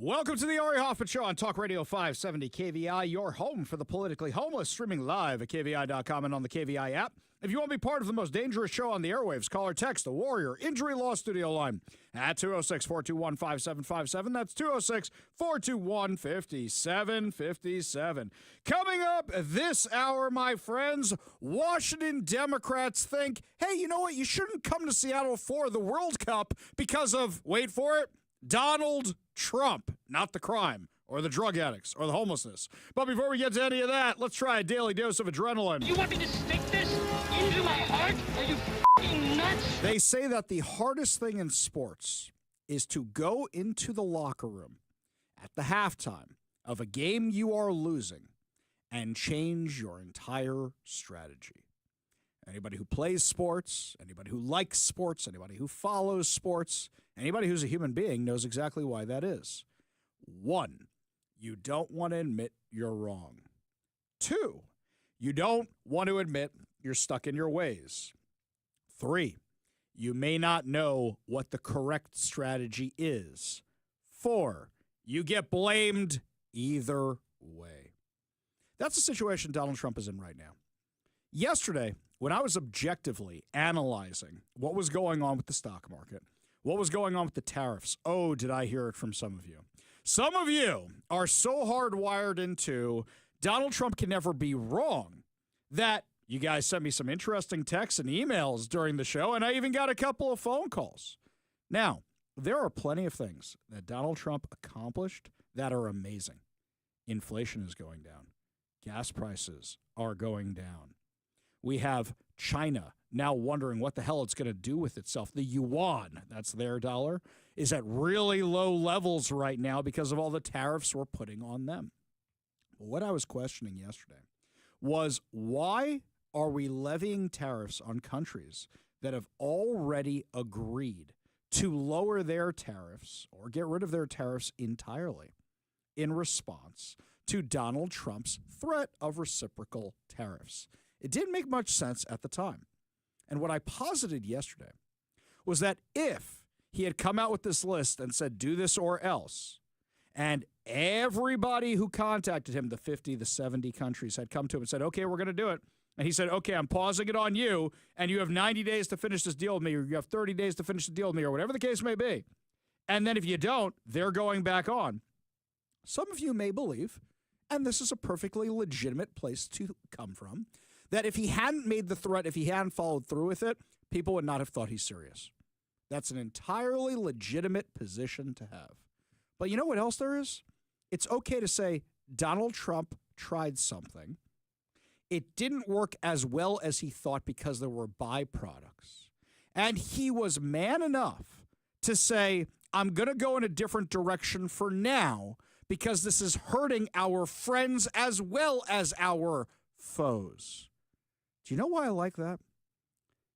Welcome to the Ari Hoffman Show on Talk Radio 570 KVI, your home for the politically homeless, streaming live at KVI.com and on the KVI app. If you want to be part of the most dangerous show on the airwaves, call or text the Warrior Injury Law Studio line at 206-421-5757. That's 206-421-5757. Coming up this hour, my friends, Washington Democrats think, hey, you know what? You shouldn't come to Seattle for the World Cup because of, wait for it, Donald Trump, not the crime or the drug addicts or the homelessness. But before we get to any of that, let's try a daily dose of adrenaline. You want me to stick this into my heart? Are you f***ing nuts? They say that the hardest thing in sports is to go into the locker room at the halftime of a game you are losing and change your entire strategy. Anybody who plays sports, anybody who likes sports, anybody who follows sports, anybody who's a human being knows exactly why that is. 1, you don't want to admit you're wrong. 2, you don't want to admit you're stuck in your ways. 3, you may not know what the correct strategy is. 4, you get blamed either way. That's the situation Donald Trump is in right now. Yesterday, when I was objectively analyzing what was going on with the stock market, what was going on with the tariffs, oh, did I hear it from some of you. Some of you are so hardwired into Donald Trump can never be wrong that you guys sent me some interesting texts and emails during the show, and I even got a couple of phone calls. Now, there are plenty of things that Donald Trump accomplished that are amazing. Inflation is going down. Gas prices are going down. We have China now wondering what the hell it's going to do with itself. The yuan, that's their dollar, is at really low levels right now because of all the tariffs we're putting on them. What I was questioning yesterday was, why are we levying tariffs on countries that have already agreed to lower their tariffs or get rid of their tariffs entirely in response to Donald Trump's threat of reciprocal tariffs? It didn't make much sense at the time. And what I posited yesterday was that if he had come out with this list and said, do this or else, and everybody who contacted him, the 50, the 70 countries, had come to him and said, okay, we're going to do it. And he said, okay, I'm pausing it on you, and you have 90 days to finish this deal with me, or you have 30 days to finish the deal with me, or whatever the case may be. And then if you don't, they're going back on. Some of you may believe, and this is a perfectly legitimate place to come from, that if he hadn't made the threat, if he hadn't followed through with it, people would not have thought he's serious. That's an entirely legitimate position to have. But you know what else there is? It's okay to say Donald Trump tried something. It didn't work as well as he thought because there were byproducts. And he was man enough to say, I'm going to go in a different direction for now because this is hurting our friends as well as our foes. Do you know why I like that?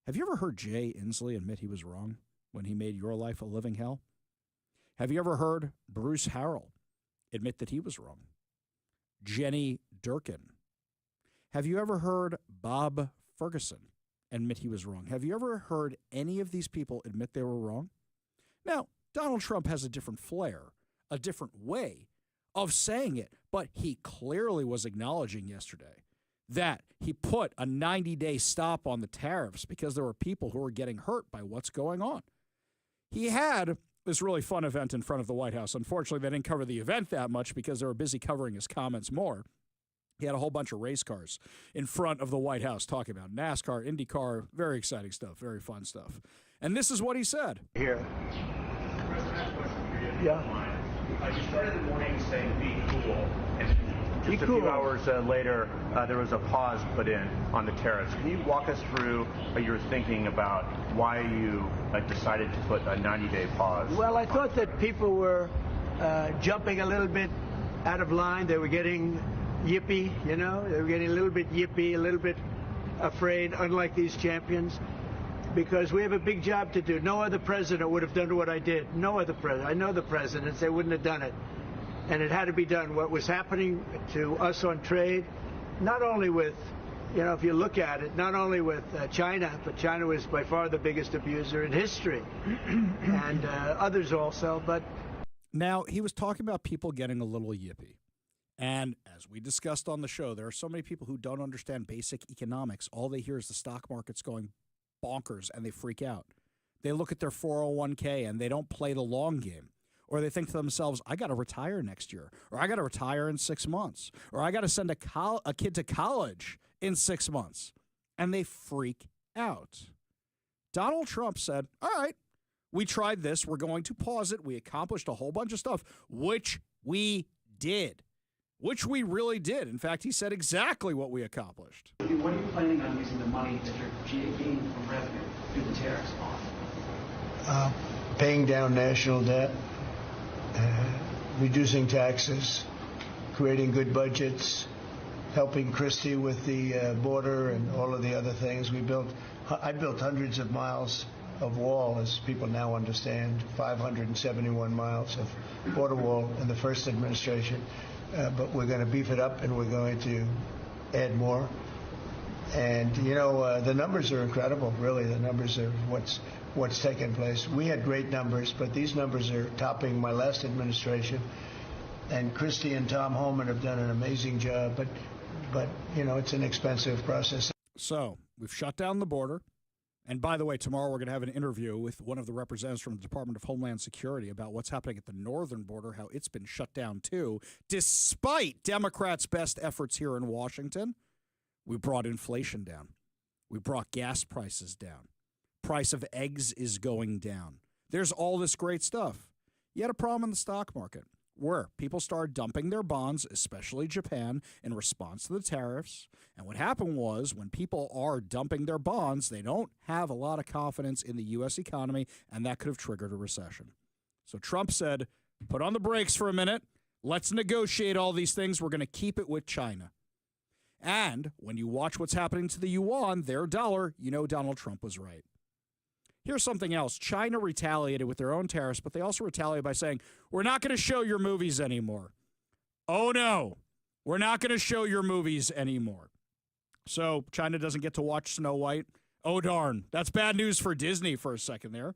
Have you ever heard Jay Inslee admit he was wrong when he made your life a living hell? Have you ever heard Bruce Harrell admit that he was wrong? Jenny Durkin. Have you ever heard Bob Ferguson admit he was wrong? Have you ever heard any of these people admit they were wrong? Now, Donald Trump has a different flair, a different way of saying it, but he clearly was acknowledging yesterday that he put a 90-day stop on the tariffs because there were people who were getting hurt by what's going on. He had this really fun event in front of the White House. Unfortunately, they didn't cover the event that much because they were busy covering his comments more. He had a whole bunch of race cars in front of the White House talking about NASCAR, IndyCar, very exciting stuff, very fun stuff. And this is what he said. Here. Yeah. You started the morning saying be cool, and just a cool. few hours later, there was a pause put in on the tariffs. Can you walk us through your thinking about why you decided to put a 90-day pause? Well, I thought that people were jumping a little bit out of line. They were getting yippy, you know. They were getting a little bit yippy, a little bit afraid, unlike these champions, because we have a big job to do. No other president would have done what I did. No other president. I know the presidents. They wouldn't have done it. And it had to be done. What was happening to us on trade, not only with, you know, if you look at it, not only with China, but China was by far the biggest abuser in history, and others also. But Now, he was talking about people getting a little yippy. And as we discussed on the show, there are so many people who don't understand basic economics. All they hear is the stock market's going bonkers, and they freak out. They look at their 401k, and they don't play the long game. Or they think to themselves, I got to retire next year, or I got to retire in 6 months, or I got to send a kid to college in 6 months. And they freak out. Donald Trump said, all right, we tried this. We're going to pause it. We accomplished a whole bunch of stuff, which we did, which we really did. In fact, he said exactly what we accomplished. What are you planning on using the money that you're gaining from revenue through the tariffs on? Paying down national debt, reducing taxes, creating good budgets, helping Christie with the border and all of the other things. I built hundreds of miles of wall, as people now understand, 571 miles of border wall in the first administration. But we're going to beef it up, and we're going to add more. And, the numbers are incredible, really. The numbers are what's taken place. We had great numbers, but these numbers are topping my last administration. And Christie and Tom Hoffman have done an amazing job. But it's an expensive process. So we've shut down the border. And by the way, tomorrow we're going to have an interview with one of the representatives from the Department of Homeland Security about what's happening at the northern border, how it's been shut down too, despite Democrats' best efforts here in Washington. We brought inflation down. We brought gas prices down. Price of eggs is going down. There's all this great stuff. You had a problem in the stock market where people started dumping their bonds, especially Japan, in response to the tariffs. And what happened was when people are dumping their bonds, they don't have a lot of confidence in the U.S. economy, and that could have triggered a recession. So Trump said, put on the brakes for a minute. Let's negotiate all these things. We're going to keep it with China. And when you watch what's happening to the yuan, their dollar, Donald Trump was right. Here's something else. China retaliated with their own tariffs, but they also retaliated by saying, we're not going to show your movies anymore. Oh, no, we're not going to show your movies anymore. So China doesn't get to watch Snow White. Oh, darn. That's bad news for Disney for a second there.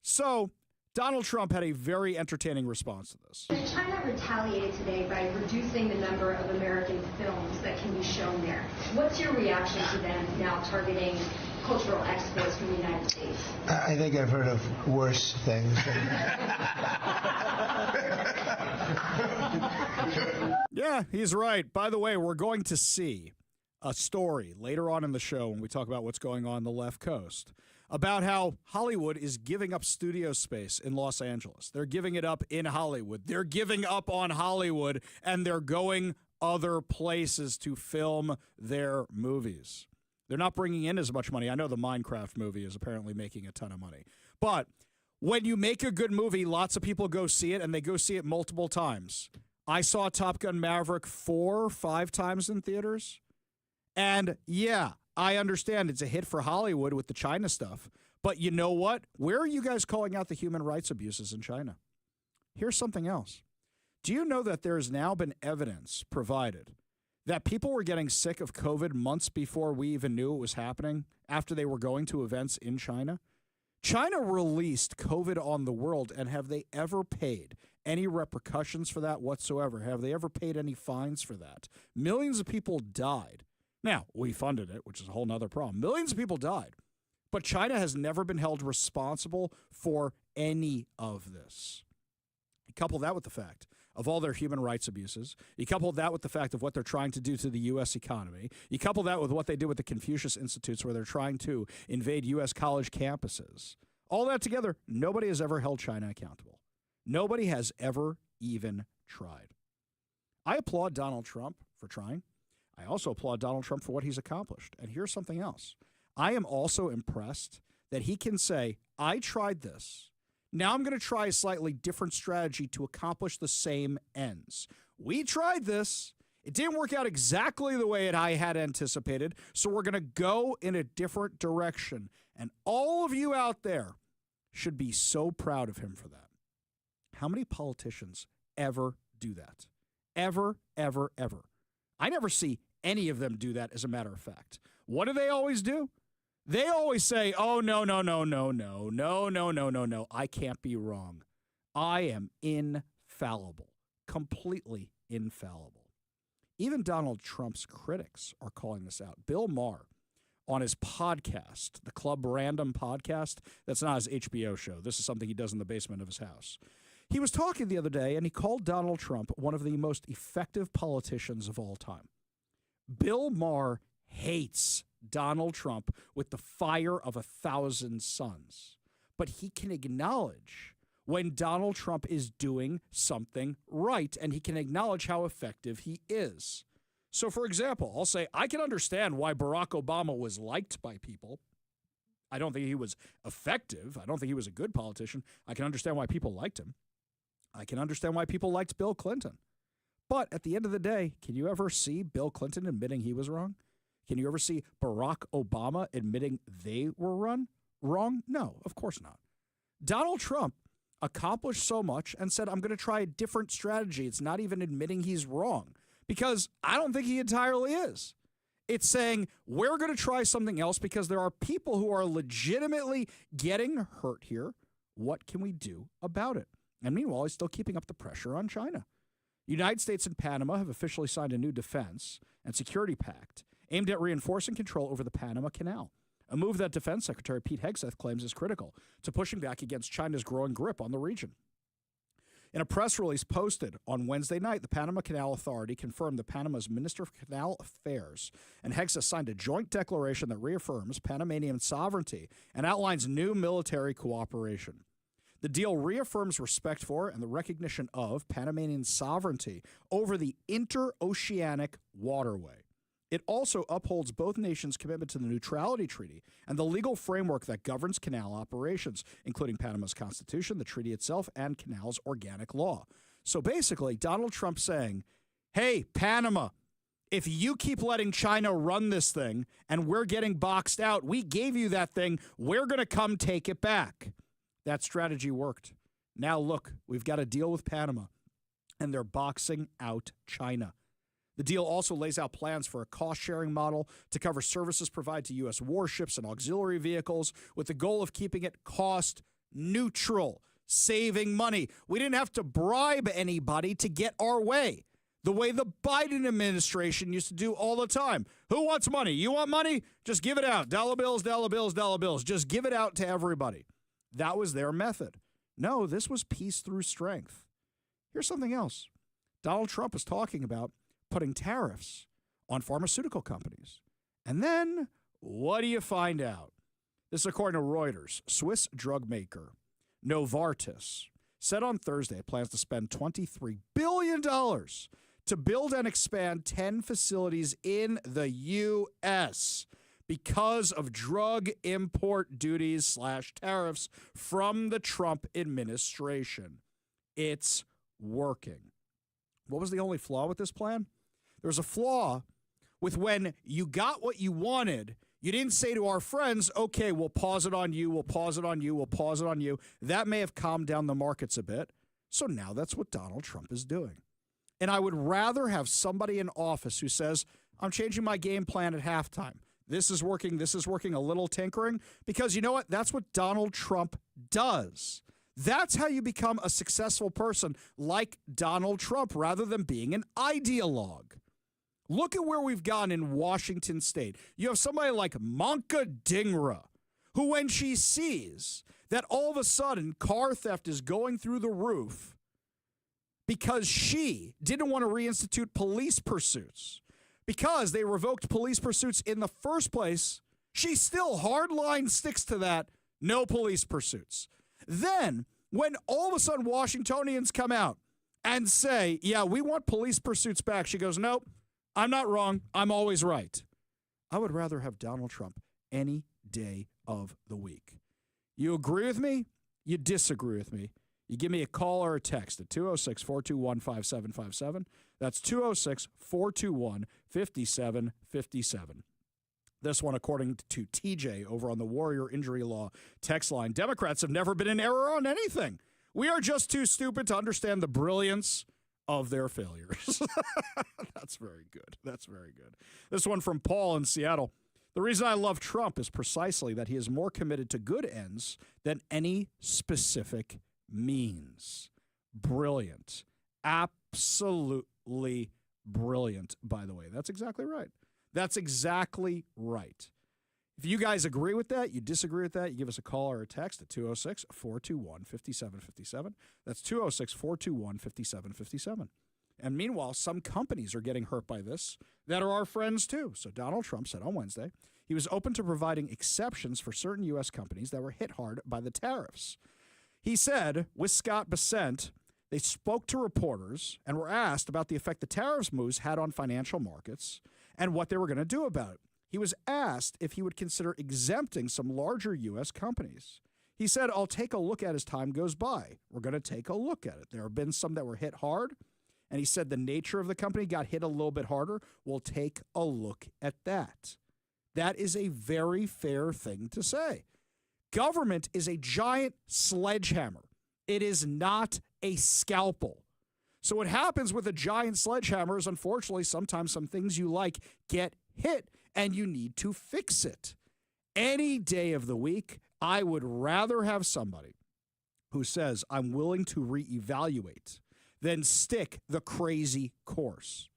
So Donald Trump had a very entertaining response to this. China retaliated today by reducing the number of American films that can be shown there. What's your reaction to them now targeting cultural exports from the United States? I think I've heard of worse things. Yeah, he's right. By the way, we're going to see a story later on in the show when we talk about what's going on the left coast about how Hollywood is giving up studio space in Los Angeles. They're giving it up in Hollywood. They're giving up on Hollywood, and they're going other places to film their movies. They're not bringing in as much money. I know the Minecraft movie is apparently making a ton of money. But when you make a good movie, lots of people go see it, and they go see it multiple times. I saw Top Gun Maverick 4 or 5 times in theaters. And, yeah, I understand it's a hit for Hollywood with the China stuff. But you know what? Where are you guys calling out the human rights abuses in China? Here's something else. Do you know that there's now been evidence provided that people were getting sick of COVID months before we even knew it was happening, after they were going to events in China? China released COVID on the world, and have they ever paid any repercussions for that whatsoever? Have they ever paid any fines for that? Millions of people died. Now, we funded it, which is a whole nother problem. Millions of people died. But China has never been held responsible for any of this. You couple that with the fact of all their human rights abuses. You couple that with the fact of what they're trying to do to the U.S. economy. You couple that with what they did with the Confucius Institutes, where they're trying to invade U.S. college campuses. All that together, nobody has ever held China accountable. Nobody has ever even tried. I applaud Donald Trump for trying. I also applaud Donald Trump for what he's accomplished. And here's something else. I am also impressed that he can say, I tried this. Now I'm going to try a slightly different strategy to accomplish the same ends. We tried this. It didn't work out exactly the way I had anticipated, so we're going to go in a different direction. And all of you out there should be so proud of him for that. How many politicians ever do that? Ever, ever, ever. I never see any of them do that, as a matter of fact. What do they always do? They always say, oh, no. I can't be wrong. I am in infallible, completely infallible. Even Donald Trump's critics are calling this out. Bill Maher, on his podcast, the Club Random podcast, that's not his HBO show. This is something he does in the basement of his house. He was talking the other day, and he called Donald Trump one of the most effective politicians of all time. Bill Maher hates Donald Trump with the fire of 1,000 suns, but he can acknowledge when Donald Trump is doing something right, and he can acknowledge how effective he is. So, for example, I'll say, I can understand why Barack Obama was liked by people. I don't think he was effective. I don't think he was a good politician. I can understand why people liked him. I can understand why people liked Bill Clinton. But at the end of the day, can you ever see Bill Clinton admitting he was wrong? Can you ever see Barack Obama admitting they were wrong? No, of course not. Donald Trump accomplished so much and said, I'm going to try a different strategy. It's not even admitting he's wrong, because I don't think he entirely is. It's saying we're going to try something else because there are people who are legitimately getting hurt here. What can we do about it? And meanwhile, he's still keeping up the pressure on China. The United States and Panama have officially signed a new defense and security pact aimed at reinforcing control over the Panama Canal, a move that Defense Secretary Pete Hegseth claims is critical to pushing back against China's growing grip on the region. In a press release posted on Wednesday night, the Panama Canal Authority confirmed that Panama's Minister of Canal Affairs and Hegseth signed a joint declaration that reaffirms Panamanian sovereignty and outlines new military cooperation. The deal reaffirms respect for and the recognition of Panamanian sovereignty over the interoceanic waterway. It also upholds both nations' commitment to the Neutrality Treaty and the legal framework that governs canal operations, including Panama's constitution, the treaty itself, and canal's organic law. So basically, Donald Trump saying, hey, Panama, if you keep letting China run this thing and we're getting boxed out, we gave you that thing, we're going to come take it back. That strategy worked. Now look, we've got to deal with Panama, and they're boxing out China. The deal also lays out plans for a cost-sharing model to cover services provided to U.S. warships and auxiliary vehicles with the goal of keeping it cost-neutral, saving money. We didn't have to bribe anybody to get our way, the way the Biden administration used to do all the time. Who wants money? You want money? Just give it out. Dollar bills, dollar bills, dollar bills. Just give it out to everybody. That was their method. No, this was peace through strength. Here's something else. Donald Trump was talking about putting tariffs on pharmaceutical companies. And then, what do you find out? This is according to Reuters. Swiss drug maker Novartis said on Thursday it plans to spend $23 billion to build and expand 10 facilities in the U.S. because of drug import duties / tariffs from the Trump administration. It's working. What was the only flaw with this plan? There was a flaw with when you got what you wanted, you didn't say to our friends, okay, we'll pause it on you, we'll pause it on you, we'll pause it on you. That may have calmed down the markets a bit. So now that's what Donald Trump is doing. And I would rather have somebody in office who says, I'm changing my game plan at halftime. This is working, a little tinkering. Because you know what? That's what Donald Trump does. That's how you become a successful person like Donald Trump rather than being an ideologue. Look at where we've gone in Washington State. You have somebody like Manka Dhingra, who when she sees that all of a sudden car theft is going through the roof because she didn't want to reinstitute police pursuits, because they revoked police pursuits in the first place, she still hardline sticks to that, no police pursuits. Then, when all of a sudden Washingtonians come out and say, yeah, we want police pursuits back, she goes, nope, I'm not wrong. I'm always right. I would rather have Donald Trump any day of the week. You agree with me? You disagree with me? You give me a call or a text at 206-421-5757. That's 206-421-5757. This one, according to TJ over on the Warrior Injury Law text line, Democrats have never been in error on anything. We are just too stupid to understand the brilliance of their failures. That's very good. That's very good. This one from Paul in Seattle. The reason I love Trump is precisely that he is more committed to good ends than any specific means. Brilliant. absolutely brilliant, by the way. That's exactly right. That's exactly right. If you guys agree with that, you disagree with that, you give us a call or a text at 206-421-5757. That's 206-421-5757. And meanwhile, some companies are getting hurt by this that are our friends too. So Donald Trump said on Wednesday he was open to providing exceptions for certain U.S. companies that were hit hard by the tariffs. He said, with Scott Bessent, they spoke to reporters and were asked about the effect the tariffs moves had on financial markets and what they were going to do about it. He was asked if he would consider exempting some larger U.S. companies. He said, I'll take a look at as time goes by. We're going to take a look at it. There have been some that were hit hard. And he said the nature of the company got hit a little bit harder. We'll take a look at that. That is a very fair thing to say. Government is a giant sledgehammer. It is not a scalpel. So what happens with a giant sledgehammer is, unfortunately, sometimes some things you like get hit and you need to fix it. Any day of the week, I would rather have somebody who says, I'm willing to reevaluate than stick the crazy course.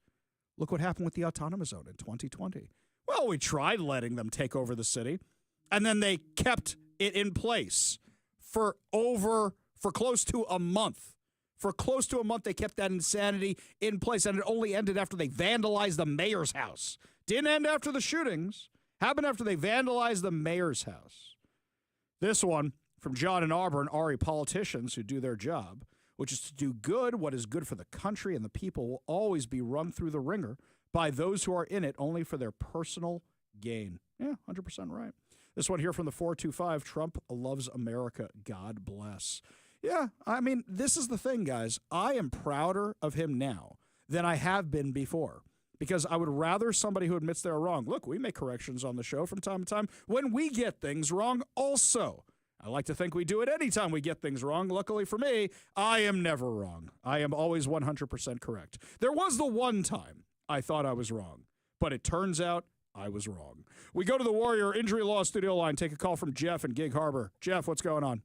Look what happened with the autonomous zone in 2020. Well, we tried letting them take over the city, and then they kept it in place for close to a month. For close to a month, they kept that insanity in place, and it only ended after they vandalized the mayor's house. Didn't end after the shootings. Happened after they vandalized the mayor's house. This one from John and Auburn, Ari, politicians who do their job, which is to do good. What is good for the country and the people will always be run through the ringer by those who are in it only for their personal gain. Yeah, 100% right. This one here from the 425, Trump loves America. God bless. Yeah, I mean, this is the thing, guys. I am prouder of him now than I have been before because I would rather somebody who admits they're wrong. Look, we make corrections on the show from time to time when we get things wrong also. I like to think we do it anytime we get things wrong. Luckily for me, I am never wrong. I am always 100% correct. There was the one time I thought I was wrong, but it turns out I was wrong. We go to the Warrior Injury Law Studio line, take a call from Jeff in Gig Harbor. Jeff, what's going on?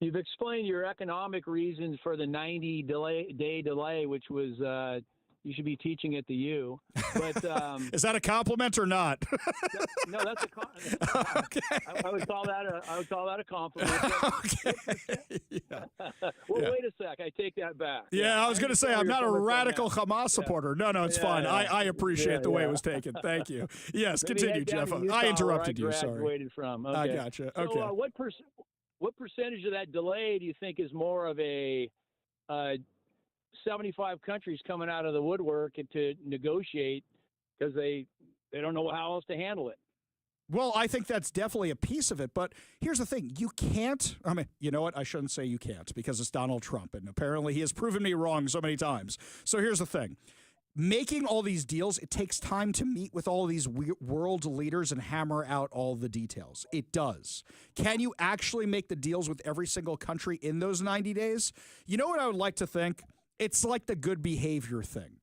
You've explained your economic reasons for the 90-day delay, which was you should be teaching at the U. But is that a compliment or not? No, that's a compliment. Okay. I would call that a compliment. Okay. Yeah. Well, wait a sec. I take that back. Yeah, I was going to say I'm not a radical Hamas supporter. No, it's fine. Yeah. I appreciate the way it was taken. Thank you. Yes, Maybe continue, Jeff. I interrupted you. Sorry. Graduated from. Okay. I gotcha. Okay. So, what percentage of that delay do you think is more of a 75 countries coming out of the woodwork to negotiate because they don't know how else to handle it? Well, I think that's definitely a piece of it. But here's the thing. You can't. I mean, you know what? I shouldn't say you can't because it's Donald Trump. And apparently he has proven me wrong so many times. So here's the thing. Making all these deals, it takes time to meet with all these world leaders and hammer out all the details. It does. Can you actually make the deals with every single country in those 90 days? You know what I would like to think? It's like the good behavior thing.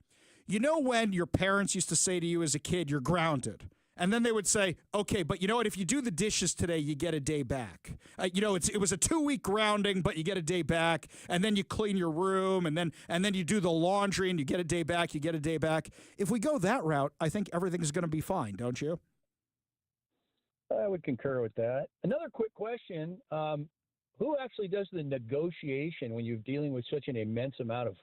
You know when your parents used to say to you as a kid, you're grounded. And then they would say, okay, but you know what? If you do the dishes today, you get a day back. It was a 2-week grounding, but you get a day back. And then you clean your room, and then you do the laundry, and you get a day back. You get a day back. If we go that route, I think everything's going to be fine, don't you? I would concur with that. Another quick question: who actually does the negotiation when you're dealing with such an immense amount of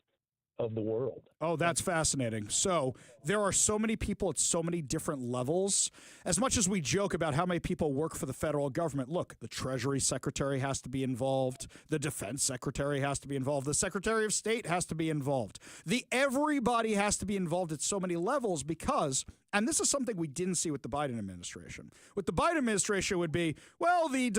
the world? Oh, that's fascinating. So there are so many people at so many different levels. As much as we joke about how many people work for the federal government, look, the Treasury Secretary has to be involved. The Defense Secretary has to be involved. The Secretary of State has to be involved. Everybody has to be involved at so many levels because, and this is something we didn't see with the Biden administration. With the Biden administration would be, well, the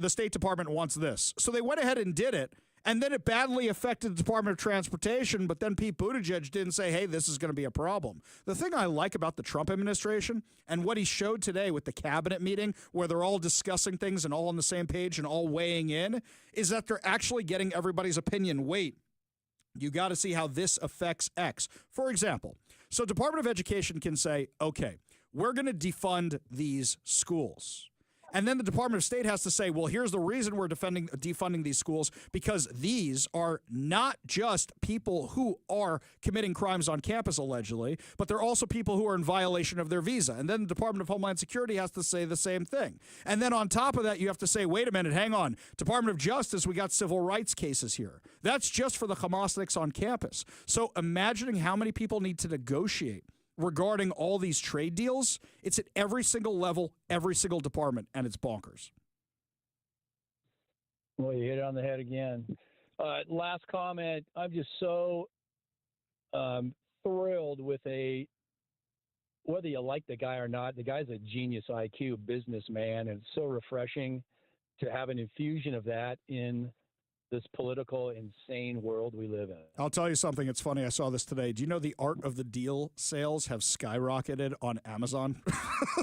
State Department wants this. So they went ahead and did it. And then it badly affected the Department of Transportation, but then Pete Buttigieg didn't say, hey, this is going to be a problem. The thing I like about the Trump administration and what he showed today with the cabinet meeting where they're all discussing things and all on the same page and all weighing in is that they're actually getting everybody's opinion. Wait, you got to see how this affects X. For example, so Department of Education can say, okay, we're going to defund these schools. And then the Department of State has to say, well, here's the reason we're defunding these schools, because these are not just people who are committing crimes on campus, allegedly, but they're also people who are in violation of their visa. And then the Department of Homeland Security has to say the same thing. And then on top of that, you have to say, wait a minute, hang on. Department of Justice, we got civil rights cases here. That's just for the Hamasniks on campus. So imagining how many people need to negotiate regarding all these trade deals, it's at every single level, every single department, and it's bonkers. Well, you hit it on the head again. Last comment. I'm just so thrilled with whether you like the guy or not, the guy's a genius IQ businessman, and it's so refreshing to have an infusion of that in this political, insane world we live in. I'll tell you something. It's funny. I saw this today. Do you know the Art of the Deal sales have skyrocketed on Amazon?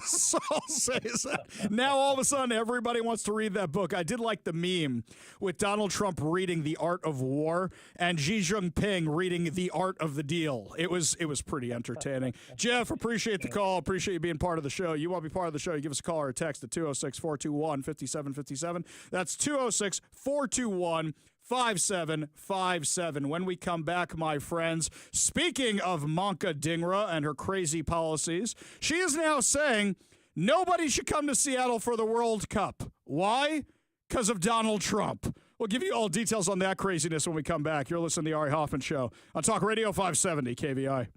So I'll say is that now all of a sudden everybody wants to read that book. I did like the meme with Donald Trump reading The Art of War and Xi Jinping reading The Art of the Deal. It was pretty entertaining. Jeff, appreciate the call. Appreciate you being part of the show. You want to be part of the show, you give us a call or a text at 206-421-5757. That's 206-421-5757. When we come back, my friends, speaking of Manka Dhingra and her crazy policies, she is now saying nobody should come to Seattle for the World Cup. Why? Because of Donald Trump. We'll give you all details on that craziness when we come back. You're listening to the Ari Hoffman Show on Talk Radio 570 KVI.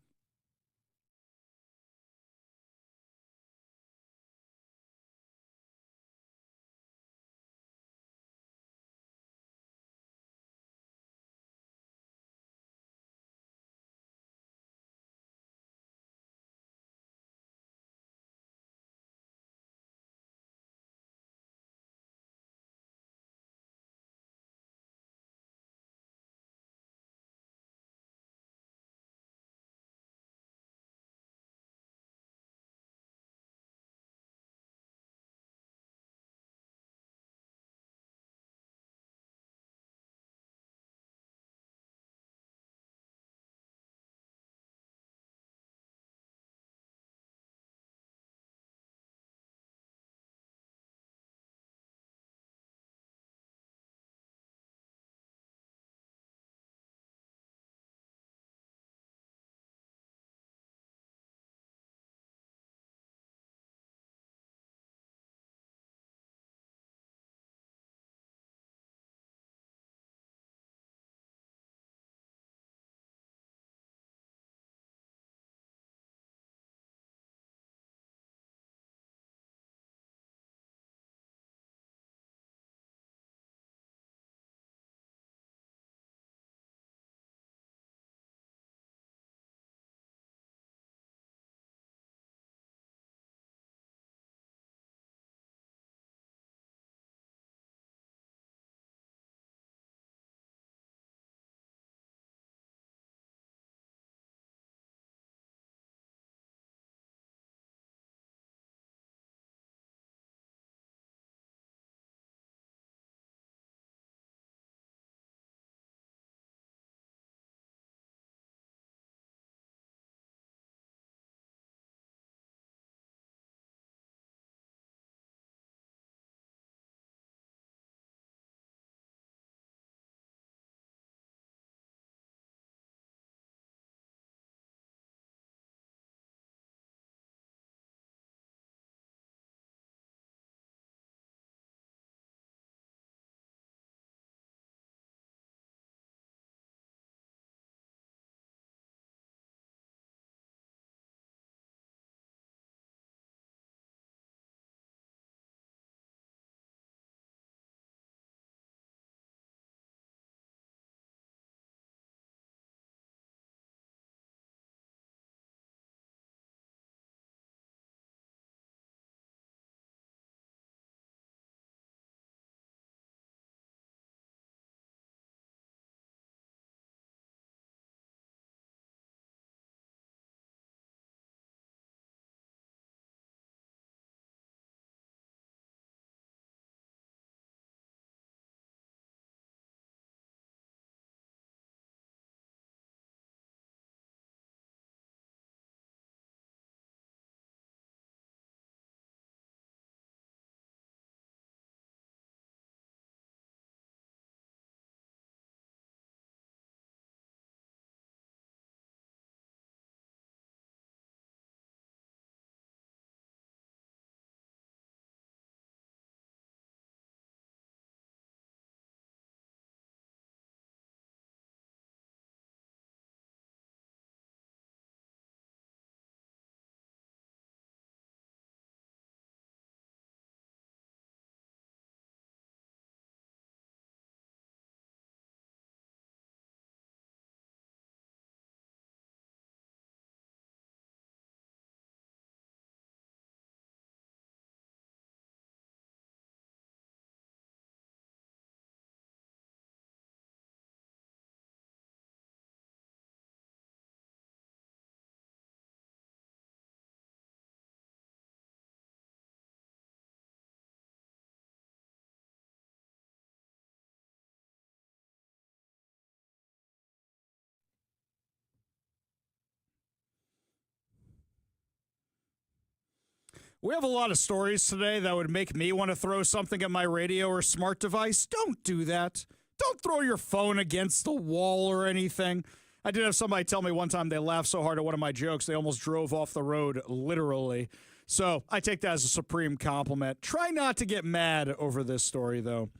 We have a lot of stories today that would make me want to throw something at my radio or smart device. Don't do that. Don't throw your phone against the wall or anything. I did have somebody tell me one time they laughed so hard at one of my jokes, they almost drove off the road, literally. So I take that as a supreme compliment. Try not to get mad over this story, though.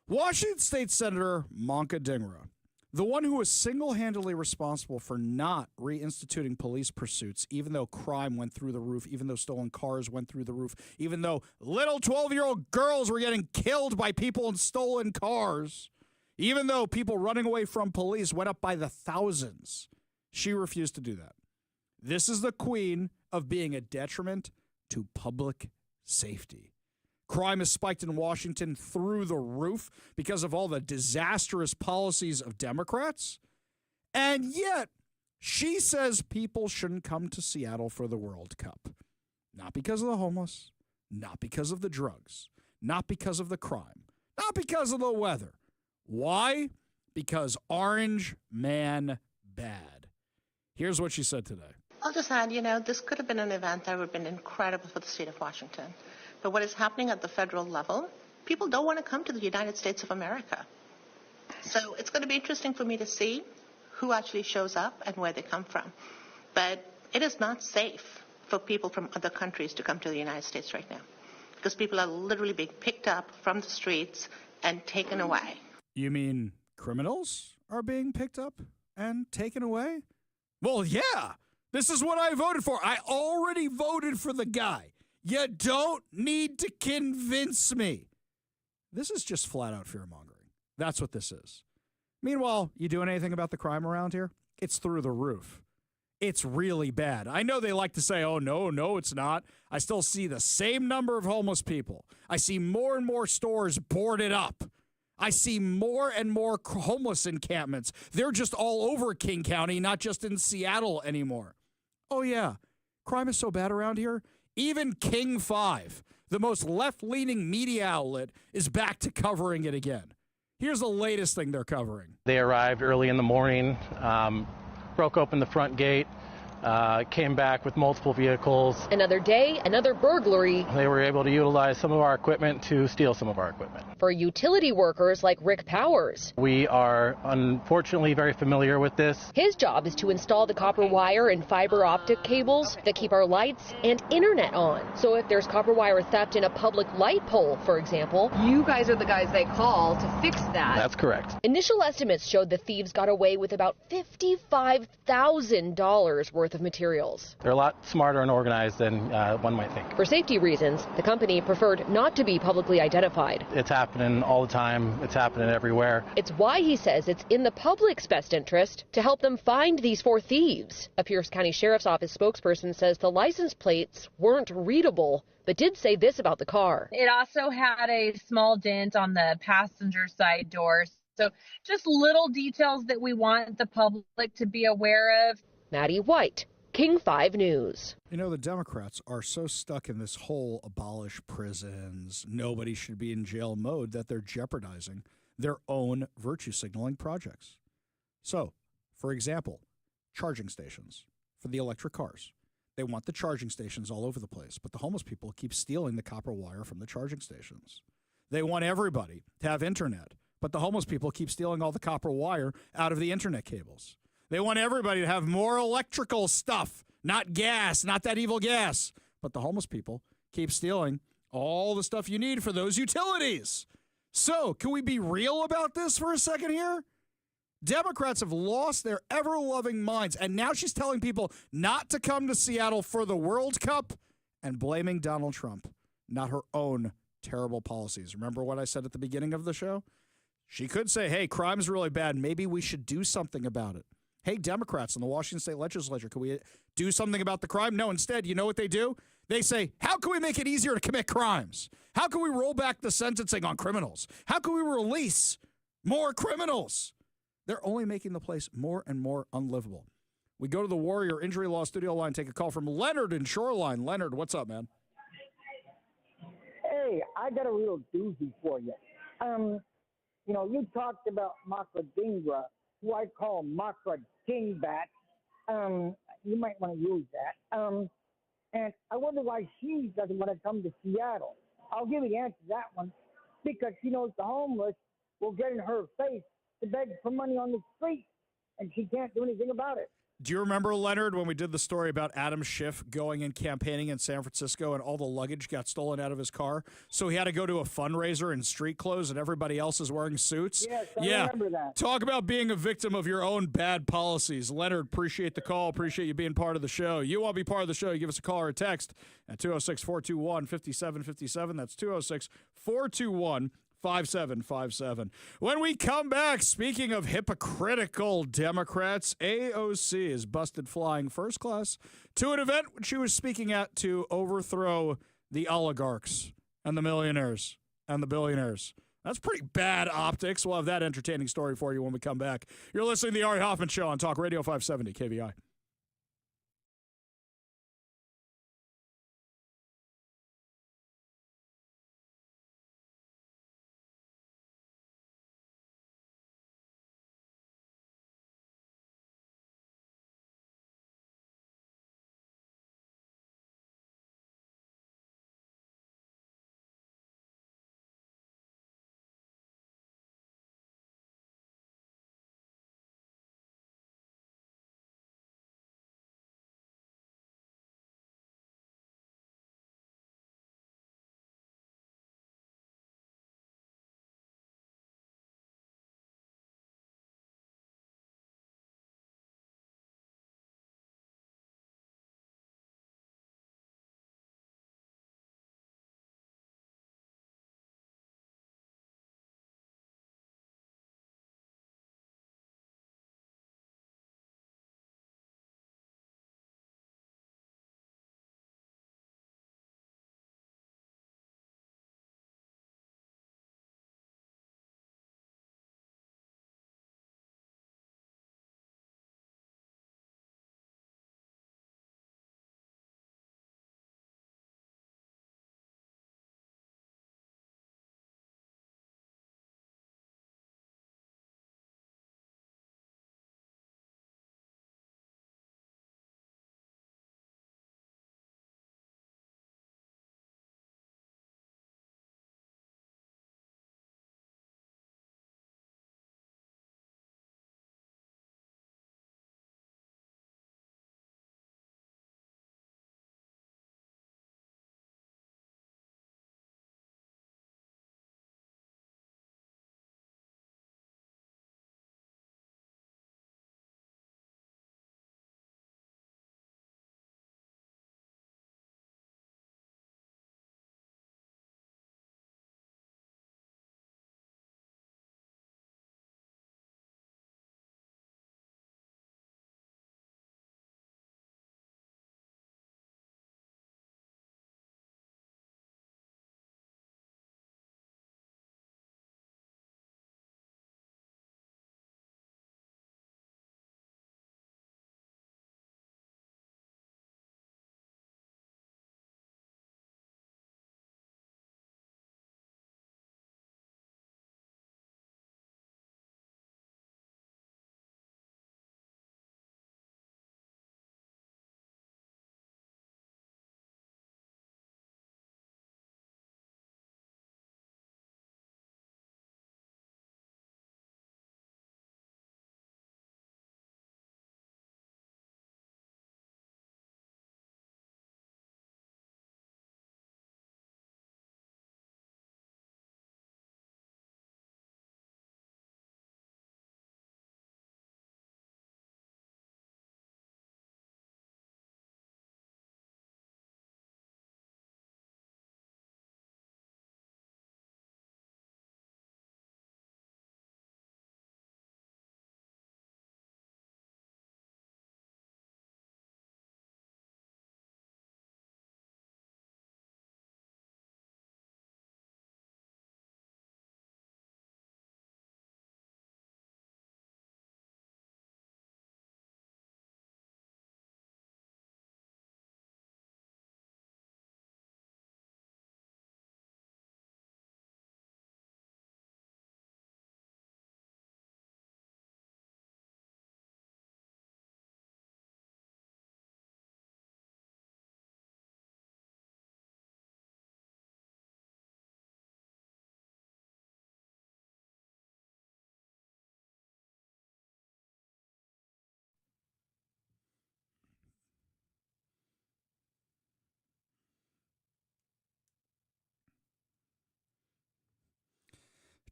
Washington State Senator Monka Dingra, the one who was single-handedly responsible for not reinstituting police pursuits, even though crime went through the roof, even though stolen cars went through the roof, even though little 12-year-old girls were getting killed by people in stolen cars, even though people running away from police went up by the thousands, she refused to do that. This is the queen of being a detriment to public safety. Crime has spiked in Washington through the roof because of all the disastrous policies of Democrats. And yet, she says people shouldn't come to Seattle for the World Cup. Not because of the homeless, not because of the drugs, not because of the crime, not because of the weather. Why? Because orange man bad. Here's what she said today. I'll just add, this could have been an event that would have been incredible for the state of Washington. But what is happening at the federal level, people don't want to come to the United States of America. So it's going to be interesting for me to see who actually shows up and where they come from. But it is not safe for people from other countries to come to the United States right now, because people are literally being picked up from the streets and taken away. You mean criminals are being picked up and taken away? Well, yeah. This is what I voted for. I already voted for the guy. You don't need to convince me. This is just flat-out fear-mongering. That's what this is. Meanwhile, you doing anything about the crime around here? It's through the roof. It's really bad. I know they like to say, oh, no, it's not. I still see the same number of homeless people. I see more and more stores boarded up. I see more and more homeless encampments. They're just all over King County, not just in Seattle anymore. Oh, yeah. Crime is so bad around here. Even King 5, the most left-leaning media outlet, is back to covering it again. Here's the latest thing they're covering. They arrived early in the morning, broke open the front gate, came back with multiple vehicles. Another day, another burglary. They were able to utilize some of our equipment to steal some of our equipment. For utility workers like Rick Powers. We are unfortunately very familiar with this. His job is to install the copper wire and fiber optic cables that keep our lights and internet on. So if there's copper wire theft in a public light pole, for example, you guys are the guys they call to fix that. That's correct. Initial estimates showed the thieves got away with about $55,000 worth of materials. They're a lot smarter and organized than one might think. For safety reasons, the company preferred not to be publicly identified. It's happening all the time. It's happening everywhere. It's why he says it's in the public's best interest to help them find these 4 thieves. A Pierce County Sheriff's Office spokesperson says the license plates weren't readable, but did say this about the car. It also had a small dent on the passenger side door. So just little details that we want the public to be aware of. Maddie White, King 5 News. You know, the Democrats are so stuck in this whole abolish prisons, nobody should be in jail mode that they're jeopardizing their own virtue signaling projects. So, for example, charging stations for the electric cars. They want the charging stations all over the place, but the homeless people keep stealing the copper wire from the charging stations. They want everybody to have internet, but the homeless people keep stealing all the copper wire out of the internet cables. They want everybody to have more electrical stuff, not gas, not that evil gas. But the homeless people keep stealing all the stuff you need for those utilities. So, can we be real about this for a second here? Democrats have lost their ever-loving minds, and now she's telling people not to come to Seattle for the World Cup and blaming Donald Trump, not her own terrible policies. Remember what I said at the beginning of the show? She could say, hey, crime's really bad. Maybe we should do something about it. Hey, Democrats in the Washington State Legislature, can we do something about the crime? No, instead, you know what they do? They say, how can we make it easier to commit crimes? How can we roll back the sentencing on criminals? How can we release more criminals? They're only making the place more and more unlivable. We go to the Warrior Injury Law Studio line, take a call from Leonard in Shoreline. Leonard, what's up, man? Hey, I got a real doozy for you. You talked about Makra Dingra, who I call Makra Dingbat. You might want to use that. And I wonder why she doesn't want to come to Seattle. I'll give you the answer to that one. Because she knows the homeless will get in her face to beg for money on the street, and she can't do anything about it. Do you remember, Leonard, when we did the story about Adam Schiff going and campaigning in San Francisco and all the luggage got stolen out of his car? So he had to go to a fundraiser in street clothes and everybody else is wearing suits? Yes, I remember that. Talk about being a victim of your own bad policies. Leonard, appreciate the call. Appreciate you being part of the show. You want to be part of the show, you give us a call or a text at 206-421-5757. That's 206-421-5757. 5757. When we come back, speaking of hypocritical Democrats, AOC is busted flying first class to an event which she was speaking at to overthrow the oligarchs and the millionaires and the billionaires. That's pretty bad optics. We'll have that entertaining story for you when we come back. You're listening to the Ari Hoffman Show on Talk Radio 570 KVI.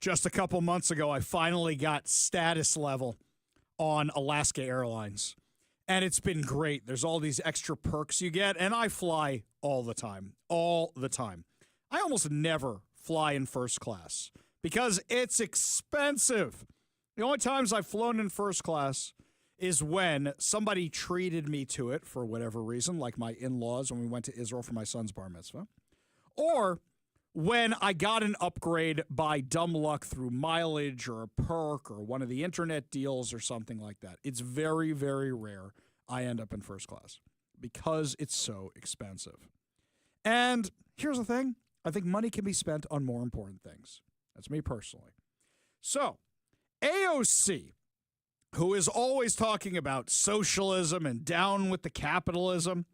just a couple months ago, I finally got status level on Alaska Airlines. And it's been great. There's all these extra perks you get, and I fly all the time. All the time. I almost never fly in first class because it's expensive. The only times I've flown in first class is when somebody treated me to it for whatever reason, like my in-laws when we went to Israel for my son's bar mitzvah, or when I got an upgrade by dumb luck through mileage or a perk or one of the internet deals or something like that. It's very, very rare I end up in first class because it's so expensive. And here's the thing. I think money can be spent on more important things. That's me personally. So, AOC, who is always talking about socialism and down with the capitalism,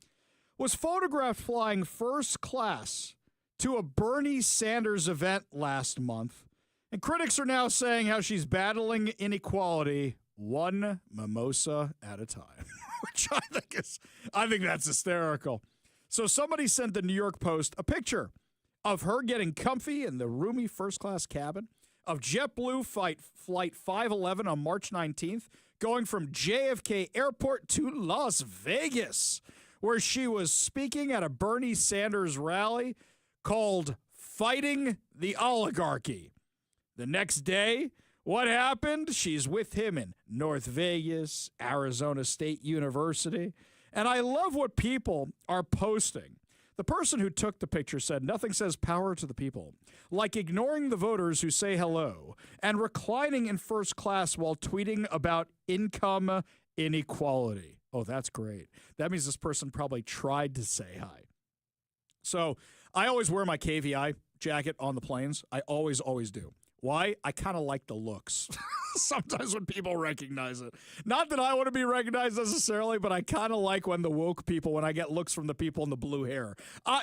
was photographed flying first class to a Bernie Sanders event last month. And critics are now saying how she's battling inequality one mimosa at a time, which I think that's hysterical. So somebody sent the New York Post a picture of her getting comfy in the roomy first-class cabin of JetBlue Flight 511 on March 19th, going from JFK Airport to Las Vegas, where she was speaking at a Bernie Sanders rally called Fighting the Oligarchy. The next day, what happened? She's with him in North Vegas, Arizona State University, and I love what people are posting. The person who took the picture said, "Nothing says power to the people like ignoring the voters who say hello and reclining in first class while tweeting about income inequality." Oh, that's great. That means this person probably tried to say hi. So I always wear my KVI jacket on the planes. I always do. Why? I kind of like the looks. Sometimes when people recognize it. Not that I want to be recognized necessarily, but I kind of like when the woke people, when I get looks from the people in the blue hair.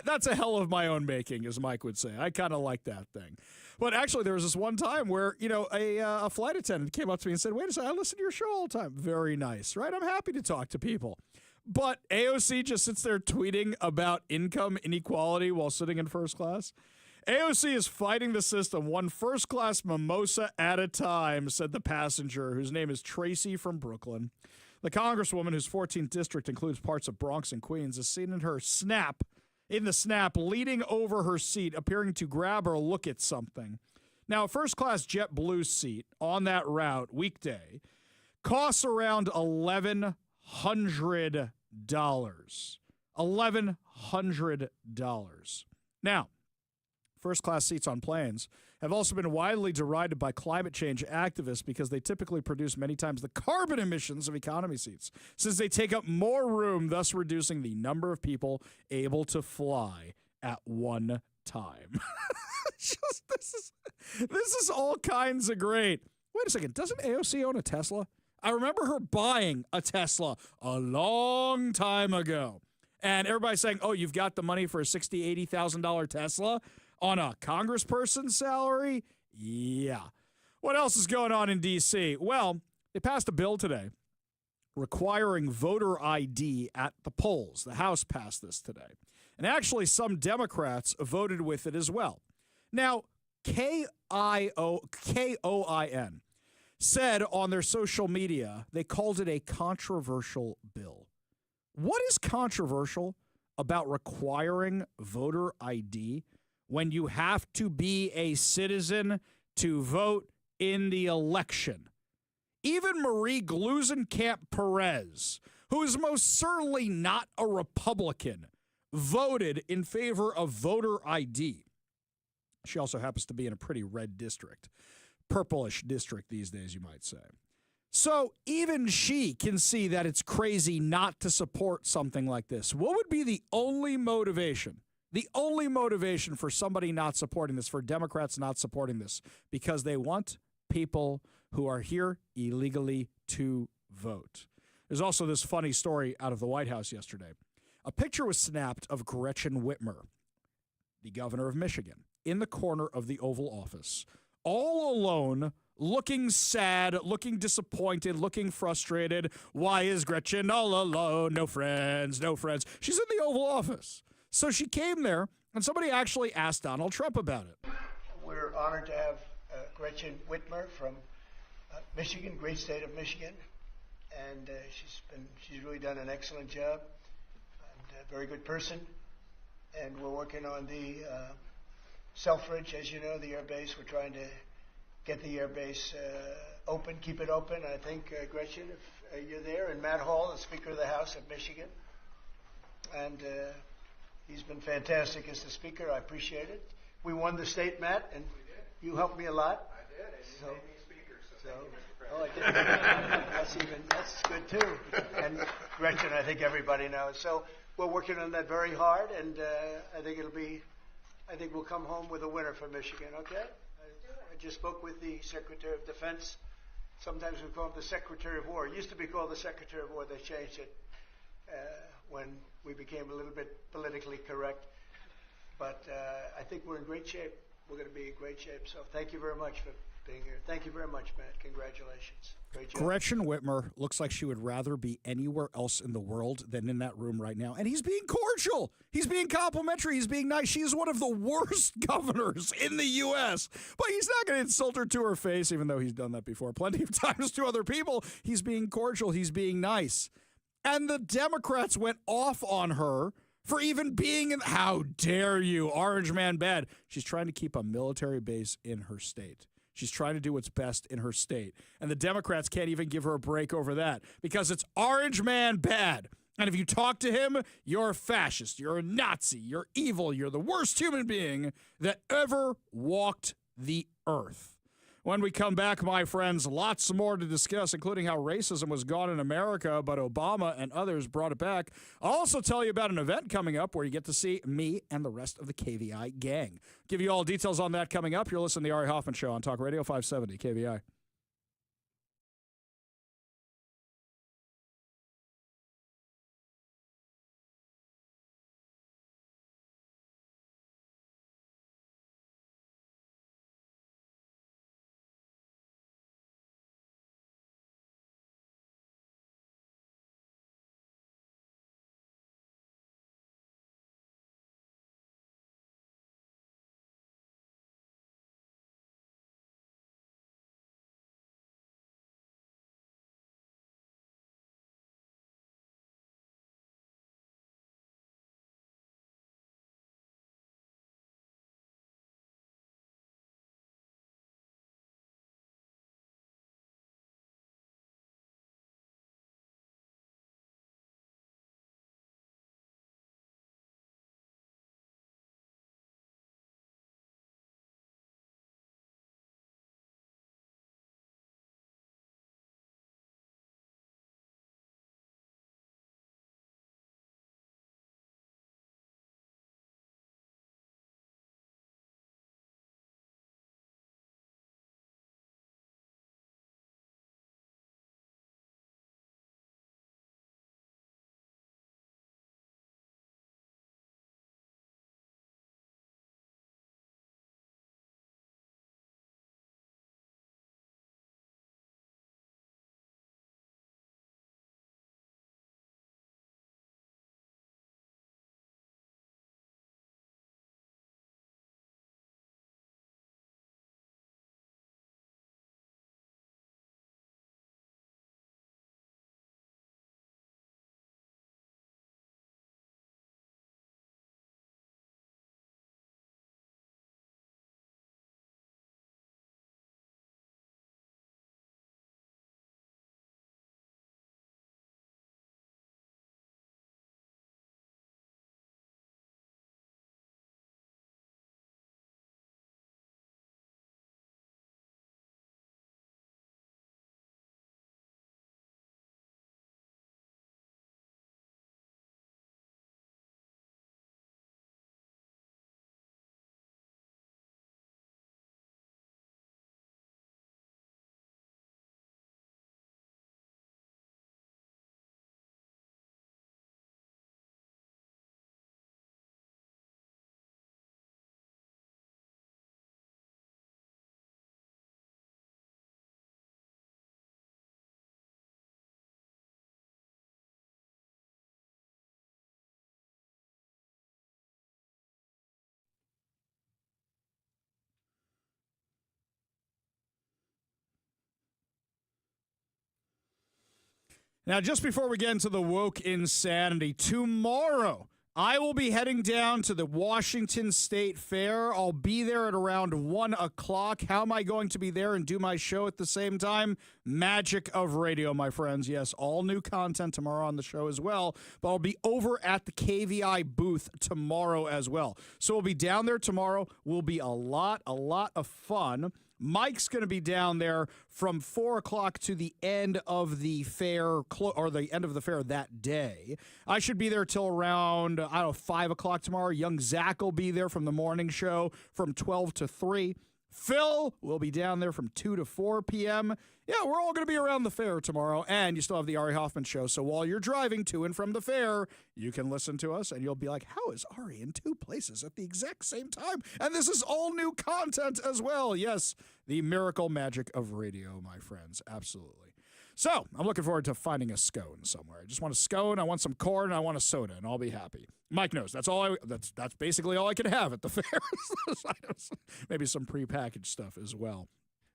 That's a hell of my own making, as Mike would say. I kind of like that thing. But actually, there was this one time where, a flight attendant came up to me and said, "Wait a second, I listen to your show all the time." Very nice, right? I'm happy to talk to people. But AOC just sits there tweeting about income inequality while sitting in first class. AOC is fighting the system one first-class mimosa at a time, said the passenger, whose name is Tracy from Brooklyn. The congresswoman, whose 14th district includes parts of Bronx and Queens, is seen in the snap, leaning over her seat, appearing to grab or look at something. Now, a first-class JetBlue seat on that route, weekday, costs around $1,100. $1,100. Now, first-class seats on planes have also been widely derided by climate change activists because they typically produce many times the carbon emissions of economy seats, since they take up more room, thus reducing the number of people able to fly at one time. This is all kinds of great. Wait a second, doesn't AOC own a Tesla? I remember her buying a Tesla a long time ago. And everybody's saying, "Oh, you've got the money for a $60,000, $80,000 Tesla on a congressperson's salary?" Yeah. What else is going on in D.C.? Well, they passed a bill today requiring voter ID at the polls. The House passed this today. And actually, some Democrats voted with it as well. Now, KOIN said on their social media, they called it a controversial bill. What is controversial about requiring voter ID when you have to be a citizen to vote in the election? Even Marie Gluesenkamp-Perez, who is most certainly not a Republican, voted in favor of voter ID. She also happens to be in a pretty red district, purplish district these days, you might say. So even she can see that it's crazy not to support something like this. What would be the only motivation? The only motivation for somebody not supporting this, for Democrats not supporting this, because they want people who are here illegally to vote. There's also this funny story out of the White House yesterday. A picture was snapped of Gretchen Whitmer, the governor of Michigan, in the corner of the Oval Office, all alone, looking sad, looking disappointed, looking frustrated. Why is Gretchen all alone? No friends, no friends. She's in the Oval Office. So she came there, and somebody actually asked Donald Trump about it. We're honored to have Gretchen Whitmer from Michigan, great state of Michigan, and she's really done an excellent job, and a very good person. And we're working on the Selfridge, as you know, the air base. We're trying to get the air base open, keep it open. I think, Gretchen, if you're there, and Matt Hall, the Speaker of the House of Michigan, and he's been fantastic as the Speaker. I appreciate it. We won the state, Matt, and you helped me a lot. I did, and you made me Speaker, so thank you, Mr. Oh, I President. did. That's good too. And Gretchen, I think everybody knows. So we're working on that very hard, and I think we'll come home with a winner for Michigan. Okay? I just spoke with the Secretary of Defense. Sometimes we call him the Secretary of War. It used to be called the Secretary of War. They changed it when we became a little bit politically correct. But I think we're in great shape. We're going to be in great shape. So thank you very much for being here. Thank you very much, Matt. Congratulations. Great job. Gretchen Whitmer looks like she would rather be anywhere else in the world than in that room right now. And he's being cordial. He's being complimentary. He's being nice. She is one of the worst governors in the U.S. But he's not going to insult her to her face, even though he's done that before plenty of times to other people. He's being cordial. He's being nice. And the Democrats went off on her for even being in. How dare you, Orange Man bad. She's trying to keep a military base in her state. She's trying to do what's best in her state. And the Democrats can't even give her a break over that because it's Orange Man bad. And if you talk to him, you're a fascist, you're a Nazi, you're evil, you're the worst human being that ever walked the earth. When we come back, my friends, lots more to discuss, including how racism was gone in America, but Obama and others brought it back. I'll also tell you about an event coming up where you get to see me and the rest of the KVI gang. Give you all details on that coming up. You're listening to the Ari Hoffman Show on Talk Radio 570 KVI. Now, just before we get into the woke insanity, tomorrow I will be heading down to the Washington State Fair. I'll be there at around 1 o'clock. How am I going to be there and do my show at the same time? Magic of radio, my friends. Yes, all new content tomorrow on the show as well. But I'll be over at the KVI booth tomorrow as well. So we'll be down there tomorrow. Will be a lot of fun. Mike's going to be down there from 4 o'clock to the end of the fair, or the end of the fair that day. I should be there till around, 5 o'clock tomorrow. Young Zach will be there from the morning show from 12 to 3. Phil will be down there from 2 to 4 p.m. Yeah, we're all going to be around the fair tomorrow, and you still have the Ari Hoffman show. So while you're driving to and from the fair, you can listen to us, and you'll be like, how is Ari in two places at the exact same time? And this is all new content as well. Yes, the miracle magic of radio, my friends. Absolutely. So I'm looking forward to finding a scone somewhere. I just want a scone, I want some corn, and I want a soda, and I'll be happy. Mike knows that's basically all I can have at the fair. Maybe some prepackaged stuff as well.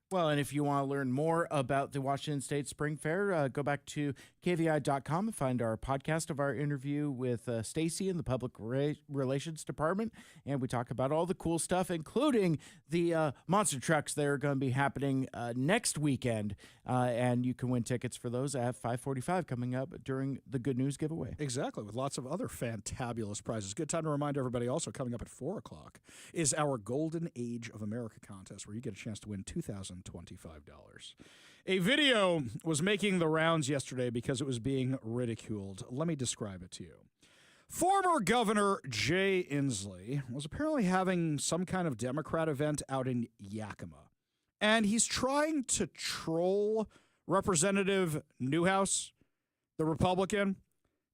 Well, and if you want to learn more about the Washington State Spring Fair, go back to KVI.com and find our podcast of our interview with Stacy in the Public Relations Department. And we talk about all the cool stuff, including the monster trucks that are going to be happening next weekend. And you can win tickets for those at 5:45 coming up during the Good News giveaway. Exactly, with lots of other fantabulous prizes. Good time to remind everybody also coming up at 4 o'clock is our Golden Age of America contest, where you get a chance to win $2,025. A video was making the rounds yesterday because it was being ridiculed. Let me describe it to you. Former Governor Jay Inslee was apparently having some kind of Democrat event out in Yakima. And he's trying to troll Representative Newhouse, the Republican,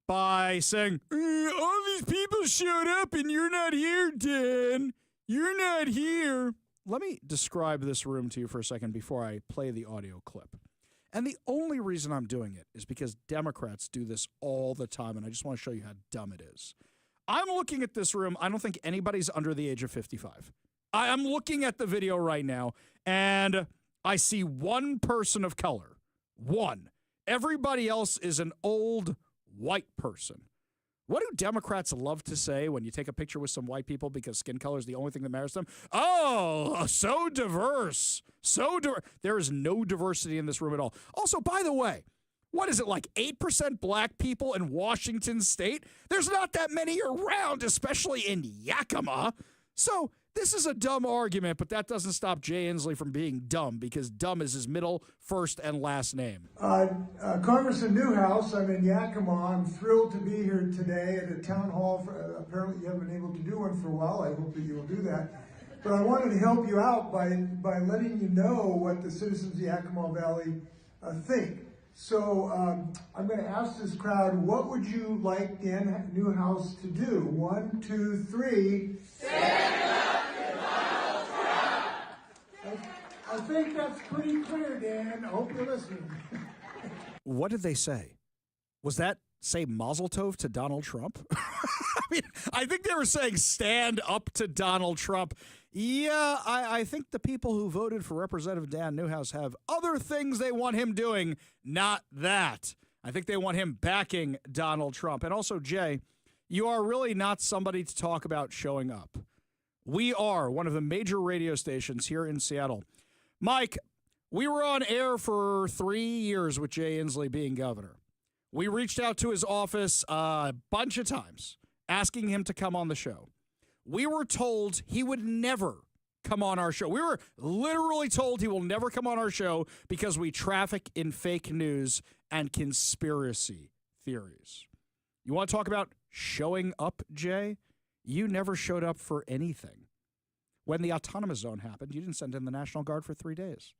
by saying, all these people showed up and you're not here, Dan. You're not here. Let me describe this room to you for a second before I play the audio clip. And the only reason I'm doing it is because Democrats do this all the time, and I just want to show you how dumb it is. I'm looking at this room. I don't think anybody's under the age of 55. I'm looking at the video right now, and I see one person of color. One. Everybody else is an old white person. What do Democrats love to say when you take a picture with some white people because skin color is the only thing that matters to them? Oh, so diverse. There is no diversity in this room at all. Also, by the way, what is it, like 8% black people in Washington State? There's not that many around, especially in Yakima. So this is a dumb argument, but that doesn't stop Jay Inslee from being dumb, because dumb is his middle, first, and last name. Congressman Newhouse, I'm in Yakima. I'm thrilled to be here today at a town hall. Apparently you haven't been able to do one for a while. I hope that you will do that. But I wanted to help you out by letting you know what the citizens of Yakima Valley think. So I'm going to ask this crowd, what would you like Dan Newhouse to do? 1, 2, 3. Stand up to Donald Trump! I think that's pretty clear, Dan. I hope you're listening. What did they say? Was that say Mazel Tov to Donald Trump? I think they were saying stand up to Donald Trump. Yeah, I think the people who voted for Representative Dan Newhouse have other things they want him doing, not that. I think they want him backing Donald Trump. And also, Jay, you are really not somebody to talk about showing up. We are one of the major radio stations here in Seattle. Mike, we were on air for 3 years with Jay Inslee being governor. We reached out to his office a bunch of times, asking him to come on the show. We were told he would never come on our show. We were literally told he will never come on our show because we traffic in fake news and conspiracy theories. You want to talk about showing up, Jay? You never showed up for anything. When the autonomous zone happened, you didn't send in the National Guard for 3 days.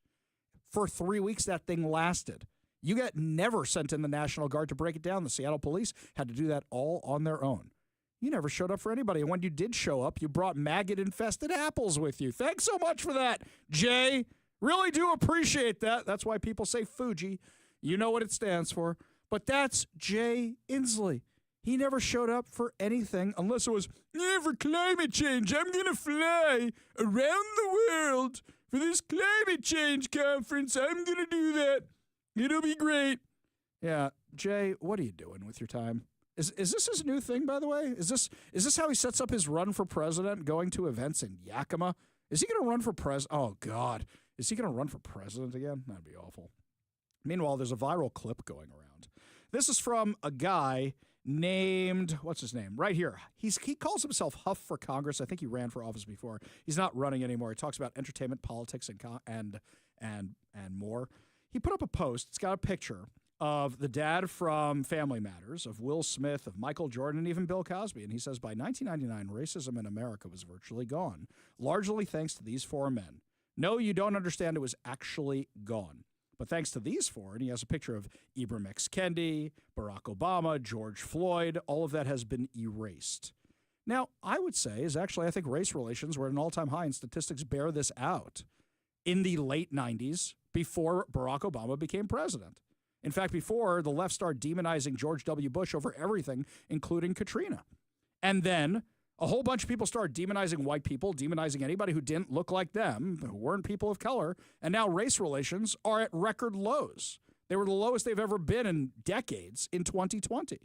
For 3 weeks, that thing lasted. You got never sent in the National Guard to break it down. The Seattle police had to do that all on their own. You never showed up for anybody. And when you did show up, you brought maggot-infested apples with you. Thanks so much for that, Jay. Really do appreciate that. That's why people say Fuji. You know what it stands for. But that's Jay Inslee. He never showed up for anything unless it was, for climate change, I'm going to fly around the world for this climate change conference. I'm going to do that. It'll be great. Yeah, Jay, what are you doing with your time? Is this his new thing, by the way? Is this how he sets up his run for president, going to events in Yakima? Is he going to run for Oh, God. Is he going to run for president again? That'd be awful. Meanwhile, there's a viral clip going around. This is from a guy named, what's his name? Right here. He calls himself Huff for Congress. I think he ran for office before. He's not running anymore. He talks about entertainment, politics, and more. He put up a post. It's got a picture of the dad from Family Matters, of Will Smith, of Michael Jordan, and even Bill Cosby. And he says, by 1999, racism in America was virtually gone, largely thanks to these four men. No, you don't understand. It was actually gone. But thanks to these four, and he has a picture of Ibram X. Kendi, Barack Obama, George Floyd, all of that has been erased. Now, I would say I think race relations were at an all-time high, and statistics bear this out. In the late 90s, before Barack Obama became president. In fact, before the left started demonizing George W. Bush over everything, including Katrina. And then a whole bunch of people started demonizing white people, demonizing anybody who didn't look like them, who weren't people of color. And now race relations are at record lows. They were the lowest they've ever been in decades in 2020.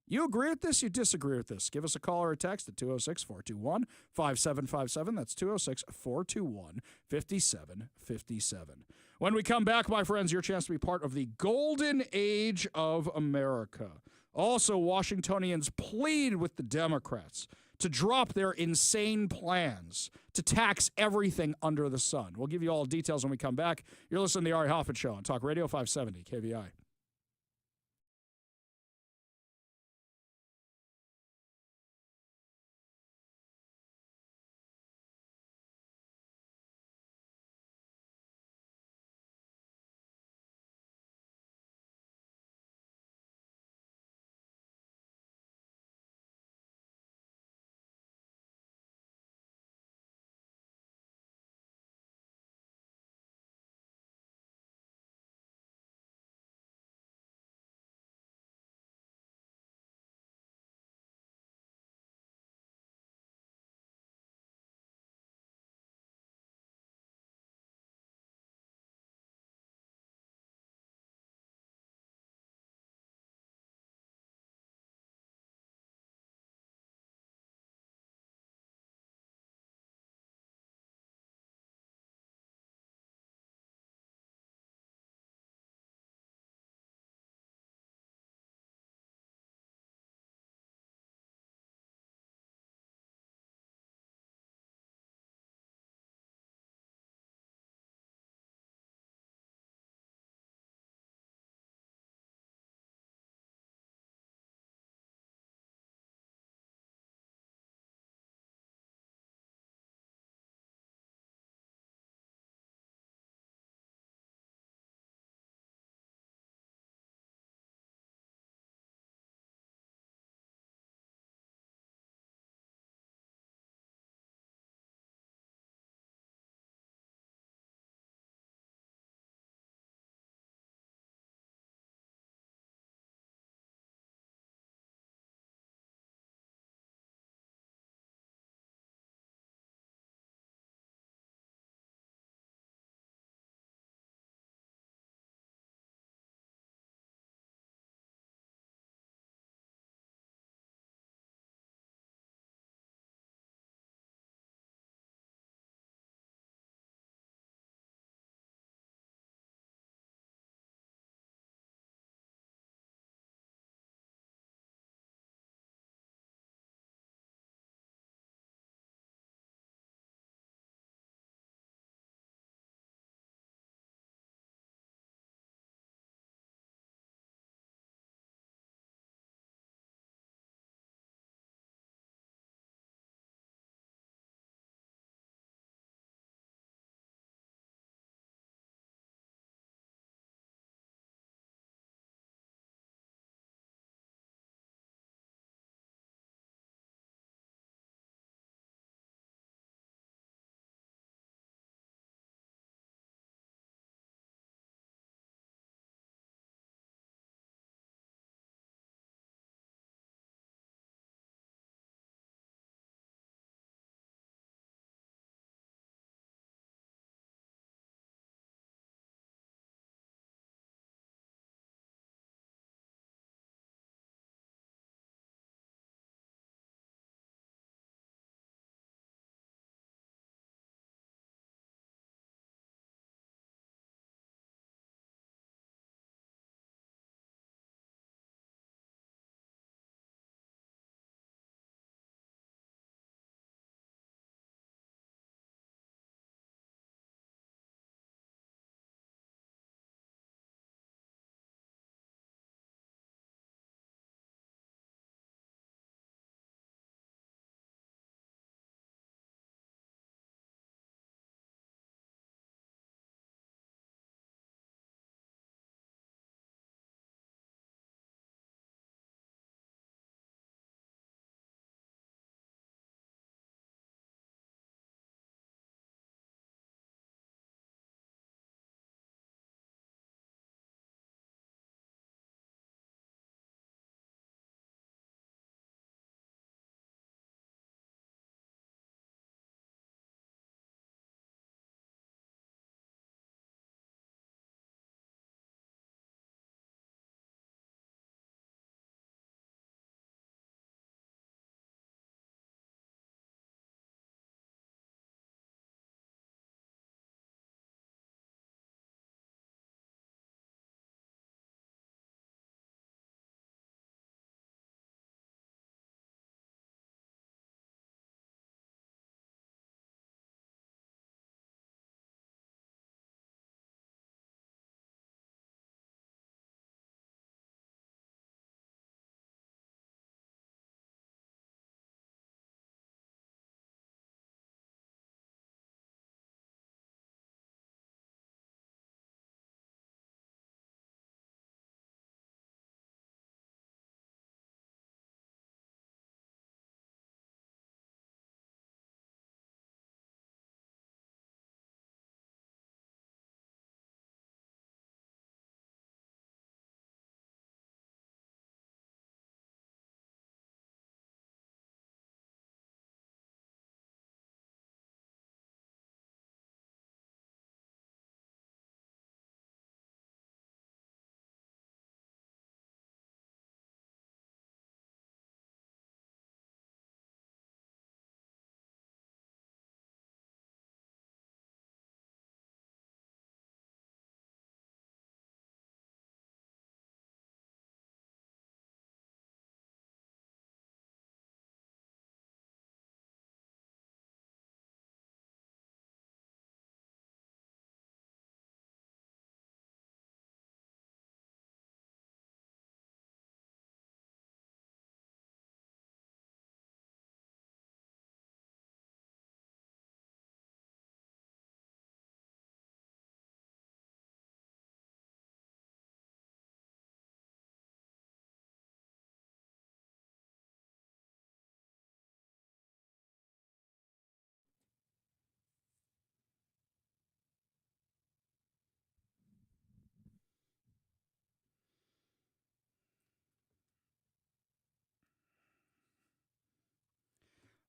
You agree with this? You disagree with this? Give us a call or a text at 206-421-5757. That's 206-421-5757. When we come back, my friends, your chance to be part of the golden age of America. Also, Washingtonians plead with the Democrats to drop their insane plans to tax everything under the sun. We'll give you all details when we come back. You're listening to the Ari Hoffman Show on Talk Radio 570 KVI.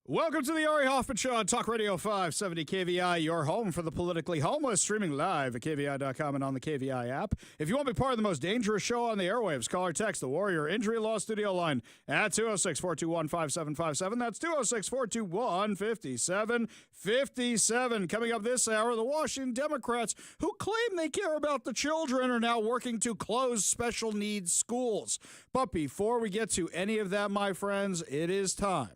Welcome to the Ari Hoffman Show on Talk Radio 570 KVI, your home for the politically homeless, streaming live at KVI.com and on the KVI app. If you want to be part of the most dangerous show on the airwaves, call or text the Warrior Injury Law Studio line at 206-421-5757. That's 206-421-5757. Coming up this hour, the Washington Democrats, who claim they care about the children, are now working to close special needs schools. But before we get to any of that, my friends, it is time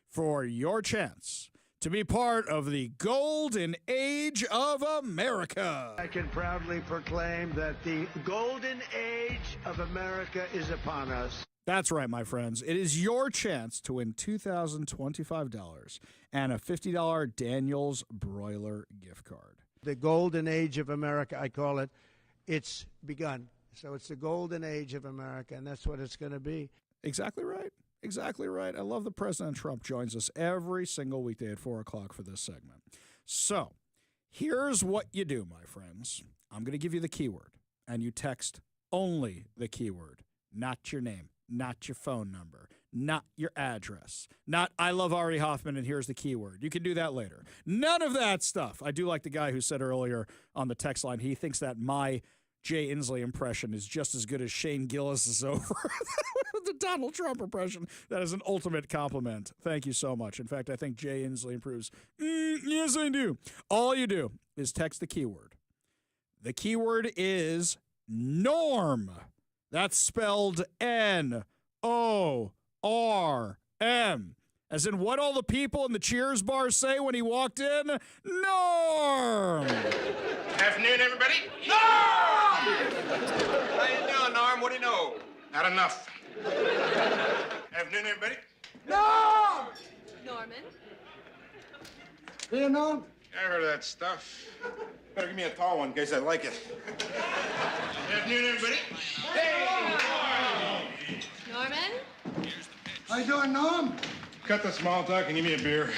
for your chance to be part of the golden age of America. I can proudly proclaim that the golden age of America is upon us. That's right, my friends. It is your chance to win $2,025 and a $50 Daniel's Broiler gift card. The golden age of America, I call it. It's begun. So it's the golden age of America, and that's what it's going to be. Exactly right. Exactly right. I love that President Trump joins us every single weekday at 4 o'clock for this segment. So here's what you do, my friends. I'm going to give you the keyword, and you text only the keyword, not your name, not your phone number, not your address, not I love Ari Hoffman, and here's the keyword. You can do that later. None of that stuff. I do like the guy who said earlier on the text line, he thinks that my Jay Inslee impression is just as good as Shane Gillis' over the Donald Trump impression. That is an ultimate compliment. Thank you so much. In fact, I think Jay Inslee improves. Yes, I do. All you do is text the keyword. The keyword is norm. That's spelled N-O-R-M. As in what all the people in the Cheers bar say when he walked in? Norm! Afternoon, everybody. Norm! How you doing, Norm? What do you know? Not enough. Afternoon, everybody. Norm! Norman? Do you know? I heard of that stuff. Better give me a tall one in case I like it. Afternoon, everybody. Hey! Norman? How you doing, Norm? Cut the small talk and give me a beer.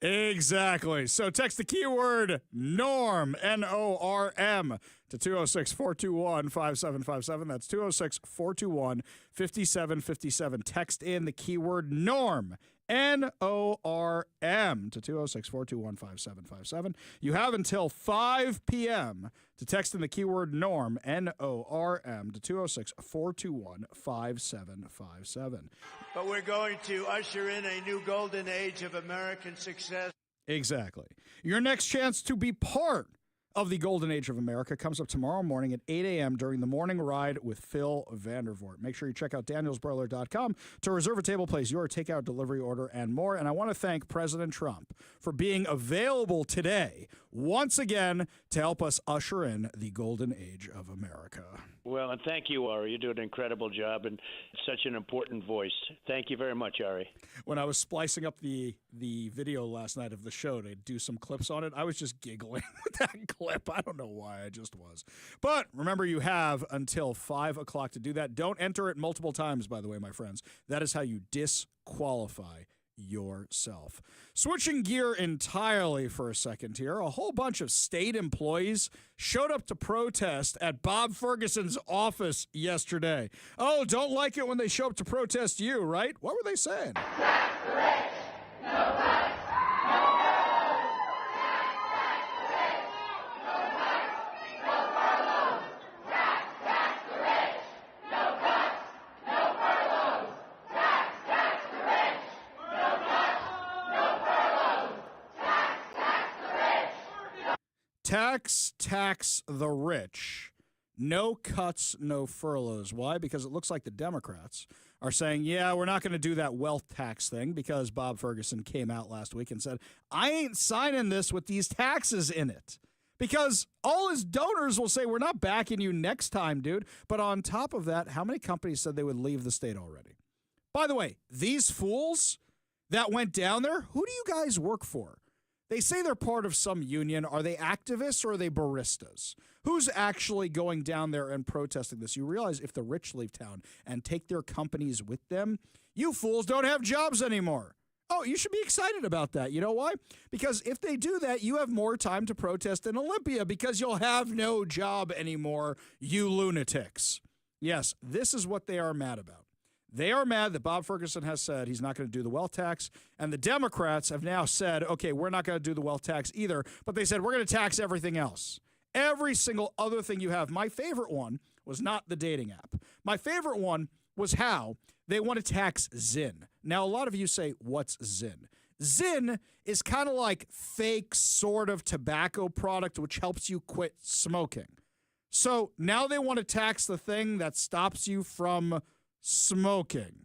Exactly. So text the keyword norm, N-O-R-M, to 206-421-5757. That's 206-421-5757. Text in the keyword norm, N-O-R-M, to 206-421-5757. You have until 5 p.m. to text in the keyword norm, N-O-R-M, to 206-421-5757. But we're going to usher in a new golden age of American success. Exactly. Your next chance to be part of the golden age of America comes up tomorrow morning at 8 a.m. during the morning ride with Phil Vandervoort. Make sure you check out danielsbroiler.com to reserve a table, place your takeout, delivery order, and more. And I want to thank President Trump for being available today once again to help us usher in the golden age of America. Well, and thank you, Ari. You do an incredible job and such an important voice. Thank you very much, Ari. When I was splicing up the video last night of the show to do some clips on it, I was just giggling with that clip. I don't know why, I just was. But remember, you have until 5 o'clock to do that. Don't enter it multiple times, by the way, my friends. That is how you disqualify yourself. Switching gear entirely for a second here, a whole bunch of state employees showed up to protest at Bob Ferguson's office yesterday. Oh, don't like it when they show up to protest you, right? What were they saying? Tax the rich. No cuts, no furloughs. Why? Because it looks like the Democrats are saying, yeah, we're not going to do that wealth tax thing because Bob Ferguson came out last week and said, I ain't signing this with these taxes in it. Because all his donors will say, we're not backing you next time, dude. But on top of that, how many companies said they would leave the state already? By the way, these fools that went down there, who do you guys work for? They say they're part of some union. Are they activists or are they baristas? Who's actually going down there and protesting this? You realize if the rich leave town and take their companies with them, you fools don't have jobs anymore. Oh, you should be excited about that. You know why? Because if they do that, you have more time to protest in Olympia because you'll have no job anymore, you lunatics. Yes, this is what they are mad about. They are mad that Bob Ferguson has said he's not going to do the wealth tax, and the Democrats have now said, okay, we're not going to do the wealth tax either, but they said we're going to tax everything else. Every single other thing you have. My favorite one was not the dating app. My favorite one was how they want to tax Zyn. Now, a lot of you say, what's Zyn? Zyn is kind of like fake sort of tobacco product which helps you quit smoking. So now they want to tax the thing that stops you from smoking.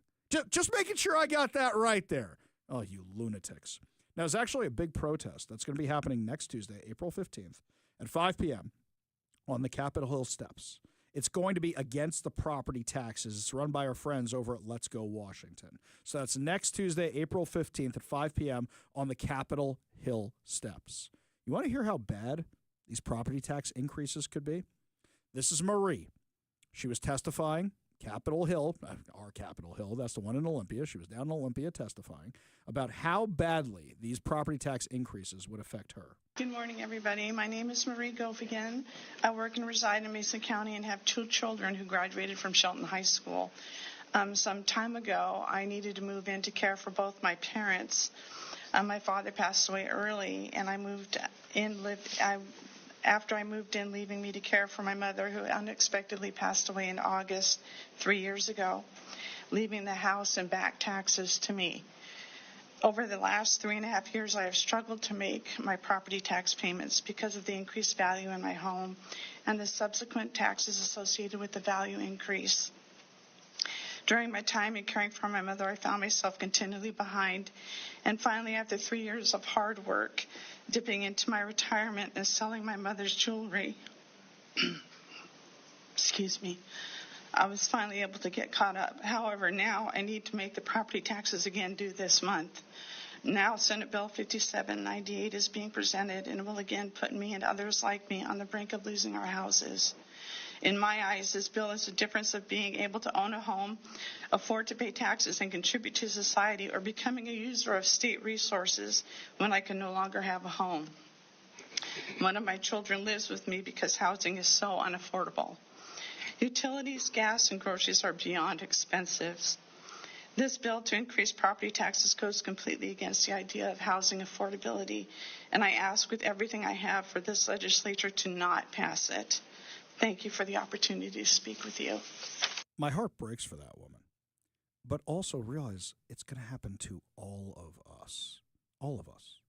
Just making sure I got that right there. Oh, you lunatics. Now, there's actually a big protest that's going to be happening next Tuesday, April 15th at 5 p.m. on the Capitol Hill steps. It's going to be against the property taxes. It's run by our friends over at Let's Go Washington. So that's next Tuesday, April 15th at 5 p.m. on the Capitol Hill steps. You want to hear how bad these property tax increases could be? This is Marie. She was testifying, Capitol Hill, our Capitol Hill, that's the one in Olympia. She was down in Olympia testifying about how badly these property tax increases would affect her. Good morning, everybody. My name is Marie Gofigan. I work and reside in Mason County and have 2 children who graduated from Shelton High School. Some time ago, I needed to move in to care for both my parents. My father passed away early, and I moved in, after I moved in, leaving me to care for my mother, who unexpectedly passed away in August 3 years ago, leaving the house and back taxes to me. Over the last 3.5 years, I have struggled to make my property tax payments because of the increased value in my home and the subsequent taxes associated with the value increase. During my time in caring for my mother, I found myself continually behind, and finally, after 3 years of hard work, dipping into my retirement and selling my mother's jewelry, excuse me, I was finally able to get caught up. However, now I need to make the property taxes again due this month. Now Senate Bill 5798 is being presented and will again put me and others like me on the brink of losing our houses. In my eyes, this bill is the difference of being able to own a home, afford to pay taxes, and contribute to society, or becoming a user of state resources when I can no longer have a home. One of my children lives with me because housing is so unaffordable. Utilities, gas, and groceries are beyond expensive. This bill to increase property taxes goes completely against the idea of housing affordability, and I ask with everything I have for this legislature to not pass it. Thank you for the opportunity to speak with you. My heart breaks for that woman, but also realize it's going to happen to all of us. All of us.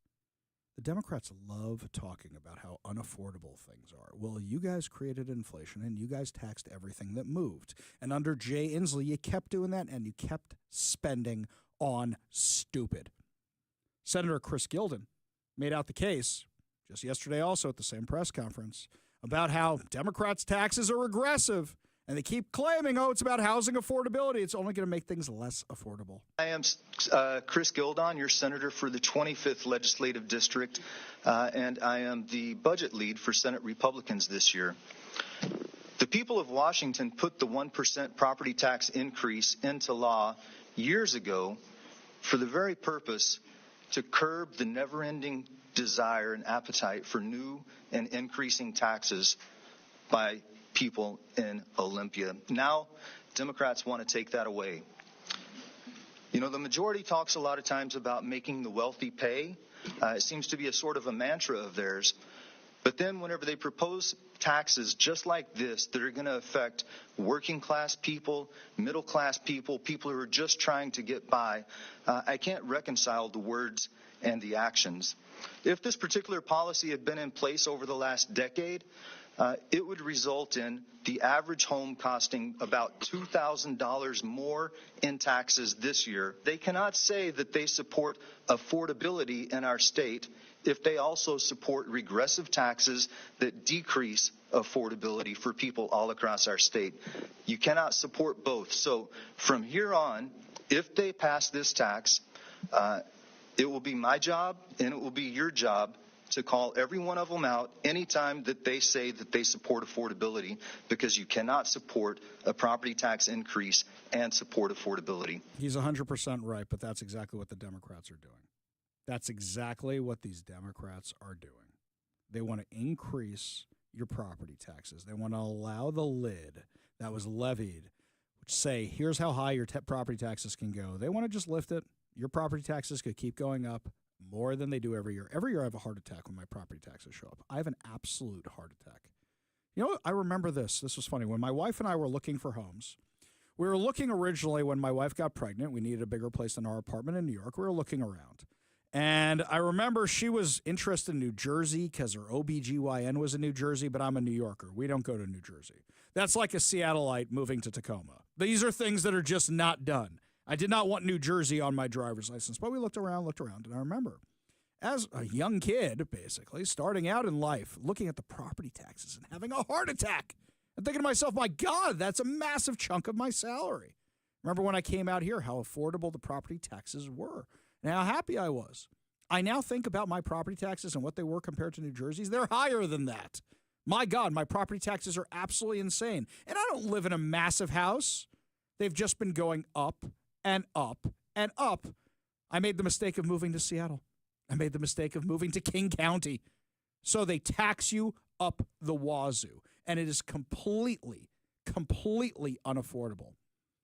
The Democrats love talking about how unaffordable things are. Well, you guys created inflation, and you guys taxed everything that moved. And under Jay Inslee, you kept doing that, and you kept spending on stupid. Senator Chris Gilden made out the case just yesterday also at the same press conference about how Democrats' taxes are regressive. And they keep claiming, oh, it's about housing affordability. It's only going to make things less affordable. I am Chris Gildon, your senator for the 25th Legislative District, and I am the budget lead for Senate Republicans this year. The people of Washington put the 1% property tax increase into law years ago for the very purpose to curb the never-ending desire and appetite for new and increasing taxes by people in Olympia. Now, Democrats want to take that away. You know, the majority talks a lot of times about making the wealthy pay. It seems to be a sort of a mantra of theirs. But then whenever they propose taxes just like this that are going to affect working class people, middle class people, people who are just trying to get by, I can't reconcile the words and the actions. If this particular policy had been in place over the last decade, it would result in the average home costing about $2,000 more in taxes this year. They cannot say that they support affordability in our state if they also support regressive taxes that decrease affordability for people all across our state. You cannot support both. So from here on, if they pass this tax, it will be my job and it will be your job to call every one of them out anytime that they say that they support affordability, because you cannot support a property tax increase and support affordability. He's 100% right, but that's exactly what the Democrats are doing. That's exactly what these Democrats are doing. They want to increase your property taxes. They want to allow the lid that was levied which say, here's how high your property taxes can go. They want to just lift it. Your property taxes could keep going up more than they do every year. Every year I have a heart attack when my property taxes show up. I have an absolute heart attack. You know, I remember this. This was funny. When my wife and I were looking for homes, we were looking originally when my wife got pregnant. We needed a bigger place than our apartment in New York. We were looking around. And I remember she was interested in New Jersey because her OBGYN was in New Jersey, but I'm a New Yorker. We don't go to New Jersey. That's like a Seattleite moving to Tacoma. These are things that are just not done. I did not want New Jersey on my driver's license, but we looked around, and I remember as a young kid, basically, starting out in life, looking at the property taxes and having a heart attack and thinking to myself, my God, that's a massive chunk of my salary. Remember when I came out here, how affordable the property taxes were and how happy I was. I now think about my property taxes and what they were compared to New Jersey's. They're higher than that. My God, my property taxes are absolutely insane. And I don't live in a massive house. They've just been going up and up and up. I made the mistake of moving to Seattle. I made the mistake of moving to King County. So they tax you up the wazoo. And it is completely unaffordable.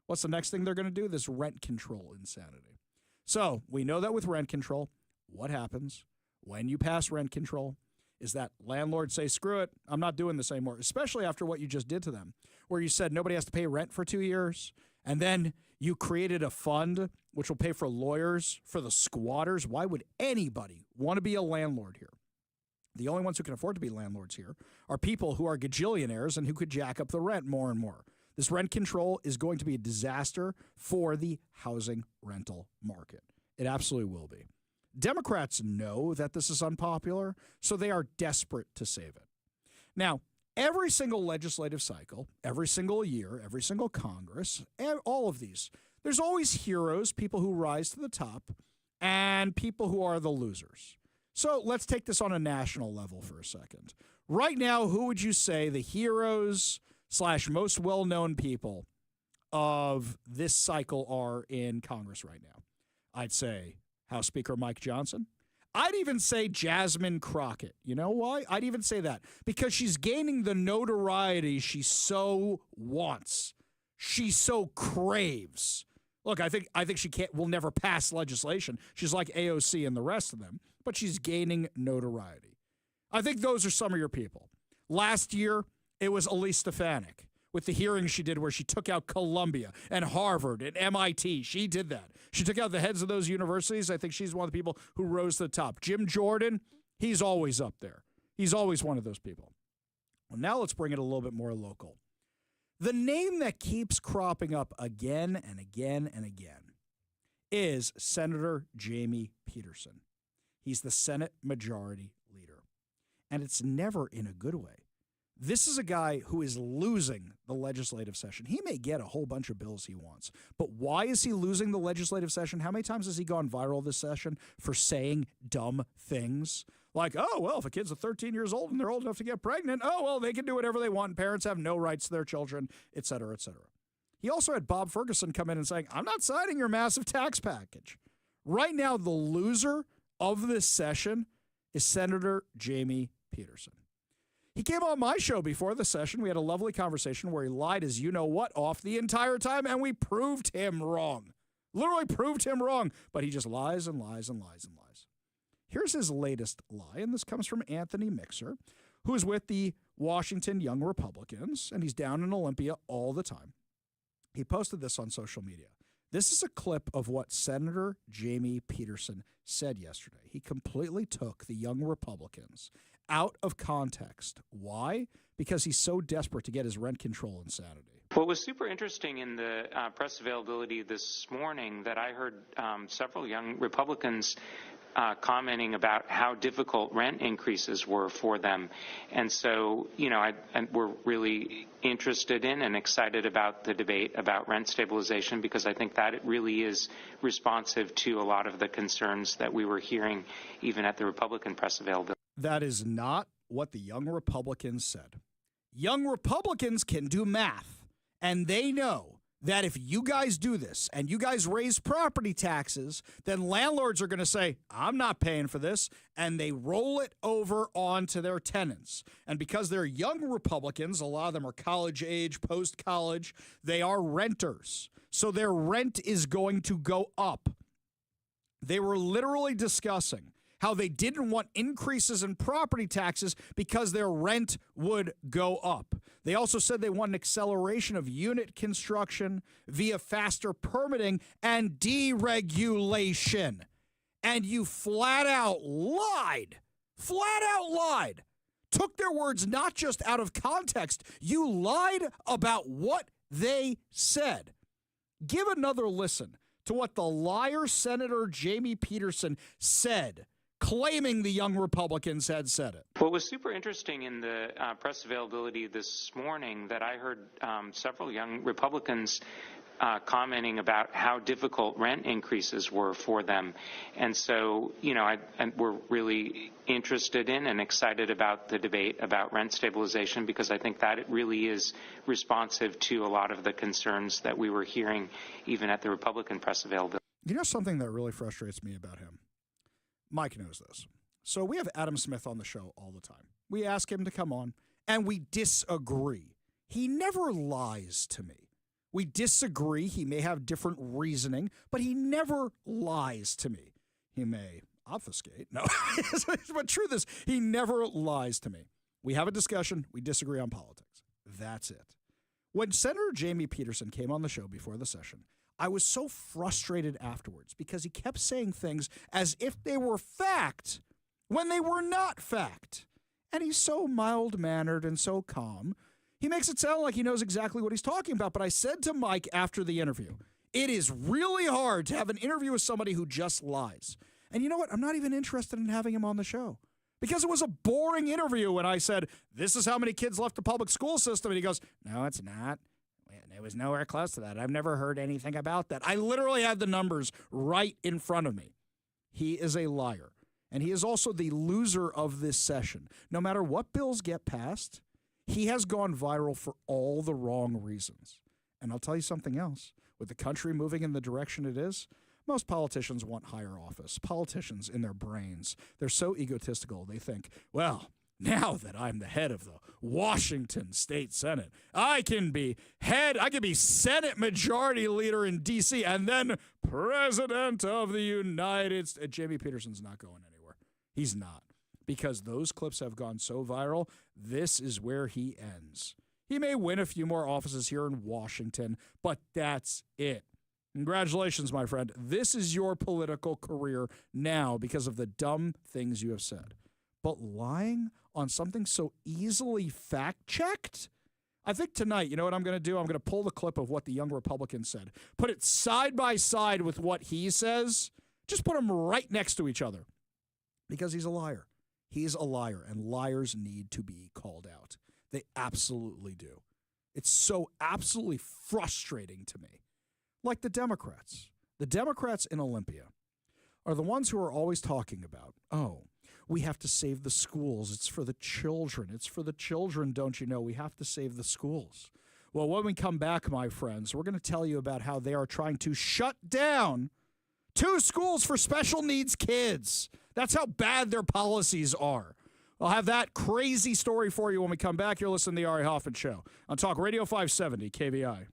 What's the next thing they're going to do? This rent control insanity. So we know that with rent control, what happens when you pass rent control is that landlords say, screw it, I'm not doing this anymore, especially after what you just did to them, where you said nobody has to pay rent for 2 years, and then you created a fund which will pay for lawyers for the squatters. Why would anybody want to be a landlord here? The only ones who can afford to be landlords here are people who are gajillionaires and who could jack up the rent more and more. This rent control is going to be a disaster for the housing rental market. It absolutely will be. Democrats know that this is unpopular, so they are desperate to save it. Now, every single legislative cycle, every single year, every single Congress, all of these, there's always heroes, people who rise to the top, and people who are the losers. So let's take this on a national level for a second. Right now, who would you say the heroes / most well-known people of this cycle are in Congress right now? I'd say House Speaker Mike Johnson. I'd even say Jasmine Crockett. You know why? I'd even say that because she's gaining the notoriety she so wants. She so craves. Look, I think she will never pass legislation. She's like AOC and the rest of them, but she's gaining notoriety. I think those are some of your people. Last year, it was Elise Stefanik with the hearings she did where she took out Columbia and Harvard and MIT. She did that. She took out the heads of those universities. I think she's one of the people who rose to the top. Jim Jordan, he's always up there. He's always one of those people. Well, now let's bring it a little bit more local. The name that keeps cropping up again and again and again is Senator Jamie Peterson. He's the Senate Majority Leader. And it's never in a good way. This is a guy who is losing the legislative session. He may get a whole bunch of bills he wants, but why is he losing the legislative session? How many times has he gone viral this session for saying dumb things? Like, oh, well, if a kid's 13 years old and they're old enough to get pregnant, oh, well, they can do whatever they want. Parents have no rights to their children, et cetera, et cetera. He also had Bob Ferguson come in and saying, I'm not signing your massive tax package. Right now, the loser of this session is Senator Jamie Peterson. He came on my show before the session. We had a lovely conversation where he lied as you-know-what off the entire time, and we proved him wrong. Literally proved him wrong. But he just lies and lies and lies and lies. Here's his latest lie, and this comes from Anthony Mixer, who is with the Washington Young Republicans, and he's down in Olympia all the time. He posted this on social media. This is a clip of what Senator Jamie Peterson said yesterday. He completely took the Young Republicans out of context. Why? Because he's so desperate to get his rent control insanity. What was super interesting in the press availability this morning that I heard several young Republicans commenting about how difficult rent increases were for them. And so, we're really interested in and excited about the debate about rent stabilization because I think that it really is responsive to a lot of the concerns that we were hearing even at the Republican press availability. That is not what the Young Republicans said. Young Republicans can do math, and they know that if you guys do this and you guys raise property taxes, then landlords are going to say, I'm not paying for this, and they roll it over onto their tenants. And because they're young Republicans, a lot of them are college age, post-college, they are renters. So their rent is going to go up. They were literally discussing how they didn't want increases in property taxes because their rent would go up. They also said they want an acceleration of unit construction via faster permitting and deregulation. And you flat out lied. Took their words not just out of context. You lied about what they said. Give another listen to what the liar Senator Jamie Peterson said, claiming the young Republicans had said it. What was super interesting in the press availability this morning that I heard several young Republicans commenting about how difficult rent increases were for them. And so, we're really interested in and excited about the debate about rent stabilization, because I think that it really is responsive to a lot of the concerns that we were hearing even at the Republican press availability. You know something that really frustrates me about him? Mike knows this. So we have Adam Smith on the show all the time. We ask him to come on, and we disagree. He never lies to me. We disagree. He may have different reasoning, but he never lies to me. He may obfuscate. No, but truth is, he never lies to me. We have a discussion. We disagree on politics. That's it. When Senator Jamie Peterson came on the show before the session, I was so frustrated afterwards because he kept saying things as if they were fact when they were not fact. And he's so mild-mannered and so calm. He makes it sound like he knows exactly what he's talking about. But I said to Mike after the interview, it is really hard to have an interview with somebody who just lies. And you know what? I'm not even interested in having him on the show because it was a boring interview when I said, this is how many kids left the public school system. And he goes, no, it's not. It was nowhere close to that. I've never heard anything about that. I literally had the numbers right in front of me. He is a liar. And he is also the loser of this session. No matter what bills get passed, he has gone viral for all the wrong reasons. And I'll tell you something else. With the country moving in the direction it is, most politicians want higher office. Politicians in their brains, they're so egotistical. They think, well, now that I'm the head of the Washington State Senate, I can be Senate Majority Leader in D.C. and then President of the United States. Jamie Peterson's not going anywhere. He's not. Because those clips have gone so viral, this is where he ends. He may win a few more offices here in Washington, but that's it. Congratulations, my friend. This is your political career now because of the dumb things you have said. But lying on something so easily fact-checked? I think tonight, you know what I'm going to do? I'm going to pull the clip of what the young Republican said, put it side by side with what he says, just put them right next to each other because he's a liar. He's a liar, and liars need to be called out. They absolutely do. It's so absolutely frustrating to me. Like the Democrats. The Democrats in Olympia are the ones who are always talking about, oh, we have to save the schools. It's for the children. It's for the children, don't you know? We have to save the schools. Well, when we come back, my friends, we're going to tell you about how they are trying to shut down 2 schools for special needs kids. That's how bad their policies are. I'll have that crazy story for you when we come back. You're listening to the Ari Hoffman Show on Talk Radio 570 KVI.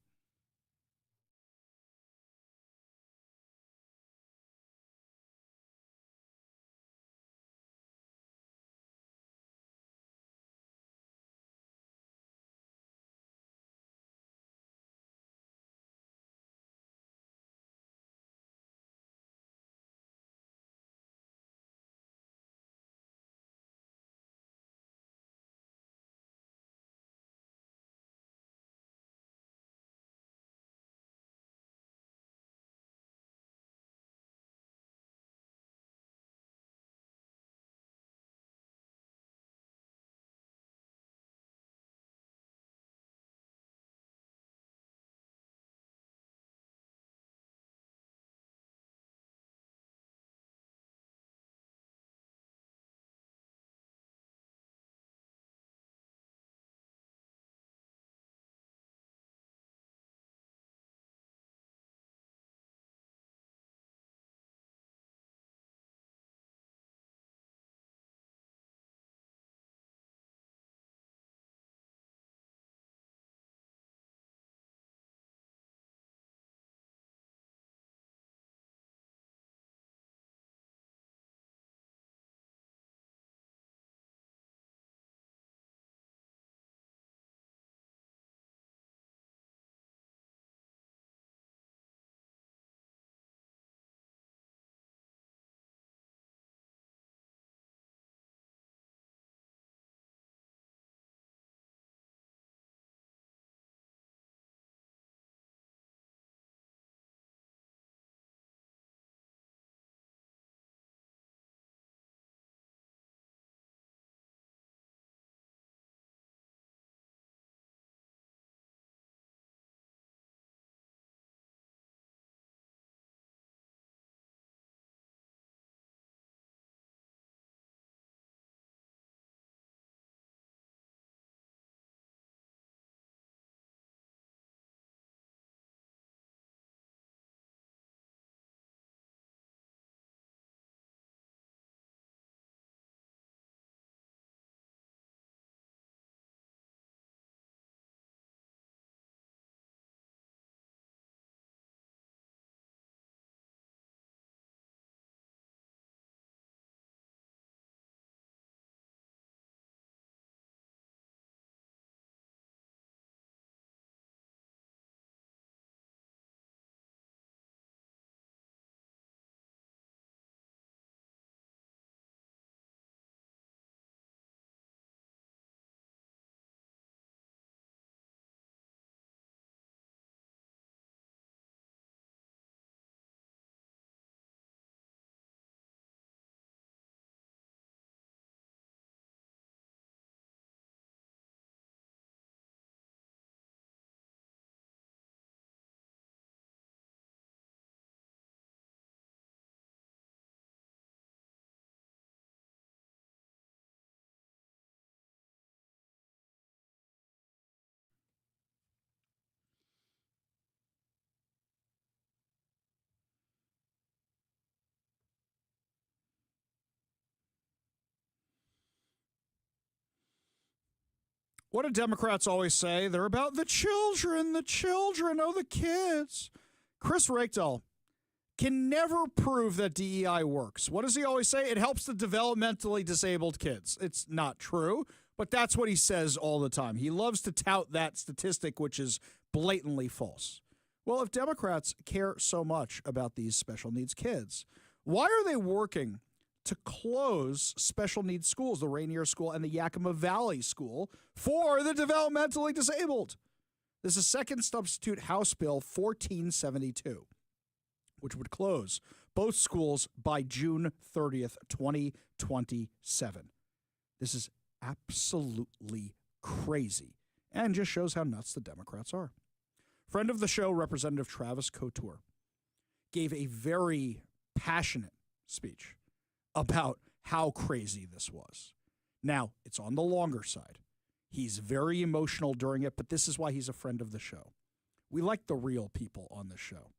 What do Democrats always say? They're about the children, oh, the kids. Chris Rakedall can never prove that DEI works. What does he always say? It helps the developmentally disabled kids. It's not true, but that's what he says all the time. He loves to tout that statistic, which is blatantly false. Well, if Democrats care so much about these special needs kids, why are they working to close special needs schools, the Rainier School and the Yakima Valley School, for the developmentally disabled? This is second substitute House Bill 1472, which would close both schools by June 30th, 2027. This is absolutely crazy and just shows how nuts the Democrats are. Friend of the show, Representative Travis Couture, gave a very passionate speech about how crazy this was. Now, it's on the longer side. He's very emotional during it, but this is why he's a friend of the show. We like the real people on the show.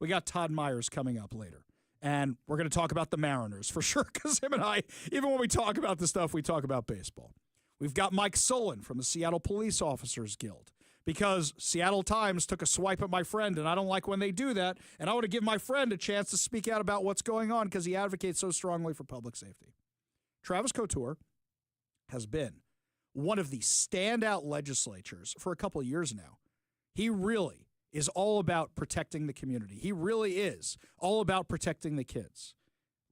We got Todd Myers coming up later, and we're going to talk about the Mariners for sure, because him and I, even when we talk about this stuff, we talk about baseball. We've got Mike Sullen from the Seattle Police Officers Guild, because Seattle Times took a swipe at my friend, and I don't like when they do that, and I want to give my friend a chance to speak out about what's going on because he advocates so strongly for public safety. Travis Couture has been one of the standout legislators for a couple of years now. He really is all about protecting the community. He really is all about protecting the kids.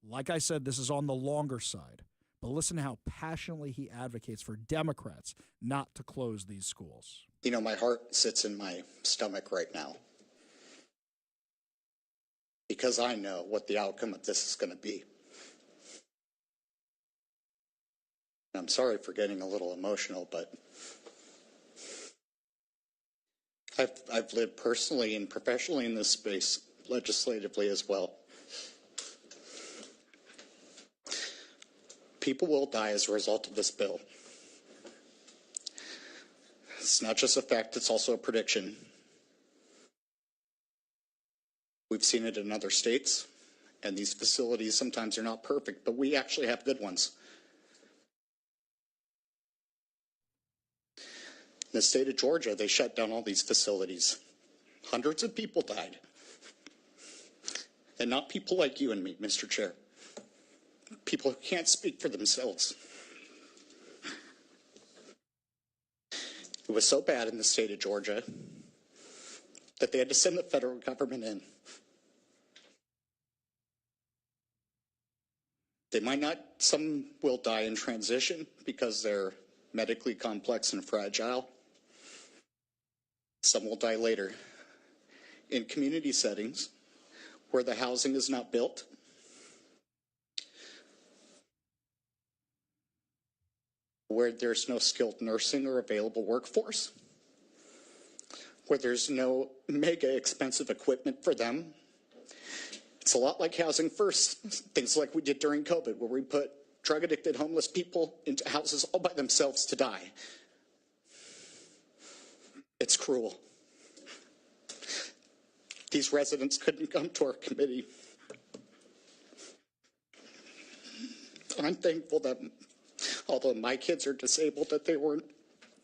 Like I said, this is on the longer side, but listen to how passionately he advocates for Democrats not to close these schools. You know, my heart sits in my stomach right now because I know what the outcome of this is going to be. I'm sorry for getting a little emotional, but I've lived personally and professionally in this space, legislatively as well. People will die as a result of this bill. It's not just a fact, it's also a prediction. We've seen it in other states, and these facilities sometimes are not perfect, but we actually have good ones. In the state of Georgia, they shut down all these facilities. Hundreds of people died. And not people like you and me, Mr. Chair. People who can't speak for themselves. It was so bad in the state of Georgia that they had to send the federal government in. They might not, some will die in transition because they're medically complex and fragile. Some will die later. In community settings where the housing is not built, where there's no skilled nursing or available workforce, where there's no mega expensive equipment for them. It's a lot like Housing First, things like we did during COVID, where we put drug-addicted homeless people into houses all by themselves to die. It's cruel. These residents couldn't come to our committee. I'm thankful that although my kids are disabled, that they weren't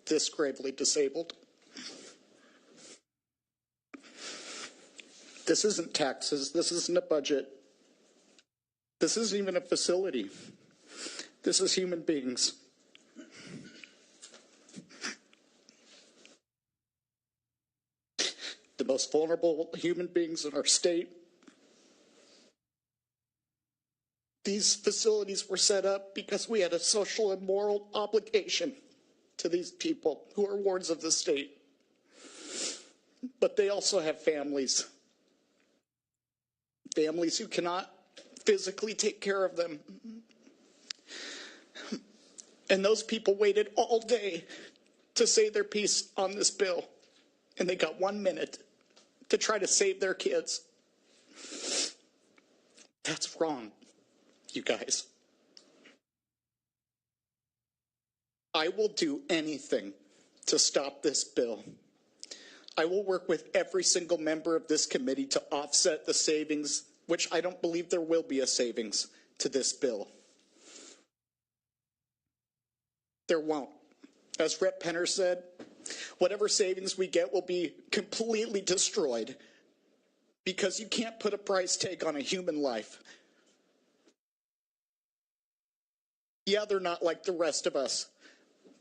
this gravely disabled. This isn't taxes. This isn't a budget. This isn't even a facility. This is human beings. The most vulnerable human beings in our state. These facilities were set up because we had a social and moral obligation to these people who are wards of the state. But they also have families. Families who cannot physically take care of them. And those people waited all day to say their piece on this bill. And they got 1 minute to try to save their kids. That's wrong, you guys. I will do anything to stop this bill. I will work with every single member of this committee to offset the savings, which I don't believe there will be a savings to this bill. There won't. As Rep. Penner said, whatever savings we get will be completely destroyed because you can't put a price tag on a human life. Yeah, they're not like the rest of us,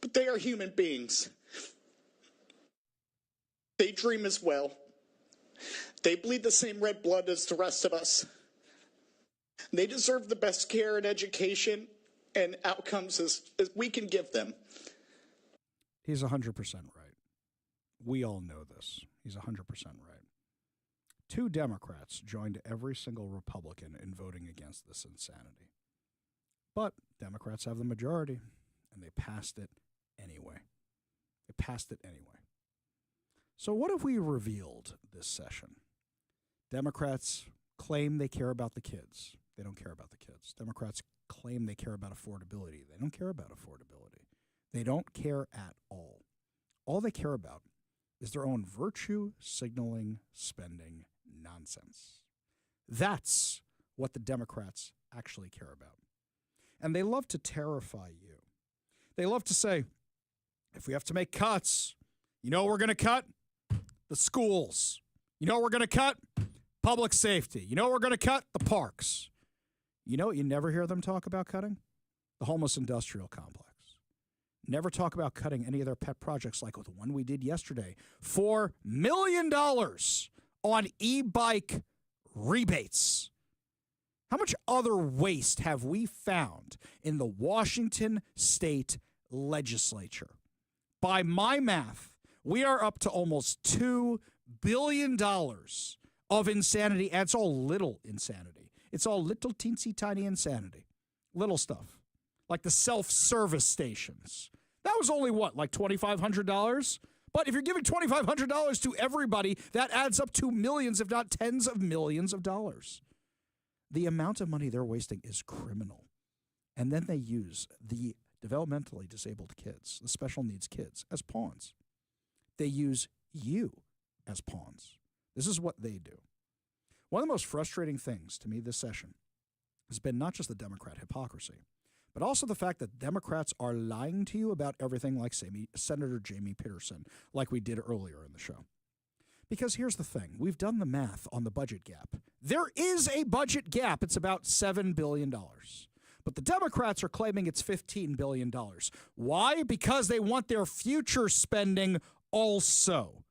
but they are human beings. They dream as well. They bleed the same red blood as the rest of us. They deserve the best care and education and outcomes as we can give them. He's 100% right. We all know this. He's 100% right. 2 Democrats joined every single Republican in voting against this insanity. But Democrats have the majority, and they passed it anyway. They passed it anyway. So what have we revealed this session? Democrats claim they care about the kids. They don't care about the kids. Democrats claim they care about affordability. They don't care about affordability. They don't care at all. All they care about is their own virtue signaling spending nonsense. That's what the Democrats actually care about. And they love to terrify you. They love to say, if we have to make cuts, you know what we're going to cut? The schools. You know what we're going to cut? Public safety. You know what we're going to cut? The parks. You know what you never hear them talk about cutting? The homeless industrial complex. Never talk about cutting any of their pet projects like the one we did yesterday. $4 million on e-bike rebates. How much other waste have we found in the Washington State Legislature? By my math, we are up to almost $2 billion of insanity. And it's all little insanity. It's all little teensy tiny insanity. Little stuff. Like the self-service stations. That was only what, like $2,500? But if you're giving $2,500 to everybody, that adds up to millions, if not tens of millions of dollars. The amount of money they're wasting is criminal. And then they use the developmentally disabled kids, the special needs kids, as pawns. They use you as pawns. This is what they do. One of the most frustrating things to me this session has been not just the Democrat hypocrisy, but also the fact that Democrats are lying to you about everything like Senator Jamie Peterson, like we did earlier in the show. Because here's the thing. We've done the math on the budget gap. There is a budget gap. It's about $7 billion. But the Democrats are claiming it's $15 billion. Why? Because they want their future spending also.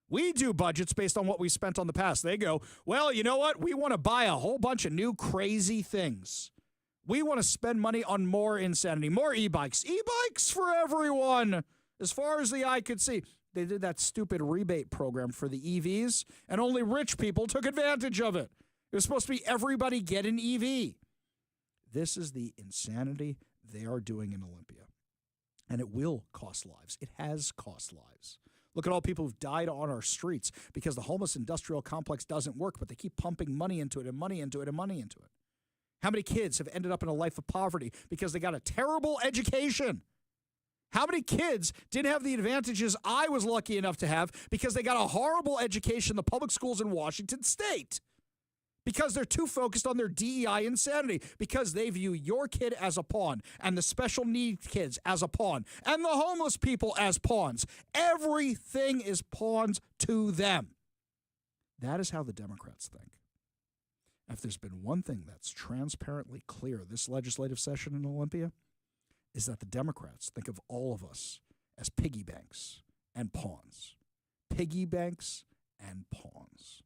We do budgets based on what we spent on the past. They go, well, you know what? We want to buy a whole bunch of new crazy things. We want to spend money on more insanity, more e-bikes. E-bikes for everyone, as far as the eye could see. They did that stupid rebate program for the EVs, and only rich people took advantage of it. It was supposed to be everybody get an EV. This is the insanity they are doing in Olympia. And it will cost lives. It has cost lives. Look at all people who've died on our streets because the homeless industrial complex doesn't work, but they keep pumping money into it and money into it and money into it. How many kids have ended up in a life of poverty because they got a terrible education? How many kids didn't have the advantages I was lucky enough to have because they got a horrible education in the public schools in Washington State? Because they're too focused on their DEI insanity, because they view your kid as a pawn and the special needs kids as a pawn and the homeless people as pawns. Everything is pawns to them. That is how the Democrats think. If there's been one thing that's transparently clear this legislative session in Olympia, is that the Democrats think of all of us as piggy banks and pawns. Piggy banks and pawns.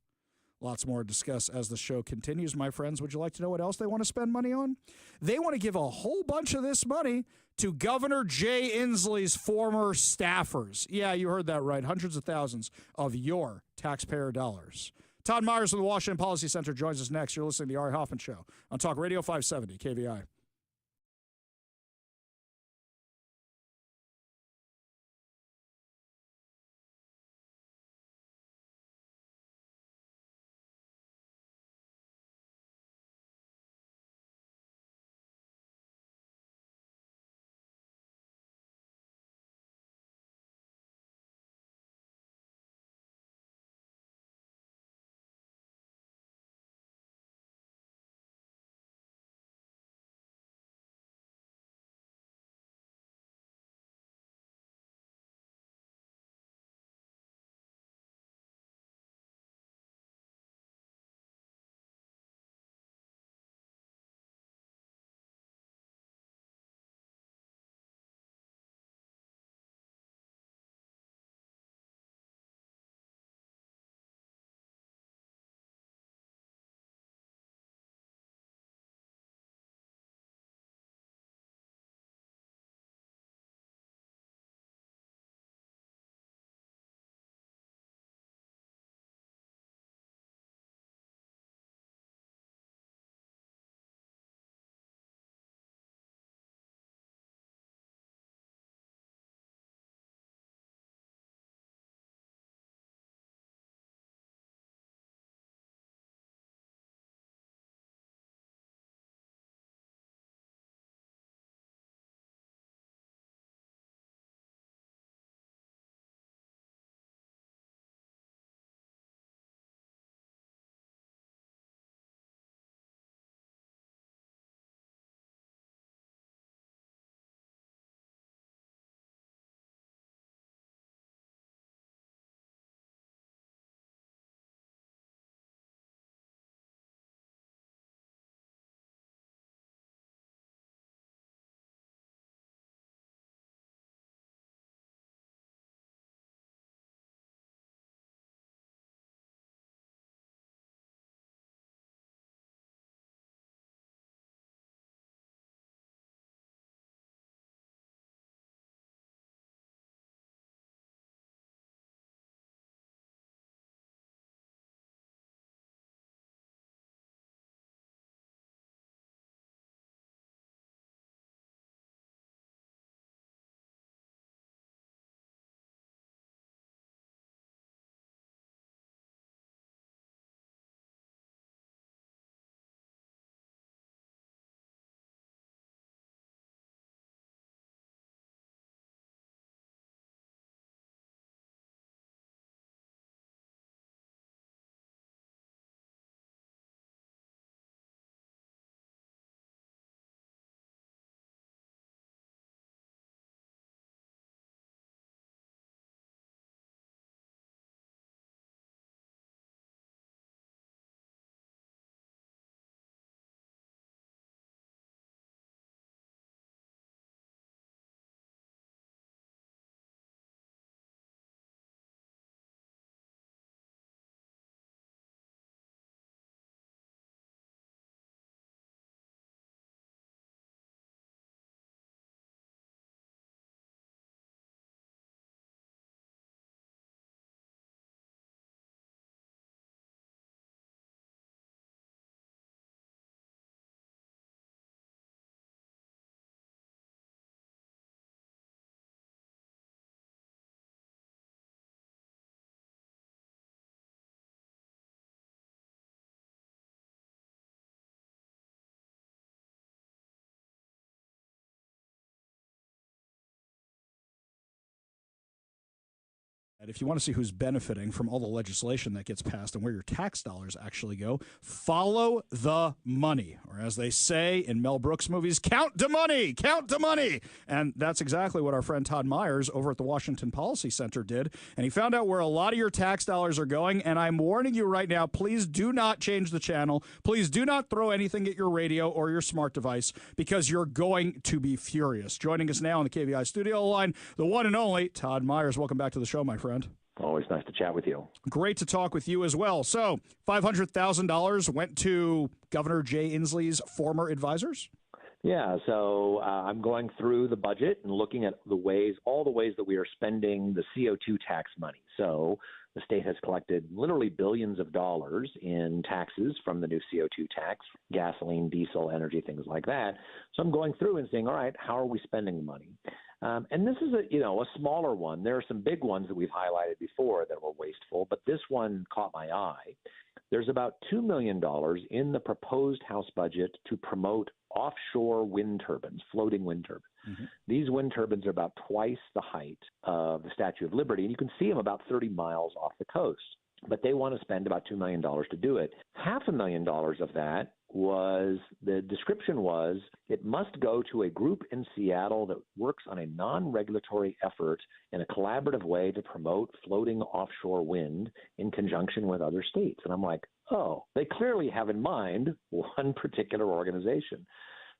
Lots more to discuss as the show continues, my friends. Would you like to know what else they want to spend money on? They want to give a whole bunch of this money to Governor Jay Inslee's former staffers. Yeah, you heard that right. Hundreds of thousands of your taxpayer dollars. Todd Myers of the Washington Policy Center joins us next. You're listening to the Ari Hoffman Show on Talk Radio 570 KVI. And if you want to see who's benefiting from all the legislation that gets passed and where your tax dollars actually go, follow the money. Or as they say in Mel Brooks movies, count the money, count the money. And that's exactly what our friend Todd Myers over at the Washington Policy Center did. And he found out where a lot of your tax dollars are going. And I'm warning you right now, please do not change the channel. Please do not throw anything at your radio or your smart device, because you're going to be furious. Joining us now on the KVI studio line, the one and only Todd Myers. Welcome back to the show, my friend. Always nice to chat with you. Great to talk with you as well. So $500,000 went to Governor Jay Inslee's former advisors? Yeah, so I'm going through the budget and looking at all the ways that we are spending the CO2 tax money. So the state has collected literally billions of dollars in taxes from the new CO2 tax, gasoline, diesel, energy, things like that. So I'm going through and saying, all right, how are we spending the money? And this is a smaller one. There are some big ones that we've highlighted before that were wasteful, but this one caught my eye. There's about $2 million in the proposed House budget to promote offshore wind turbines, floating wind turbines. Mm-hmm. These wind turbines are about twice the height of the Statue of Liberty, and you can see them about 30 miles off the coast. But they want to spend about $2 million to do it. $500,000 of that the description was it must go to a group in Seattle that works on a non-regulatory effort in a collaborative way to promote floating offshore wind in conjunction with other states. And I'm like, oh, they clearly have in mind one particular organization.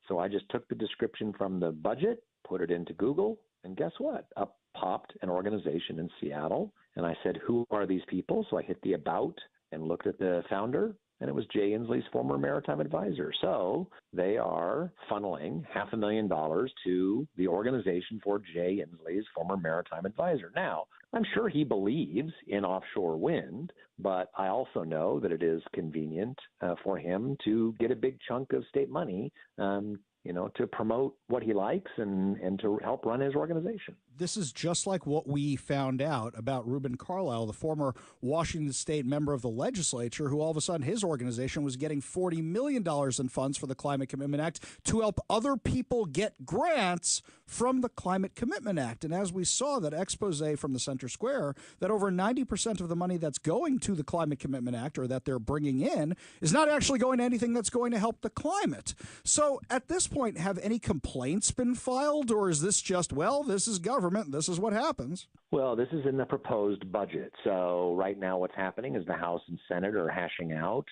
So I just took the description from the budget, put it into Google, and guess what? Up popped an organization in Seattle. And I said, who are these people? So I hit the about and looked at the founder. And it was Jay Inslee's former maritime advisor. So they are funneling $500,000 to the organization for Jay Inslee's former maritime advisor. Now, I'm sure he believes in offshore wind, but I also know that it is convenient for him to get a big chunk of state money to promote what he likes and to help run his organization. This is just like what we found out about Reuben Carlisle, the former Washington State member of the legislature, who all of a sudden his organization was getting $40 million in funds for the Climate Commitment Act to help other people get grants from the Climate Commitment Act. And as we saw that expose from the Center Square, that over 90% of the money that's going to the Climate Commitment Act, or that they're bringing in, is not actually going to anything that's going to help the climate. So at this point, have any complaints been filed, or is this just, well, this is government, this is what happens? Well, this is in the proposed budget. So right now what's happening is the House and Senate are hashing out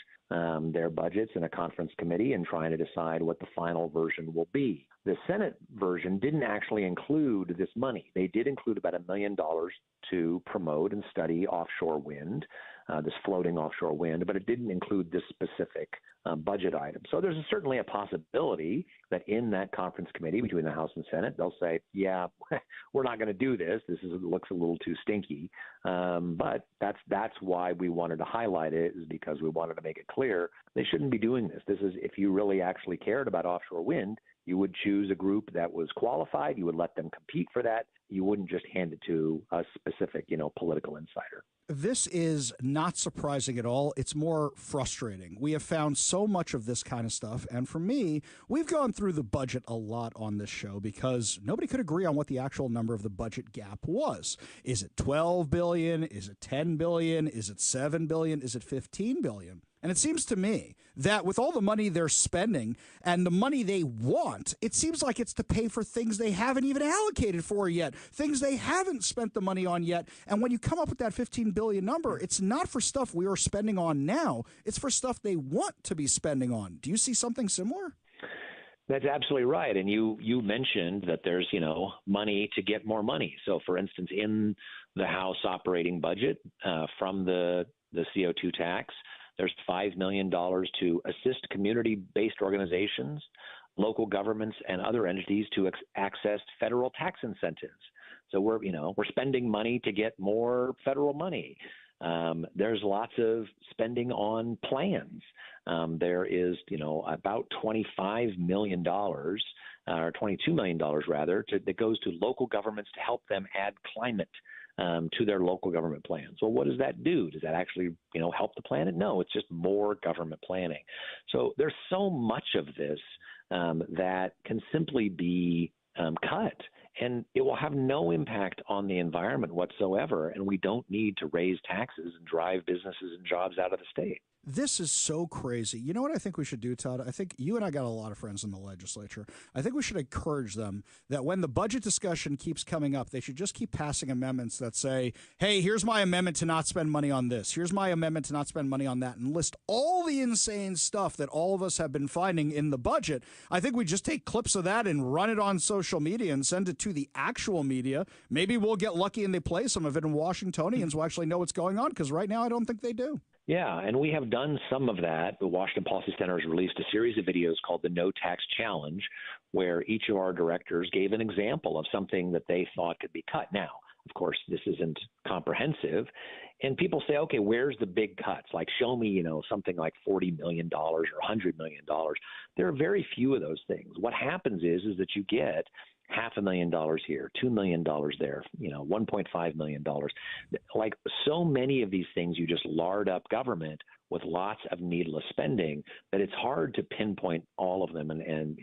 their budgets in a conference committee and trying to decide what the final version will be. The Senate version didn't actually include this money. They did include about $1 million to promote and study offshore wind, this floating offshore wind, but it didn't include this specific budget item. So there's certainly a possibility that in that conference committee between the House and Senate, they'll say, yeah, we're not going to do this. This looks a little too stinky. But that's why we wanted to highlight it, is because we wanted to make it clear they shouldn't be doing this. This is, if you really actually cared about offshore wind, you would choose a group that was qualified. You would let them compete for that. You wouldn't just hand it to a specific, political insider. This is not surprising at all. It's more frustrating. We have found so much of this kind of stuff. And for me, we've gone through the budget a lot on this show because nobody could agree on what the actual number of the budget gap was. Is it 12 billion? Is it 10 billion? Is it 7 billion? Is it 15 billion? And it seems to me that with all the money they're spending and the money they want, it seems like it's to pay for things they haven't even allocated for yet, things they haven't spent the money on yet. And when you come up with that 15 billion number, it's not for stuff we are spending on now. It's for stuff they want to be spending on. Do you see something similar? That's absolutely right. And you mentioned that there's, money to get more money. So, for instance, in the House operating budget from the CO2 tax, there's $5 million to assist community-based organizations, local governments, and other entities to access federal tax incentives. So we're spending money to get more federal money. There's lots of spending on plans. There is, about $25 million or $22 million rather that goes to local governments to help them add climate to their local government plans. Well, what does that do? Does that actually, help the planet? No, it's just more government planning. So there's so much of this that can simply be cut. And it will have no impact on the environment whatsoever. And we don't need to raise taxes and drive businesses and jobs out of the state. This is so crazy. You know what I think we should do, Todd? I think you and I got a lot of friends in the legislature. I think we should encourage them that when the budget discussion keeps coming up, they should just keep passing amendments that say, hey, here's my amendment to not spend money on this. Here's my amendment to not spend money on that, and list all the insane stuff that all of us have been finding in the budget. I think we just take clips of that and run it on social media and send it to the actual media. Maybe we'll get lucky and they play some of it, and Washingtonians will actually know what's going on, because right now I don't think they do. Yeah, and we have done some of that. The Washington Policy Center has released a series of videos called the No Tax Challenge, where each of our directors gave an example of something that they thought could be cut. Now, of course, this isn't comprehensive. And people say, okay, where's the big cuts? Like, show me, something like $40 million or $100 million. There are very few of those things. What happens is that you get $500,000 here, $2 million there, $1.5 million. Like so many of these things, you just lard up government with lots of needless spending that it's hard to pinpoint all of them and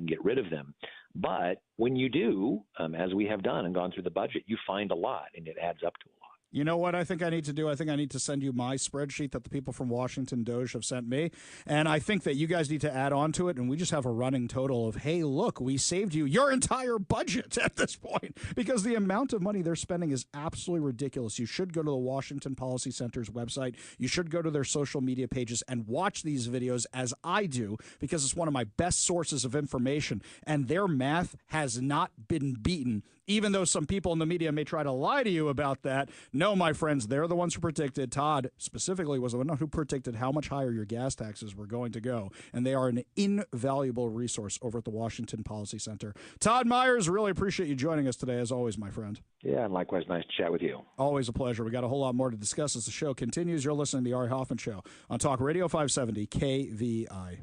get rid of them. But when you do, as we have done and gone through the budget, you find a lot, and it adds up to a lot. You know what I think I need to do? I think I need to send you my spreadsheet that the people from Washington Doge have sent me. And I think that you guys need to add on to it. And we just have a running total of, hey, look, we saved you your entire budget at this point, because the amount of money they're spending is absolutely ridiculous. You should go to the Washington Policy Center's website. You should go to their social media pages and watch these videos, as I do, because it's one of my best sources of information. And their math has not been beaten, even though some people in the media may try to lie to you about that. No, my friends, they're the ones who predicted. Todd specifically was the one who predicted how much higher your gas taxes were going to go. And they are an invaluable resource over at the Washington Policy Center. Todd Myers, really appreciate you joining us today, as always, my friend. Yeah, and likewise, nice to chat with you. Always a pleasure. We got a whole lot more to discuss as the show continues. You're listening to the Ari Hoffman Show on Talk Radio 570 KVI.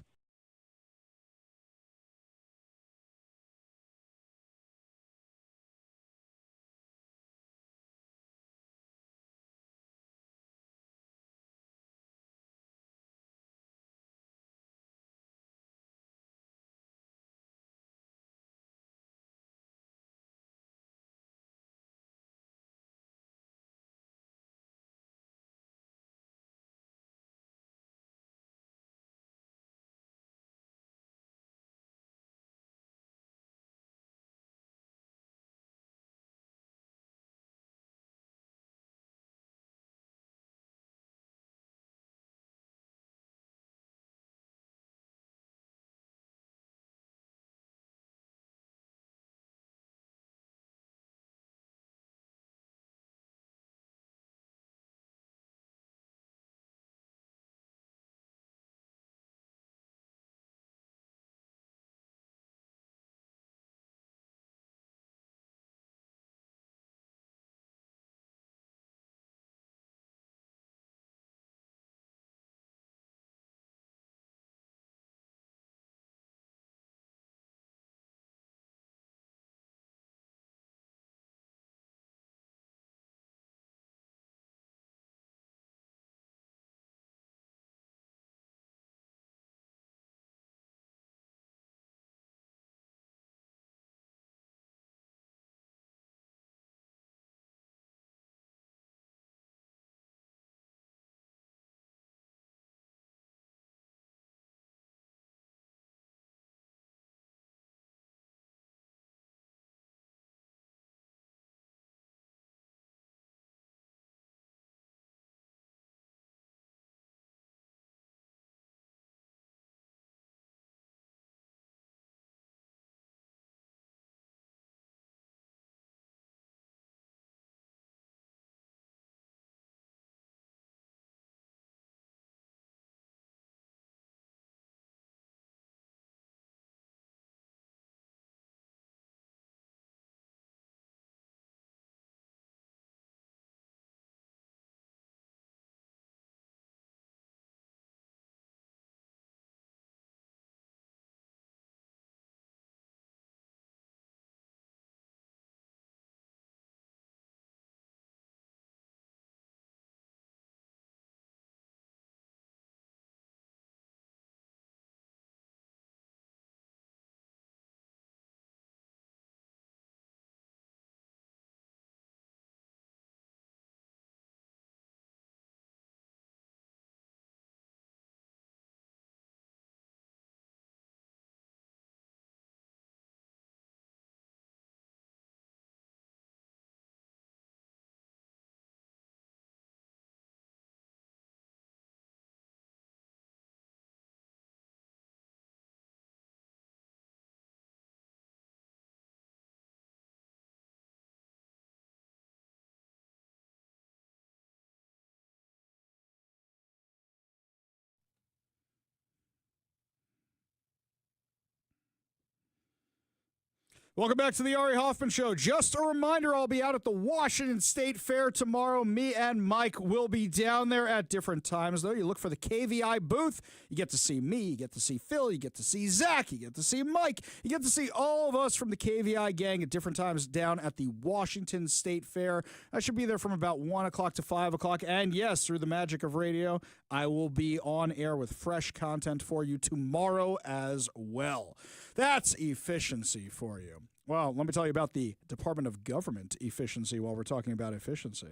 Welcome back to the Ari Hoffman Show. Just a reminder, I'll be out at the Washington State Fair tomorrow. Me and Mike will be down there at different times, though. You look for the KVI booth. You get to see me. You get to see Phil. You get to see Zach. You get to see Mike. You get to see all of us from the KVI gang at different times down at the Washington State Fair. I should be there from about 1 o'clock to 5 o'clock. And yes, through the magic of radio, I will be on air with fresh content for you tomorrow as well. That's efficiency for you. Well, let me tell you about the Department of Government efficiency while we're talking about efficiency.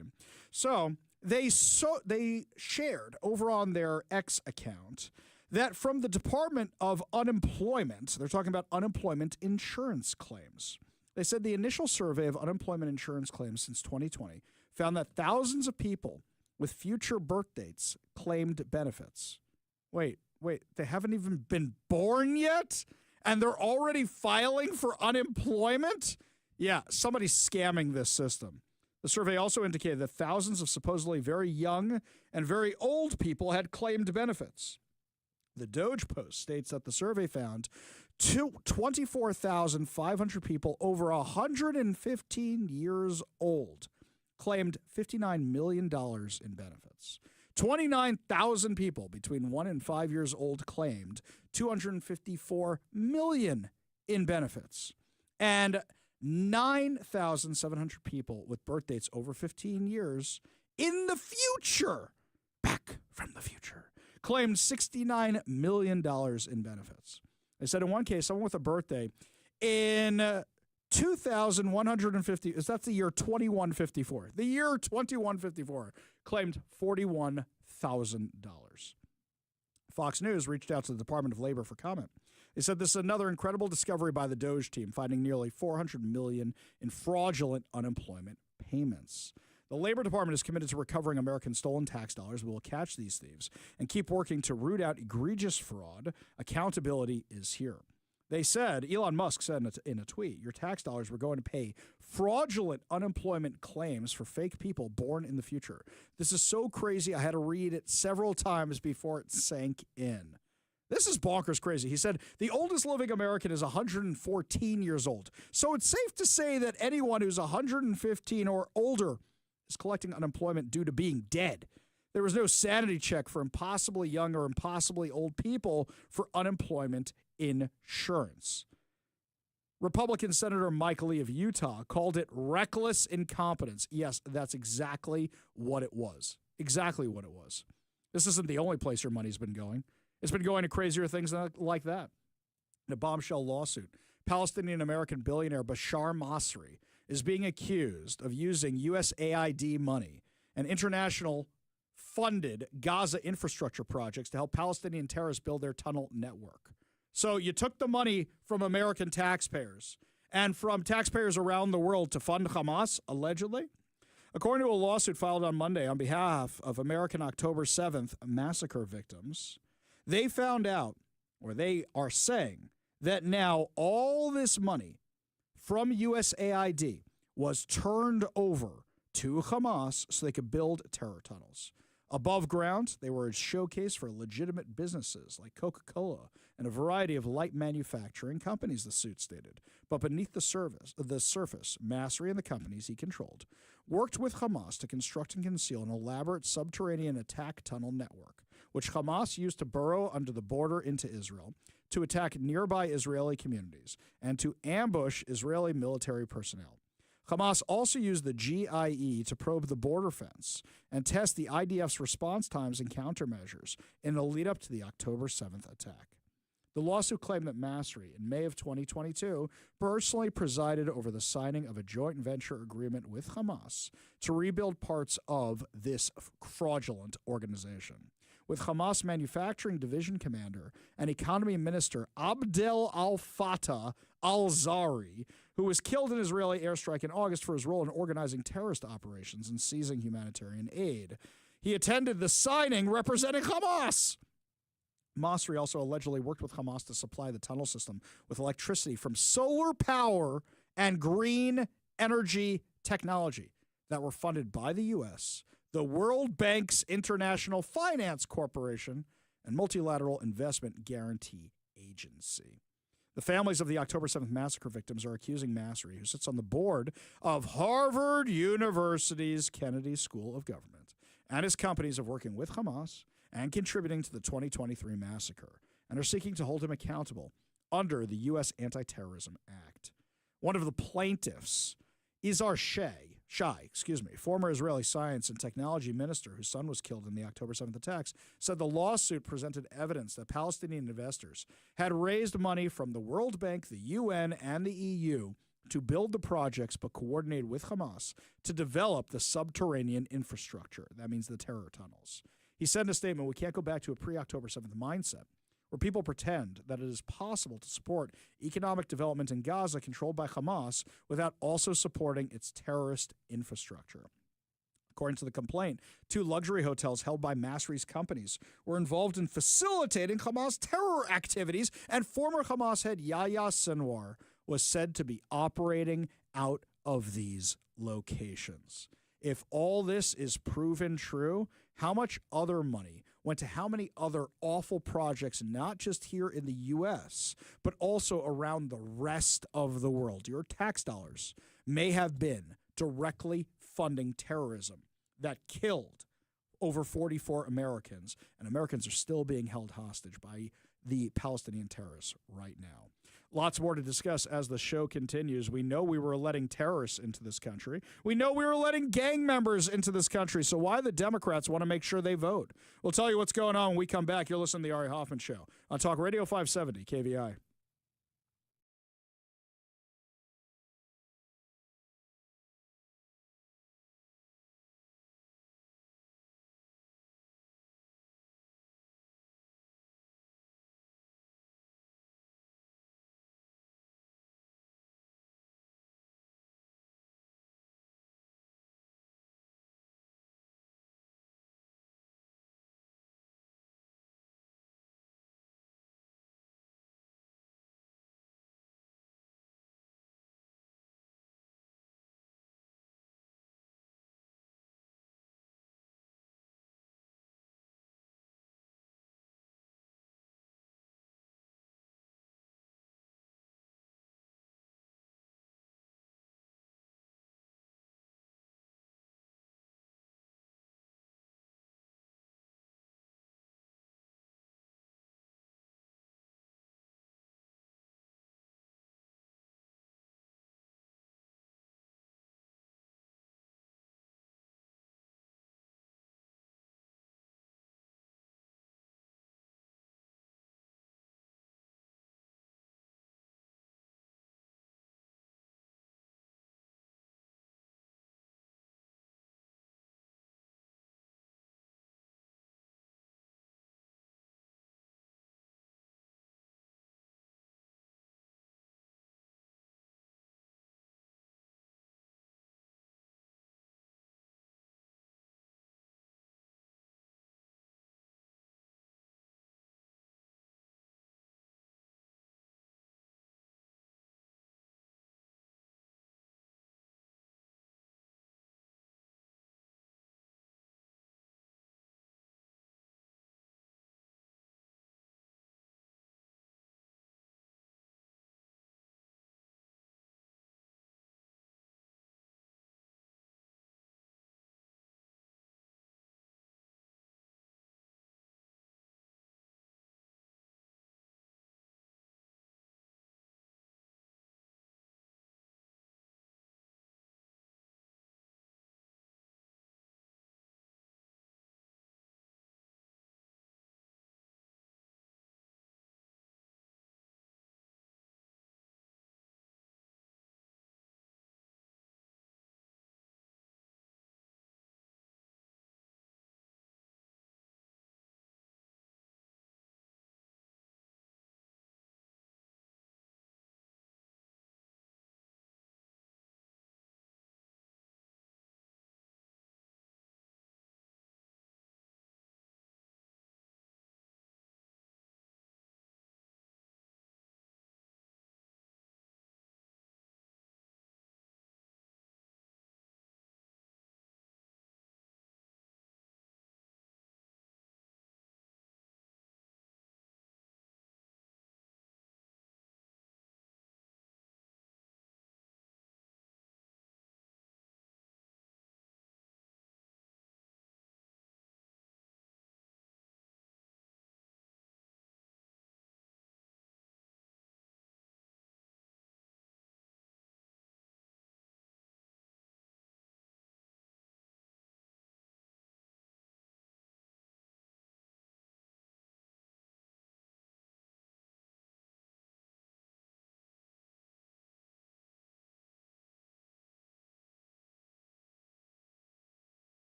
So they shared over on their X account that from the Department of Unemployment, they're talking about unemployment insurance claims. They said the initial survey of unemployment insurance claims since 2020 found that thousands of people with future birth dates claimed benefits. Wait, they haven't even been born yet? And they're already filing for unemployment? Yeah, somebody's scamming this system. The survey also indicated that thousands of supposedly very young and very old people had claimed benefits. The Doge Post states that the survey found 24,500 people over 115 years old claimed $59 million in benefits. 29,000 people between 1 and 5 years old claimed $254 million in benefits. And 9,700 people with birth dates over 15 years in the future, back from the future, claimed $69 million in benefits. They said in one case, someone with a birthday in 2,150, that's the year 2154. The year 2154 claimed $41,000. Fox News reached out to the Department of Labor for comment. They said this is another incredible discovery by the Doge team, finding nearly $400 million in fraudulent unemployment payments. The Labor Department is committed to recovering American stolen tax dollars. We will catch these thieves and keep working to root out egregious fraud. Accountability is here. They said, Elon Musk said in a tweet, your tax dollars were going to pay fraudulent unemployment claims for fake people born in the future. This is so crazy, I had to read it several times before it sank in. This is bonkers crazy. He said, the oldest living American is 114 years old. So it's safe to say that anyone who's 115 or older is collecting unemployment due to being dead. There was no sanity check for impossibly young or impossibly old people for unemployment insurance. Republican Senator Mike Lee of Utah called it reckless incompetence. Yes, that's exactly what it was. Exactly what it was. This isn't the only place your money's been going. It's been going to crazier things like that. In a bombshell lawsuit, Palestinian-American billionaire Bashar Masri is being accused of using USAID money and international funded Gaza infrastructure projects to help Palestinian terrorists build their tunnel network. So you took the money from American taxpayers and from taxpayers around the world to fund Hamas, allegedly. According to a lawsuit filed on Monday on behalf of American October 7th massacre victims, they found out, or they are saying, that now all this money from USAID was turned over to Hamas so they could build terror tunnels. Above ground, they were a showcase for legitimate businesses like Coca-Cola and a variety of light manufacturing companies, the suit stated. But beneath the surface, Masri and the companies he controlled worked with Hamas to construct and conceal an elaborate subterranean attack tunnel network, which Hamas used to burrow under the border into Israel, to attack nearby Israeli communities, and to ambush Israeli military personnel. Hamas also used the GIE to probe the border fence and test the IDF's response times and countermeasures in the lead up to the October 7th attack. The lawsuit claimed that Masri, in May of 2022, personally presided over the signing of a joint venture agreement with Hamas to rebuild parts of this fraudulent organization, with Hamas manufacturing division commander and economy minister Abdel al-Fattah al-Zahri, who was killed in an Israeli airstrike in August for his role in organizing terrorist operations and seizing humanitarian aid. He attended the signing representing Hamas. Masri also allegedly worked with Hamas to supply the tunnel system with electricity from solar power and green energy technology that were funded by the U.S., the World Bank's International Finance Corporation, and Multilateral Investment Guarantee Agency. The families of the October 7th massacre victims are accusing Masri, who sits on the board of Harvard University's Kennedy School of Government, and his companies of working with Hamas and contributing to the 2023 massacre, and are seeking to hold him accountable under the U.S. Anti-Terrorism Act. One of the plaintiffs, Izar Shai, former Israeli science and technology minister whose son was killed in the October 7th attacks, said the lawsuit presented evidence that Palestinian investors had raised money from the World Bank, the UN, and the EU to build the projects but coordinated with Hamas to develop the subterranean infrastructure. That means the terror tunnels. He said in a statement, "We can't go back to a pre-October 7th mindset where people pretend that it is possible to support economic development in Gaza controlled by Hamas without also supporting its terrorist infrastructure." According to the complaint, 2 luxury hotels held by Masri's companies were involved in facilitating Hamas terror activities, and former Hamas head Yahya Sinwar was said to be operating out of these locations. If all this is proven true, how much other money went to how many other awful projects, not just here in the U.S., but also around the rest of the world? Your tax dollars may have been directly funding terrorism that killed over 44 Americans, and Americans are still being held hostage by the Palestinian terrorists right now. Lots more to discuss as the show continues. We know we were letting terrorists into this country. We know we were letting gang members into this country. So why the Democrats want to make sure they vote? We'll tell you what's going on when we come back. You're listening to the Ari Hoffman Show on Talk Radio 570 KVI.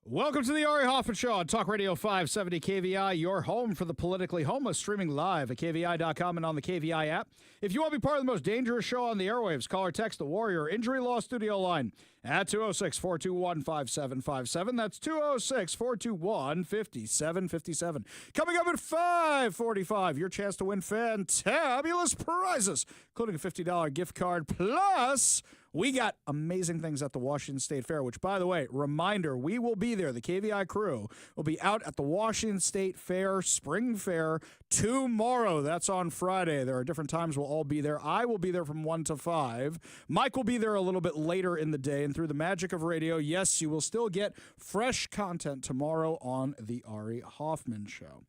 Welcome to the Ari Hoffman Show on Talk Radio 570 KVI, your home for the politically homeless, streaming live at KVI.com and on the KVI app. If you want to be part of the most dangerous show on the airwaves, call or text the Warrior Injury Law Studio line at 206-421-5757. That's 206-421-5757. Coming up at 5:45, your chance to win fantabulous prizes, including a $50 gift card, plus we got amazing things at the Washington State Fair, which, by the way, reminder, we will be there. The KVI crew will be out at the Washington State Fair, Spring Fair, tomorrow. That's on Friday. There are different times we'll all be there. I will be there from 1 to 5. Mike will be there a little bit later in the day. And through the magic of radio, yes, you will still get fresh content tomorrow on the Ari Hoffman Show.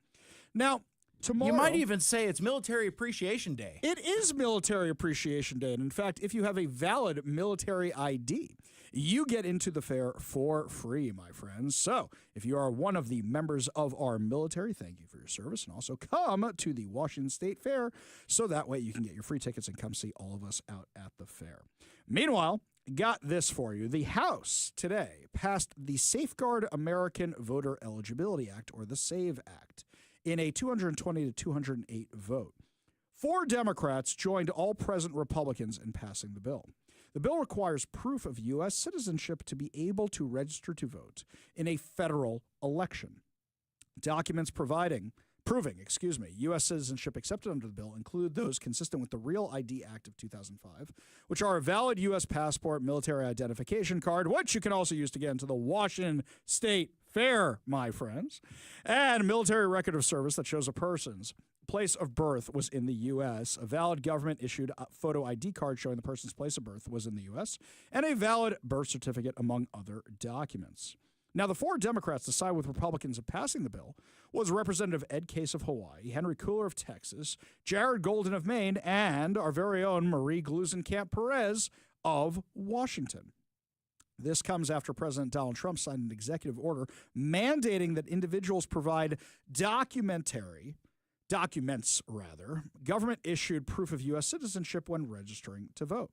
Now, tomorrow, you might even say it's Military Appreciation Day. It is Military Appreciation Day. And in fact, if you have a valid military ID, you get into the fair for free, my friends. So if you are one of the members of our military, thank you for your service. And also come to the Washington State Fair so that way you can get your free tickets and come see all of us out at the fair. Meanwhile, got this for you. The House today passed the Safeguard American Voter Eligibility Act, or the SAVE Act, in a 220 to 208 vote. 4 Democrats joined all present Republicans in passing the bill. The bill requires proof of U.S. citizenship to be able to register to vote in a federal election. Documents proving U.S. citizenship accepted under the bill include those consistent with the Real ID Act of 2005, which are a valid U.S. passport, military identification card, which you can also use to get into the Washington State Fair, my friends, and a military record of service that shows a person's place of birth was in the U.S., a valid government-issued photo ID card showing the person's place of birth was in the U.S., and a valid birth certificate, among other documents. Now, the 4 Democrats to side with Republicans in passing the bill was Representative Ed Case of Hawaii, Henry Cooler of Texas, Jared Golden of Maine, and our very own Marie Gluesenkamp-Perez of Washington. This comes after President Donald Trump signed an executive order mandating that individuals provide government-issued proof of U.S. citizenship when registering to vote.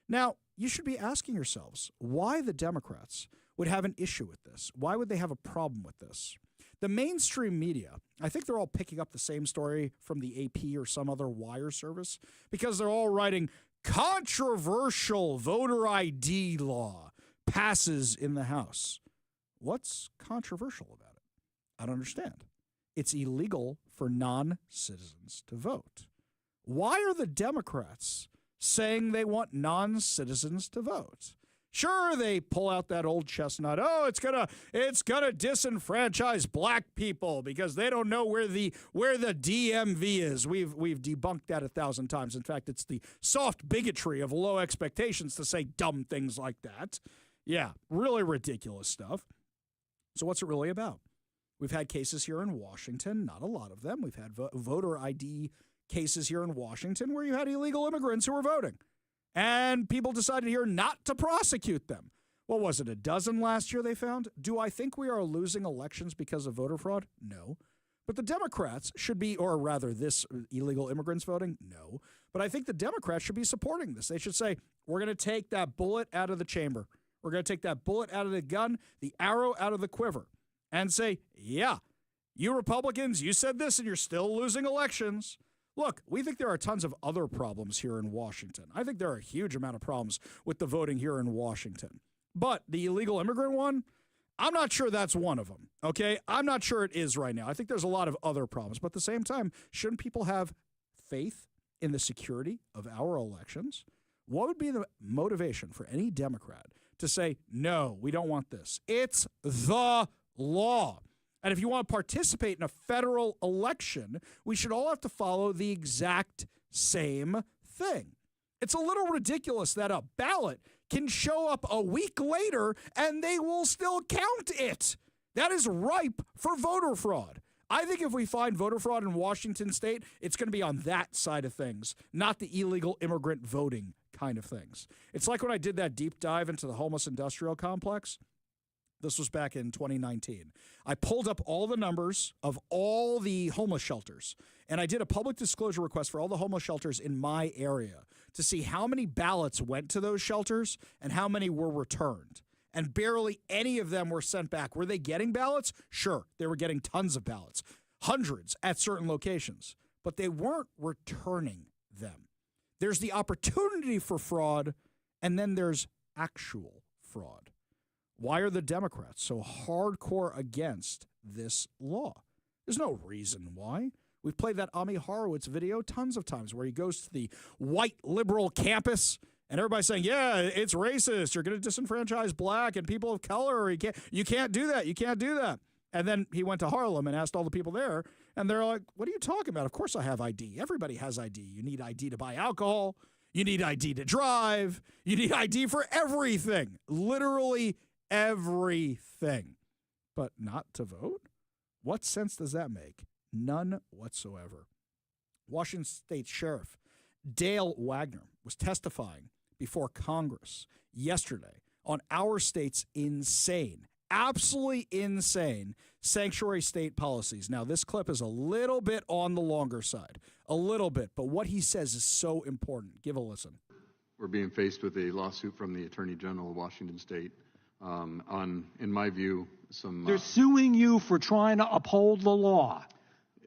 Now, you should be asking yourselves why the Democrats would have an issue with this. Why would they have a problem with this? The mainstream media, I think they're all picking up the same story from the AP or some other wire service because they're all writing controversial voter ID law passes in the House. What's controversial about it? I don't understand. It's illegal for non-citizens to vote. Why are the Democrats saying they want non-citizens to vote? Sure, they pull out that old chestnut. Oh, it's gonna disenfranchise black people because they don't know where the DMV is. We've debunked that 1,000 times. In fact, it's the soft bigotry of low expectations to say dumb things like that. Yeah, really ridiculous stuff. So what's it really about? We've had cases here in Washington, not a lot of them. We've had voter ID cases here in Washington where you had illegal immigrants who were voting. And people decided here not to prosecute them. What was it, a dozen last year they found? Do I think we are losing elections because of voter fraud? No. But the Democrats should be, or rather this illegal immigrants voting? No. But I think the Democrats should be supporting this. They should say, we're going to take that bullet out of the chamber. We're going to take that bullet out of the gun, the arrow out of the quiver, and say, yeah, you Republicans, you said this and you're still losing elections. Look, we think there are tons of other problems here in Washington. I think there are a huge amount of problems with the voting here in Washington. But the illegal immigrant one, I'm not sure that's one of them, okay? I'm not sure it is right now. I think there's a lot of other problems. But at the same time, shouldn't people have faith in the security of our elections? What would be the motivation for any Democrat to say, no, we don't want this? It's the law. And if you want to participate in a federal election, we should all have to follow the exact same thing. It's a little ridiculous that a ballot can show up a week later and they will still count it. That is ripe for voter fraud. I think if we find voter fraud in Washington State, it's going to be on that side of things, not the illegal immigrant voting kind of things. It's like when I did that deep dive into the homeless industrial complex. This was back in 2019. I pulled up all the numbers of all the homeless shelters, and I did a public disclosure request for all the homeless shelters in my area to see how many ballots went to those shelters and how many were returned. and barely any of them were sent back. Were they getting ballots? Sure, they were getting tons of ballots, hundreds at certain locations, but they weren't returning them. There's the opportunity for fraud, and then there's actual fraud. Why are the Democrats so hardcore against this law? There's no reason why. We've played that Ami Horowitz video tons of times where he goes to the white liberal campus and everybody's saying, yeah, it's racist. You're going to disenfranchise black and people of color. You can't do that. You can't do that. And then he went to Harlem and asked all the people there, and they're like, what are you talking about? Of course I have ID. Everybody has ID. You need ID to buy alcohol. You need ID to drive. You need ID for everything. Literally everything. But not to vote? What sense does that make? None whatsoever. Washington State Sheriff Dale Wagner was testifying before Congress yesterday on our state's insane, absolutely insane sanctuary state policies. Now, this clip is a little bit on the longer side, a little bit, but what he says is so important. Give a listen. We're being faced with a lawsuit from the Attorney General of Washington State on, in my view, some... They're suing you for trying to uphold the law.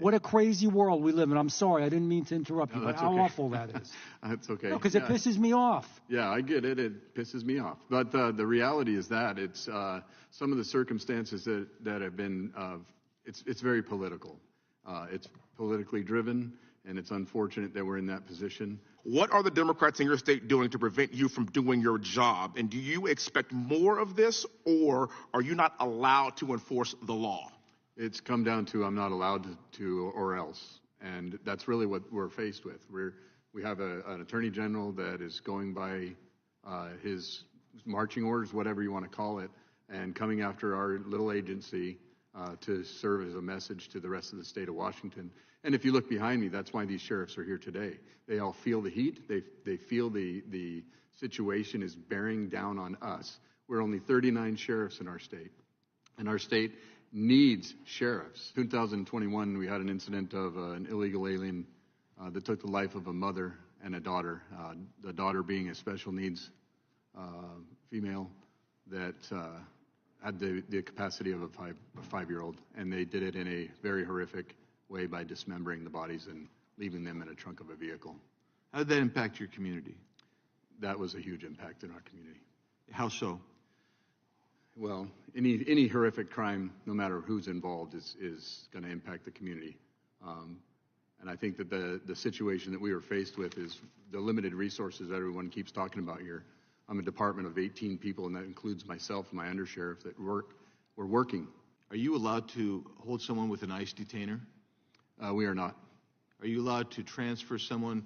What a crazy world we live in. I'm sorry, I didn't mean to interrupt you, but how awful that is. That's okay. No, because it pisses me off. Yeah, I get it. It pisses me off. But the reality is that it's some of the circumstances that have been, it's very political. It's politically driven, and it's unfortunate that we're in that position. What are the Democrats in your state doing to prevent you from doing your job? And do you expect more of this, or are you not allowed to enforce the law? It's come down to I'm not allowed to or else. And that's really what we're faced with. We have an attorney general that is going by his marching orders, whatever you want to call it, and coming after our little agency to serve as a message to the rest of the state of Washington. And if you look behind me, that's why these sheriffs are here today. They all feel the heat. They feel the situation is bearing down on us. We're only 39 sheriffs in our state. And our state needs sheriffs. 2021, we had an incident of an illegal alien that took the life of a mother and a daughter, the daughter being a special needs female that had the capacity of a five-year-old, and they did it in a very horrific way by dismembering the bodies and leaving them in a trunk of a vehicle. How did that impact your community? That was a huge impact in our community. How so? Well, any horrific crime, no matter who's involved, is going to impact the community. And I think that the situation that we were faced with is the limited resources that everyone keeps talking about here. I'm a department of 18 people, and that includes myself and my undersheriff that we're working. Are you allowed to hold someone with an ICE detainer? We are not. Are you allowed to transfer someone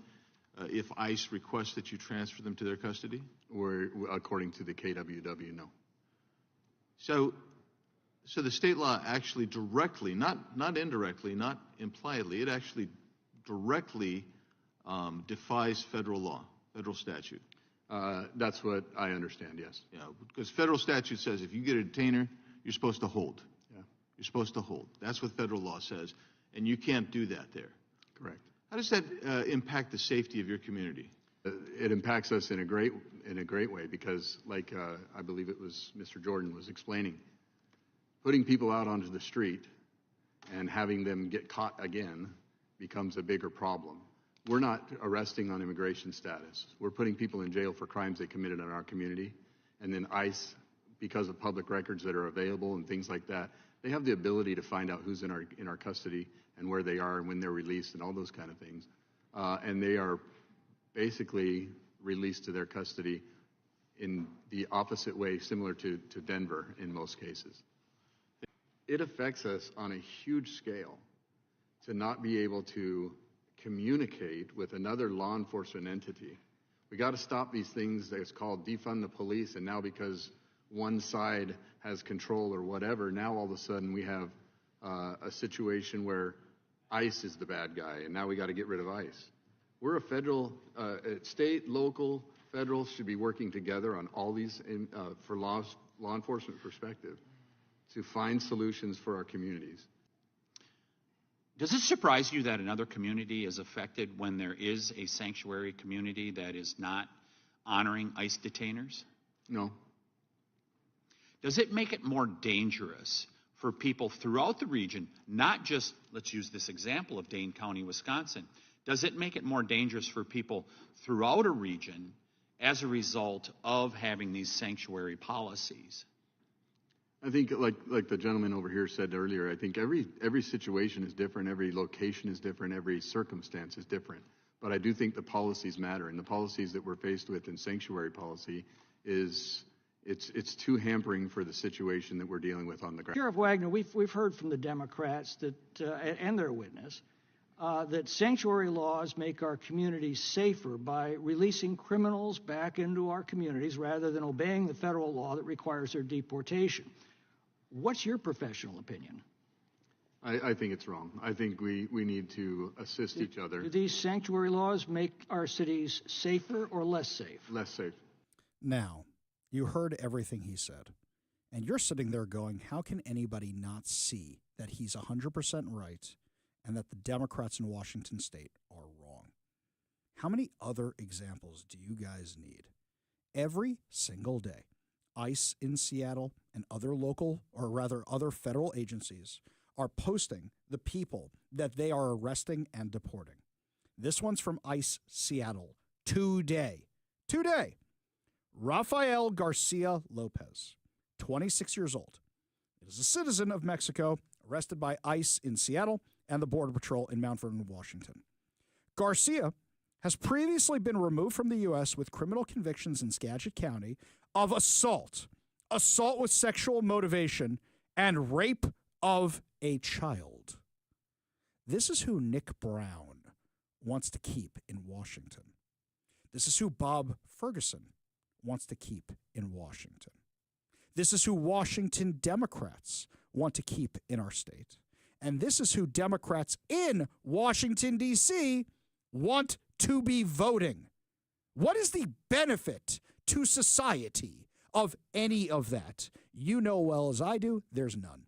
if ICE requests that you transfer them to their custody? We're according to the KWW, no. So the state law actually directly, not indirectly, not impliedly, it actually directly defies federal law, federal statute. That's what I understand, yes. Yeah, because federal statute says if you get a detainer, you're supposed to hold. Yeah. You're supposed to hold. That's what federal law says, and you can't do that there. Correct. How does that impact the safety of your community? It impacts us in a great way because, like I believe it was Mr. Jordan was explaining, putting people out onto the street and having them get caught again becomes a bigger problem. We're not arresting on immigration status. We're putting people in jail for crimes they committed in our community, and then ICE, because of public records that are available and things like that, they have the ability to find out who's in our custody and where they are and when they're released and all those kind of things, and they are basically released to their custody in the opposite way, similar to Denver in most cases. It affects us on a huge scale to not be able to communicate with another law enforcement entity. We got to stop these things that's called defund the police, and now because one side has control or whatever, now all of a sudden we have a situation where ICE is the bad guy, and now we got to get rid of ICE. We're a federal, state, local, federal should be working together on all these for law enforcement perspective to find solutions for our communities. Does it surprise you that another community is affected when there is a sanctuary community that is not honoring ICE detainers? No. does it make it more dangerous for people throughout the region, not just, let's use this example of Dane County, Wisconsin, does it make it more dangerous for people throughout a region as a result of having these sanctuary policies? I think, like the gentleman over here said earlier, I think every situation is different, every location is different, every circumstance is different. But I do think the policies matter, and the policies that we're faced with in sanctuary policy it's too hampering for the situation that we're dealing with on the ground. Sheriff Wagner, we've heard from the Democrats that and their witness that sanctuary laws make our communities safer by releasing criminals back into our communities rather than obeying the federal law that requires their deportation. What's your professional opinion? I think it's wrong. I think we need to assist each other. Do these sanctuary laws make our cities safer or less safe? Less safe. Now, you heard everything he said, and you're sitting there going, how can anybody not see that he's 100% right and that the Democrats in Washington state are wrong? How many other examples do you guys need? Every single day, ICE in Seattle and other local, or rather other federal agencies are posting the people that they are arresting and deporting. This one's from ICE Seattle today. Rafael Garcia Lopez, 26 years old, is a citizen of Mexico, arrested by ICE in Seattle and the Border Patrol in Mount Vernon, Washington. Garcia has previously been removed from the U.S. with criminal convictions in Skagit County of assault with sexual motivation, and rape of a child. This is who Nick Brown wants to keep in Washington. This is who Bob Ferguson wants to keep in Washington. This is who Washington Democrats want to keep in our state. And this is who Democrats in Washington, D.C. want to be voting. What is the benefit to society of any of that? You know well as I do, there's none.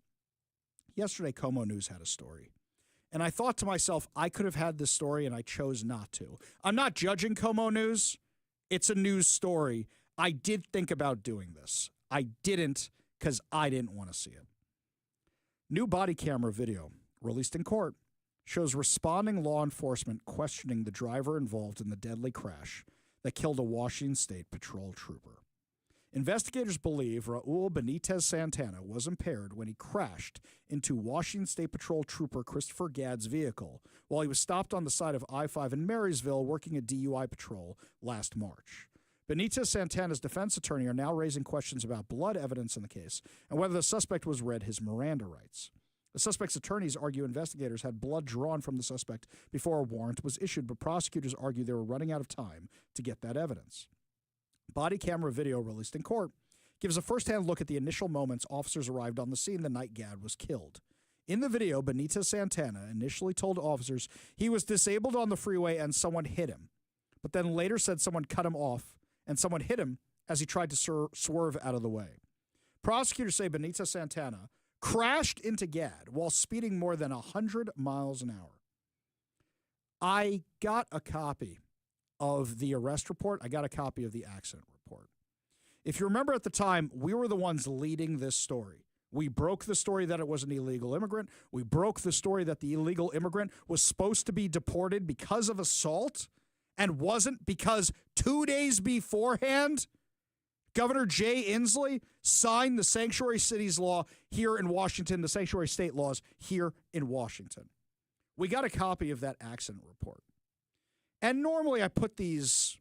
Yesterday, Como News had a story. And I thought to myself, I could have had this story, and I chose not to. I'm not judging Como News. It's a news story. I did think about doing this. I didn't because I didn't want to see it. New body camera video released in court shows responding law enforcement questioning the driver involved in the deadly crash that killed a Washington State Patrol trooper. Investigators believe Raul Benitez Santana was impaired when he crashed into Washington State Patrol trooper Christopher Gadd's vehicle while he was stopped on the side of I-5 in Marysville working a DUI patrol last March. Benitez Santana's defense attorney are now raising questions about blood evidence in the case and whether the suspect was read his Miranda rights. The suspect's attorneys argue investigators had blood drawn from the suspect before a warrant was issued, but prosecutors argue they were running out of time to get that evidence. Body camera video released in court gives a first-hand look at the initial moments officers arrived on the scene the night Gadd was killed. In the video, Benitez Santana initially told officers he was disabled on the freeway and someone hit him, but then later said someone cut him off and someone hit him as he tried to swerve out of the way. Prosecutors say Benitez Santana crashed into Gadd while speeding more than 100 miles an hour. I got a copy of the arrest report. I got a copy of the accident report. If you remember at the time, we were the ones leading this story. We broke the story that it was an illegal immigrant. We broke the story that the illegal immigrant was supposed to be deported because of assault and wasn't, because 2 days beforehand, Governor Jay Inslee signed the sanctuary cities law here in Washington, the sanctuary state laws here in Washington. We got a copy of that accident report. And normally I put these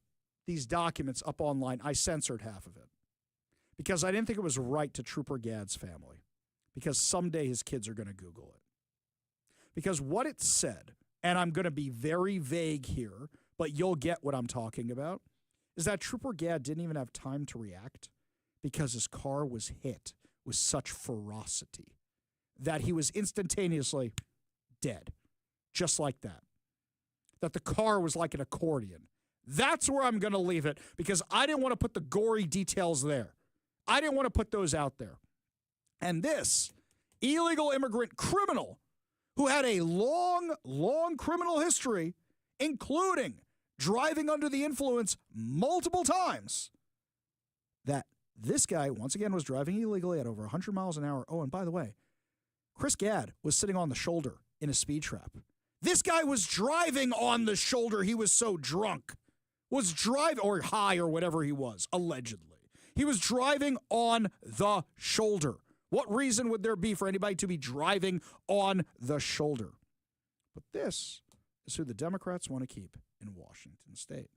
documents up online. I censored half of it because I didn't think it was right to Trooper Gadd's family, because someday his kids are going to Google it. Because what it said, and I'm going to be very vague here, but you'll get what I'm talking about, is that Trooper Gadd didn't even have time to react because his car was hit with such ferocity that he was instantaneously dead, just like that. That the car was like an accordion. That's where I'm going to leave it because I didn't want to put the gory details there. I didn't want to put those out there. And this illegal immigrant criminal who had a long, long criminal history, including driving under the influence multiple times, that This guy, once again, was driving illegally at over 100 miles an hour. Oh, and by the way, Chris Gadd was sitting on the shoulder in a speed trap. This guy was driving on the shoulder. He was so drunk. Was driving, or high, or whatever he was, allegedly. He was driving on the shoulder. What reason would there be for anybody to be driving on the shoulder? But this is who the Democrats want to keep in Washington state.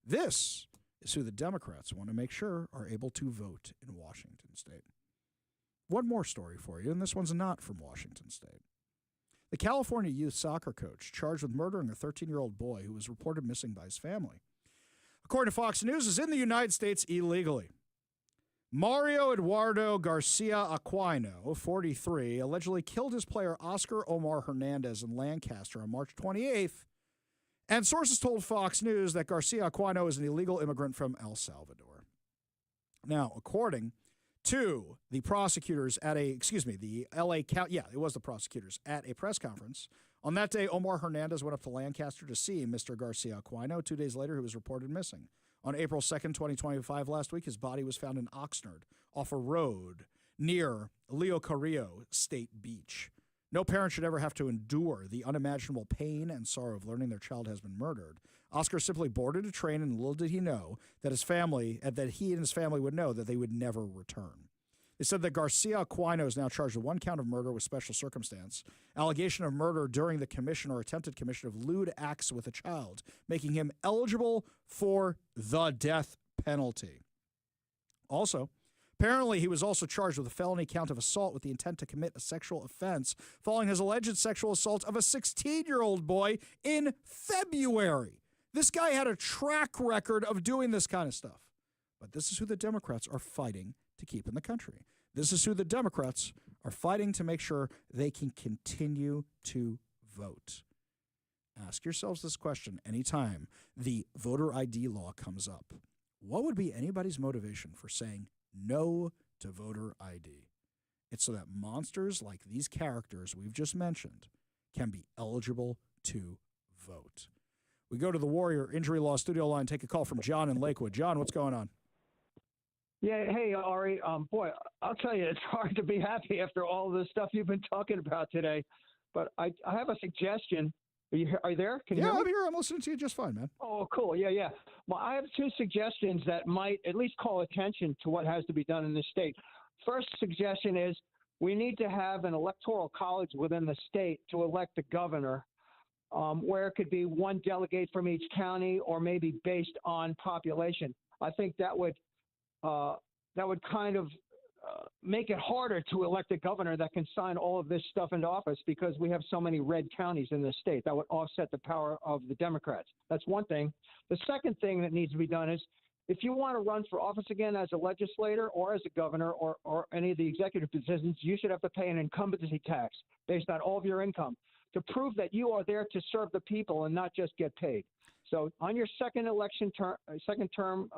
This is who the Democrats want to make sure are able to vote in Washington state. One more story for you, and this one's not from Washington state. The California youth soccer coach charged with murdering a 13-year-old boy who was reported missing by his family, according to Fox News, is in the United States illegally. Mario Eduardo Garcia Aquino, 43, allegedly killed his player Oscar Omar Hernandez in Lancaster on March 28th, and sources told Fox News that Garcia Aquino is an illegal immigrant from El Salvador. Now, according to the prosecutors at the LA County, it was the prosecutors at a press conference. On that day, Omar Hernandez went up to Lancaster to see Mr. Garcia Aquino. 2 days later, he was reported missing. On April 2nd, 2025, last week, his body was found in Oxnard off a road near Leo Carrillo State Beach. No parent should ever have to endure the unimaginable pain and sorrow of learning their child has been murdered. Oscar simply boarded a train, and little did he know that he and his family would know that they would never return. They said that Garcia Aquino is now charged with 1 count of murder with special circumstance, allegation of murder during the commission or attempted commission of lewd acts with a child, making him eligible for the death penalty. Also, apparently he was also charged with a felony count of assault with the intent to commit a sexual offense following his alleged sexual assault of a 16-year-old boy in February. This guy had a track record of doing this kind of stuff. But this is who the Democrats are fighting to keep in the country. This is who the Democrats are fighting to make sure they can continue to vote. Ask yourselves this question anytime the voter ID law comes up. What would be anybody's motivation for saying no to voter ID? It's so that monsters like these characters we've just mentioned can be eligible to vote. We go to the Warrior Injury Law studio line, take a call from John in Lakewood. John, what's going on? Yeah, hey, Ari. Boy, I'll tell you, it's hard to be happy after all the stuff you've been talking about today. But I have a suggestion. Are you there? Can you hear me? I'm here. I'm listening to you just fine, man. Oh, cool. Yeah. Well, I have 2 suggestions that might at least call attention to what has to be done in this state. First suggestion is we need to have an electoral college within the state to elect the governor, where it could be 1 delegate from each county or maybe based on population. I think that would kind of make it harder to elect a governor that can sign all of this stuff into office because we have so many red counties in this state. That would offset the power of the Democrats. That's one thing. The second thing that needs to be done is if you want to run for office again as a legislator or as a governor or any of the executive positions, you should have to pay an incumbency tax based on all of your income to prove that you are there to serve the people and not just get paid. So on your second term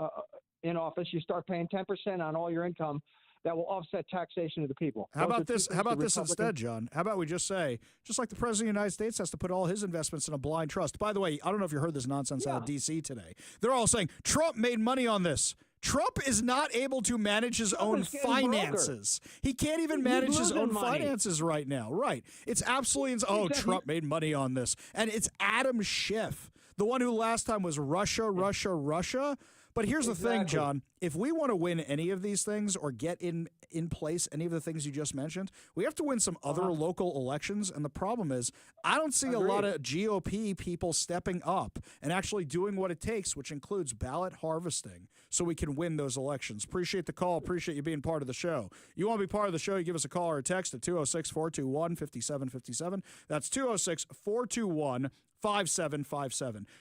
in office, you start paying 10% on all your income. That will offset taxation of the people. How about this instead, John? How about we just say, just like the President of the United States has to put all his investments in a blind trust. By the way, I don't know if you heard this nonsense out of D.C. today. They're all saying Trump made money on this. Trump is not able to manage his own finances. He can't even manage his own finances right now. Right. It's absolutely Trump made money on this. And it's Adam Schiff, the one who last time was Russia. But here's the thing, John. If we want to win any of these things or get in place any of the things you just mentioned, we have to win some other local elections. And the problem is I don't see a lot of GOP people stepping up and actually doing what it takes, which includes ballot harvesting, so we can win those elections. Appreciate the call. Appreciate you being part of the show. You want to be part of the show, you give us a call or a text at 206-421-5757. That's 206-421-5757.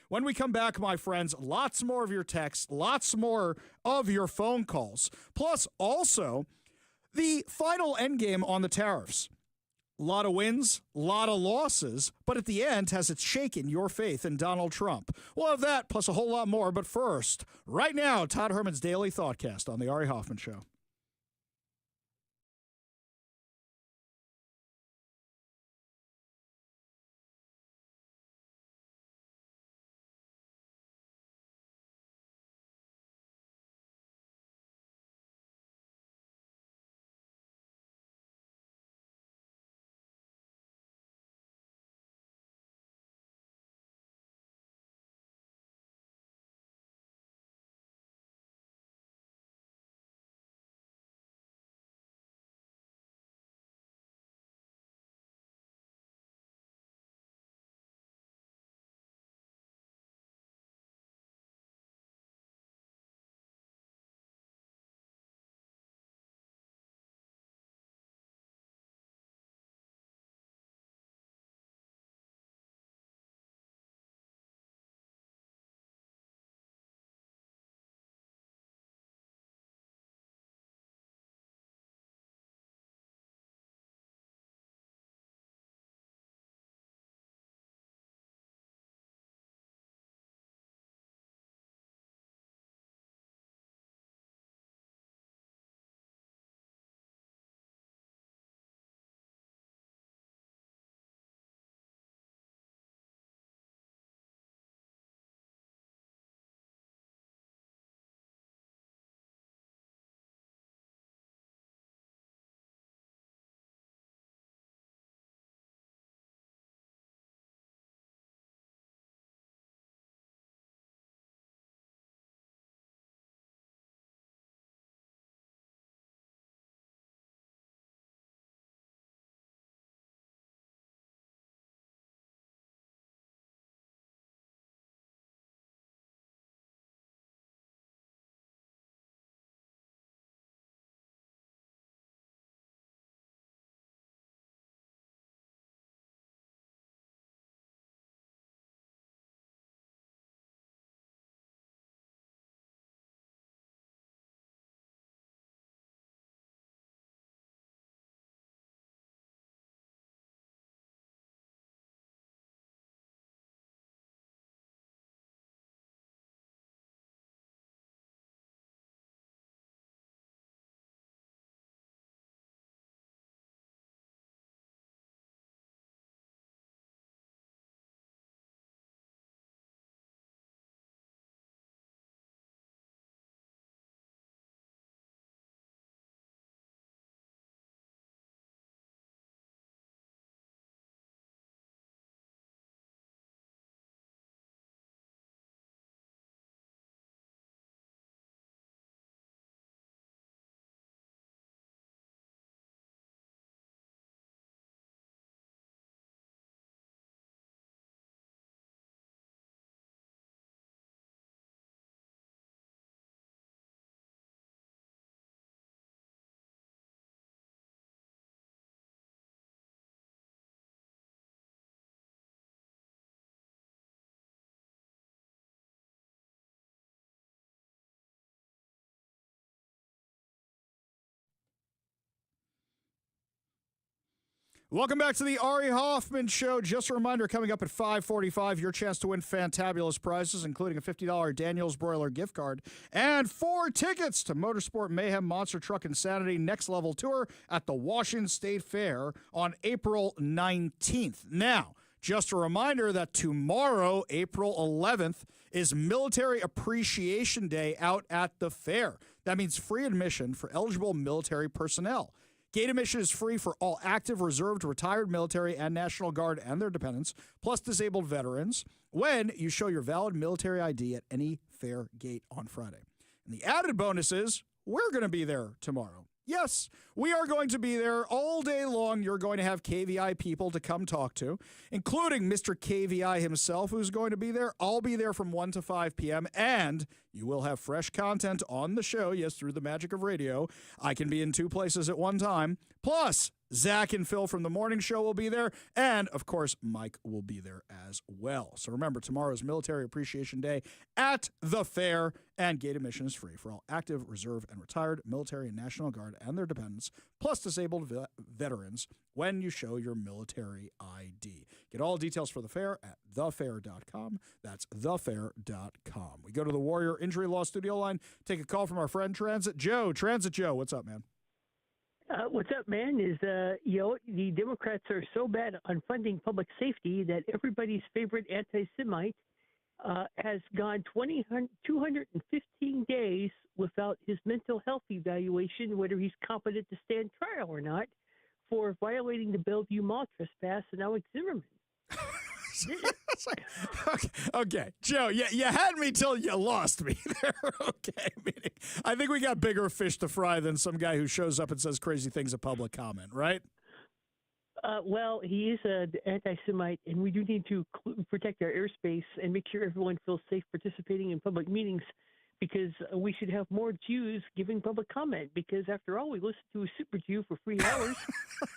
When we come back, my friends, lots more of your texts, lots more of your phone calls, plus also the final endgame on the tariffs. A lot of wins, a lot of losses, but at the end, has it shaken your faith in Donald Trump? We'll have that, plus a whole lot more. But first, right now, Todd Herman's Daily Thoughtcast on the Ari Hoffman Show. Welcome back to the Ari Hoffman Show. Just a reminder, coming up at 5:45, your chance to win fantabulous prizes, including a $50 Daniels Broiler gift card and 4 tickets to Motorsport Mayhem Monster Truck Insanity Next Level Tour at the Washington State Fair on April 19th. Now, just a reminder that tomorrow, April 11th, is Military Appreciation Day out at the fair. That means free admission for eligible military personnel. Gate admission is free for all active, reserved, retired military and National Guard and their dependents, plus disabled veterans, when you show your valid military ID at any fair gate on Friday. And the added bonus is we're going to be there tomorrow. Yes, we are going to be there all day long. You're going to have KVI people to come talk to, including Mr. KVI himself, who's going to be there. I'll be there from 1 to 5 p.m., and you will have fresh content on the show, yes, through the magic of radio. I can be in 2 places at one time. Plus, Zach and Phil from the morning show will be there, and, of course, Mike will be there as well. So remember, tomorrow's Military Appreciation Day at the fair, and gate admission is free for all active, reserve, and retired military and National Guard and their dependents, plus disabled veterans, when you show your military ID. Get all details for the fair at thefair.com. That's thefair.com. We go to the Warrior Injury Law Studio line, take a call from our friend Transit Joe. Transit Joe, what's up, man? What's up, man, is, the Democrats are so bad on funding public safety that everybody's favorite anti-Semite has gone 215 days without his mental health evaluation, whether he's competent to stand trial or not, for violating the Bellevue Mall trespass and Alex Zimmerman. Okay, Joe, you had me till you lost me there. Okay, I think we got bigger fish to fry than some guy who shows up and says crazy things at public comment, right? Well, he is an anti-Semite, and we do need to protect our airspace and make sure everyone feels safe participating in public meetings, because we should have more Jews giving public comment, because after all, we listen to a super Jew for 3 hours,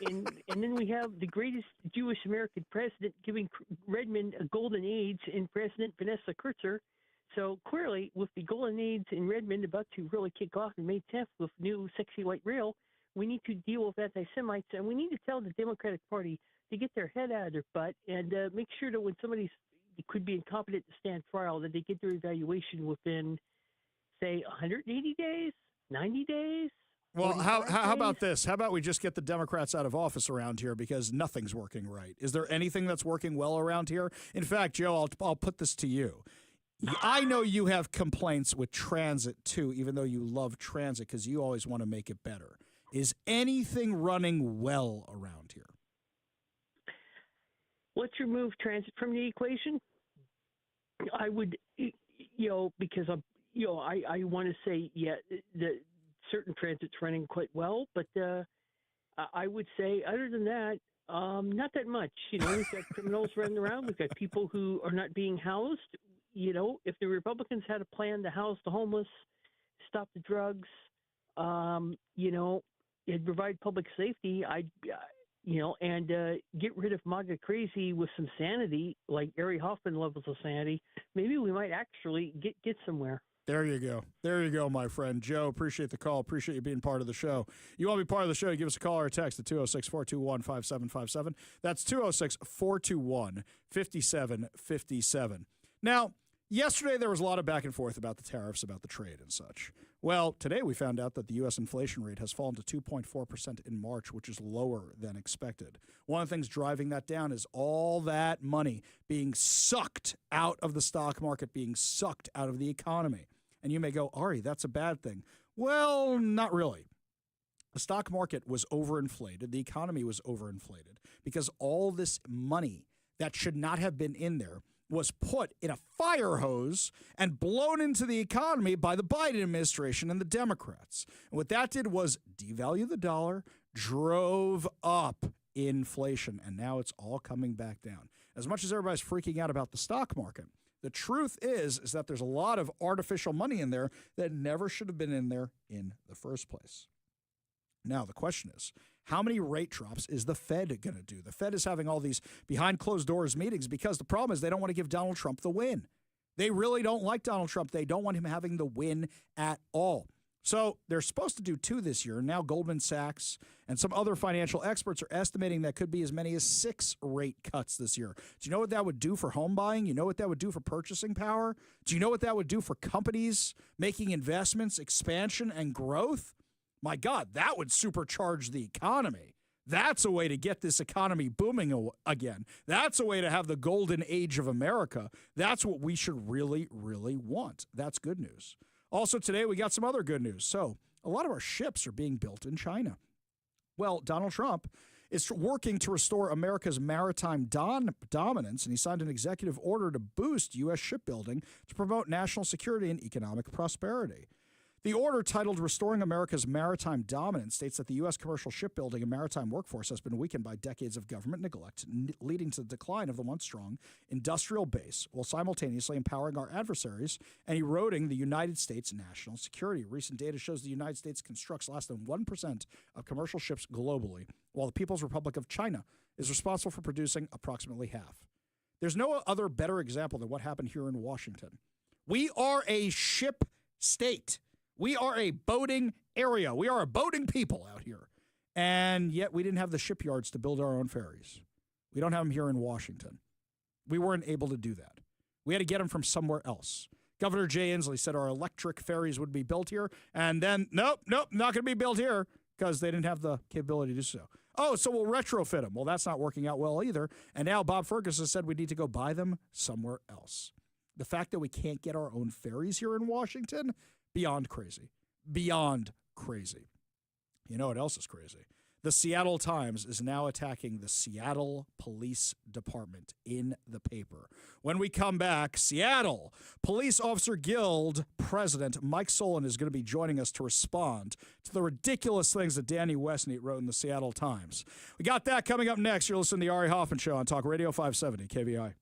and then we have the greatest Jewish American president giving Redmond a golden age in President Vanessa Kirchner. So clearly, with the golden age in Redmond about to really kick off on May 10th with new sexy white rail, we need to deal with anti-Semites, and we need to tell the Democratic Party to get their head out of their butt and make sure that when somebody could be incompetent to stand trial, that they get their evaluation within, say, 180 days, 90 days. Well, how about this? How about we just get the Democrats out of office around here, because nothing's working right. Is there anything that's working well around here? In fact, Joe, I'll put this to you. I know you have complaints with transit, too, even though you love transit because you always want to make it better. Is anything running well around here? Let's remove transit from the equation. I would, because I'm, I want to say, the certain transit's running quite well, but I would say, other than that, not that much. We've got criminals running around. We've got people who are not being housed. If the Republicans had a plan to house the homeless, stop the drugs, and provide public safety, and get rid of MAGA crazy with some sanity, like Ari Hoffman levels of sanity, maybe we might actually get somewhere. There you go. There you go, my friend. Joe, appreciate the call. Appreciate you being part of the show. You want to be part of the show, you give us a call or a text at 206-421-5757. That's 206-421-5757. Now, yesterday there was a lot of back and forth about the tariffs, about the trade and such. Well, today we found out that the U.S. inflation rate has fallen to 2.4% in March, which is lower than expected. One of the things driving that down is all that money being sucked out of the stock market, being sucked out of the economy. And you may go, Ari, that's a bad thing. Well, not really. The stock market was overinflated. The economy was overinflated because all this money that should not have been in there was put in a fire hose and blown into the economy by the Biden administration and the Democrats. And what that did was devalue the dollar, drove up inflation, and now it's all coming back down. As much as everybody's freaking out about the stock market, the truth is that there's a lot of artificial money in there that never should have been in there in the first place. Now, the question is, how many rate drops is the Fed going to do? The Fed is having all these behind closed doors meetings because the problem is they don't want to give Donald Trump the win. They really don't like Donald Trump. They don't want him having the win at all. So they're supposed to do 2 this year. Now Goldman Sachs and some other financial experts are estimating that could be as many as 6 rate cuts this year. Do you know what that would do for home buying? You know what that would do for purchasing power? Do you know what that would do for companies making investments, expansion, and growth? My God, that would supercharge the economy. That's a way to get this economy booming again. That's a way to have the golden age of America. That's what we should really, really want. That's good news. Also today, we got some other good news. So a lot of our ships are being built in China. Well, Donald Trump is working to restore America's maritime dominance, and he signed an executive order to boost U.S. shipbuilding to promote national security and economic prosperity. The order, titled Restoring America's Maritime Dominance, states that the U.S. commercial shipbuilding and maritime workforce has been weakened by decades of government neglect, leading to the decline of the once strong industrial base, while simultaneously empowering our adversaries and eroding the United States' national security. Recent data shows the United States constructs less than 1% of commercial ships globally, while the People's Republic of China is responsible for producing approximately half. There's no other better example than what happened here in Washington. We are a ship state. We are a boating area. We are a boating people out here. And yet we didn't have the shipyards to build our own ferries. We don't have them here in Washington. We weren't able to do that. We had to get them from somewhere else. Governor Jay Inslee said our electric ferries would be built here. And then, nope, not going to be built here because they didn't have the capability to do so. Oh, so we'll retrofit them. Well, that's not working out well either. And now Bob Ferguson said we need to go buy them somewhere else. The fact that we can't get our own ferries here in Washington, beyond crazy. Beyond crazy. You know what else is crazy? The Seattle Times is now attacking the Seattle Police Department in the paper. When we come back, Seattle Police Officer Guild President Mike Solon is going to be joining us to respond to the ridiculous things that Danny Westneat wrote in the Seattle Times. We got that coming up next. You're listening to the Ari Hoffman Show on Talk Radio 570 KVI.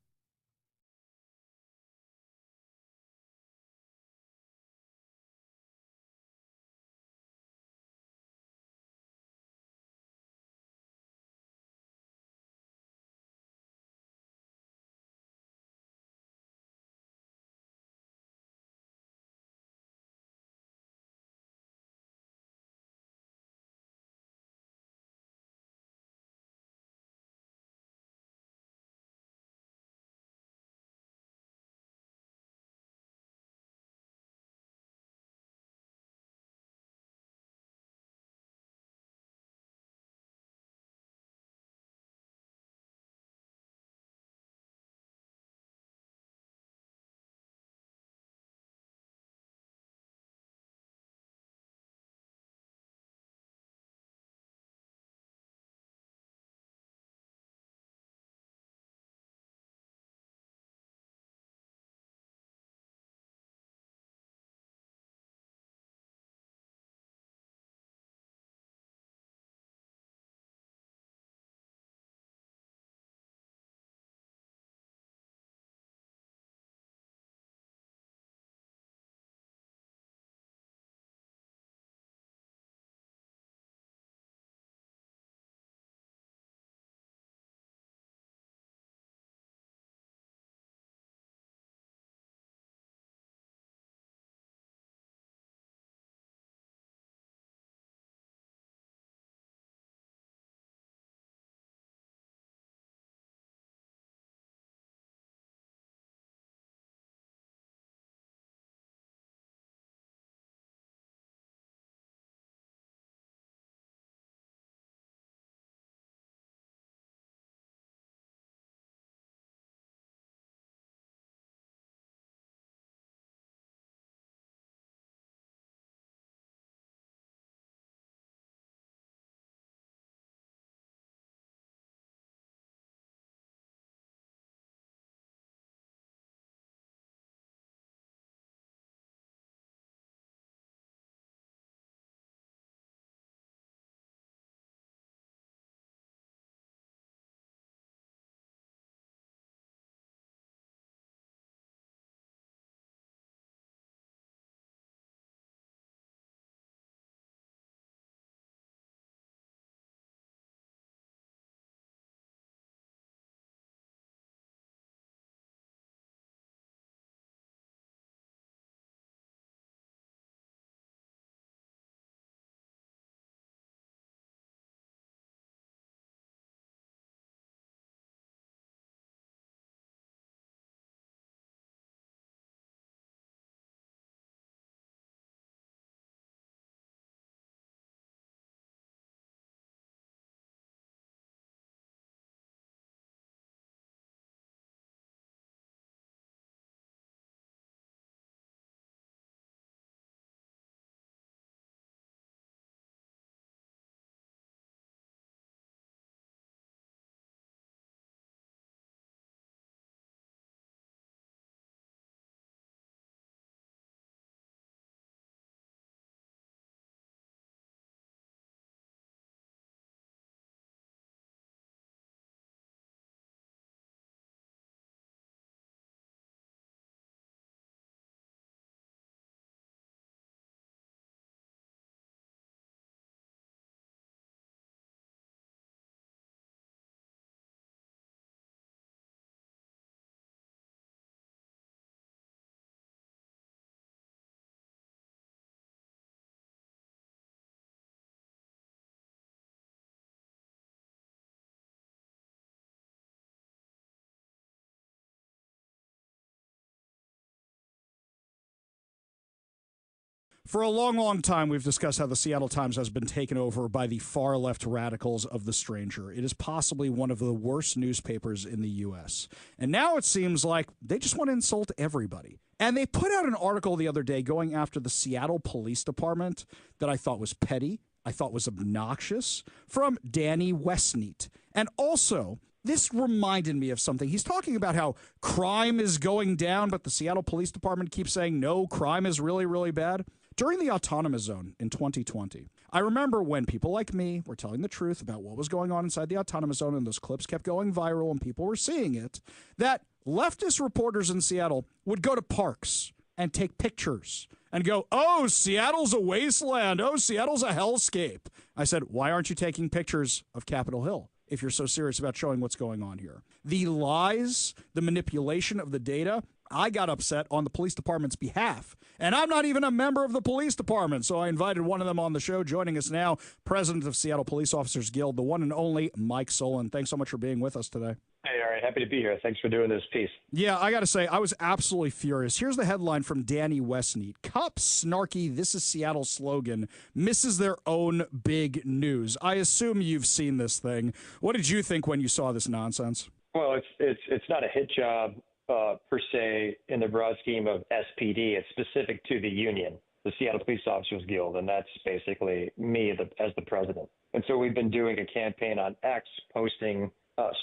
For a long, long time, we've discussed how the Seattle Times has been taken over by the far-left radicals of The Stranger. It is possibly one of the worst newspapers in the U.S. And now it seems like they just want to insult everybody. And they put out an article the other day going after the Seattle Police Department that I thought was petty, I thought was obnoxious, from Danny Westneat. And also, this reminded me of something. He's talking about how crime is going down, but the Seattle Police Department keeps saying, no, crime is really, really bad. During the autonomous zone in 2020, I remember when people like me were telling the truth about what was going on inside the autonomous zone, and those clips kept going viral and people were seeing it, that leftist reporters in Seattle would go to parks and take pictures and go, oh, Seattle's a wasteland. Oh, Seattle's a hellscape. I said, why aren't you taking pictures of Capitol Hill if you're so serious about showing what's going on here? The lies, the manipulation of the data, I got upset on the police department's behalf. And I'm not even a member of the police department, so I invited one of them on the show. Joining us now, president of Seattle Police Officers Guild, the one and only Mike Solon. Thanks so much for being with us today. Hey, all right. Happy to be here. Thanks for doing this piece. Yeah, I got to say, I was absolutely furious. Here's the headline from Danny Westneat. Cop snarky, this is Seattle slogan, misses their own big news. I assume you've seen this thing. What did you think when you saw this nonsense? Well, it's not a hit job per se in the broad scheme of SPD. It's specific to the union, the Seattle Police Officers Guild, and that's basically me as the president. And so we've been doing a campaign on X, posting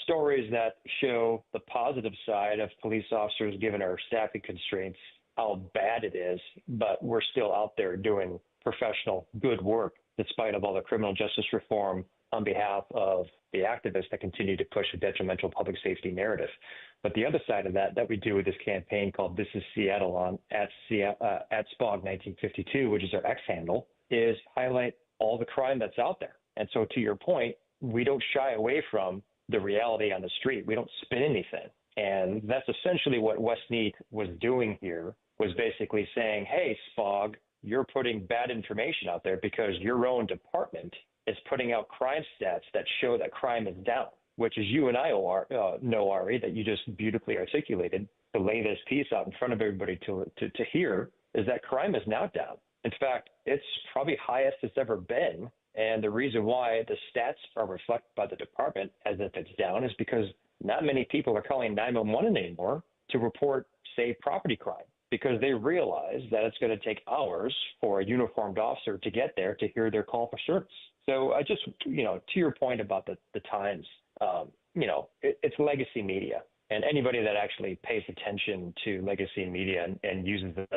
stories that show the positive side of police officers given our staffing constraints, how bad it is, but we're still out there doing professional, good work despite of all the criminal justice reform on behalf of the activists that continue to push a detrimental public safety narrative. But the other side of that we do with this campaign called This is Seattle on at SPOG1952, which is our X handle, is highlight all the crime that's out there. And so to your point, we don't shy away from the reality on the street. We don't spin anything. And that's essentially what Westneat was doing here, was basically saying, hey, SPOG, you're putting bad information out there because your own department is putting out crime stats that show that crime is down, which is you and I know, Ari, that you just beautifully articulated to lay this piece out in front of everybody to hear, is that crime is now down. In fact, it's probably highest it's ever been. And the reason why the stats are reflected by the department as if it's down is because not many people are calling 911 anymore to report, say, property crime, because they realize that it's going to take hours for a uniformed officer to get there to hear their call for service. So I just, to your point about the Times, it's legacy media. And anybody that actually pays attention to legacy media and uses it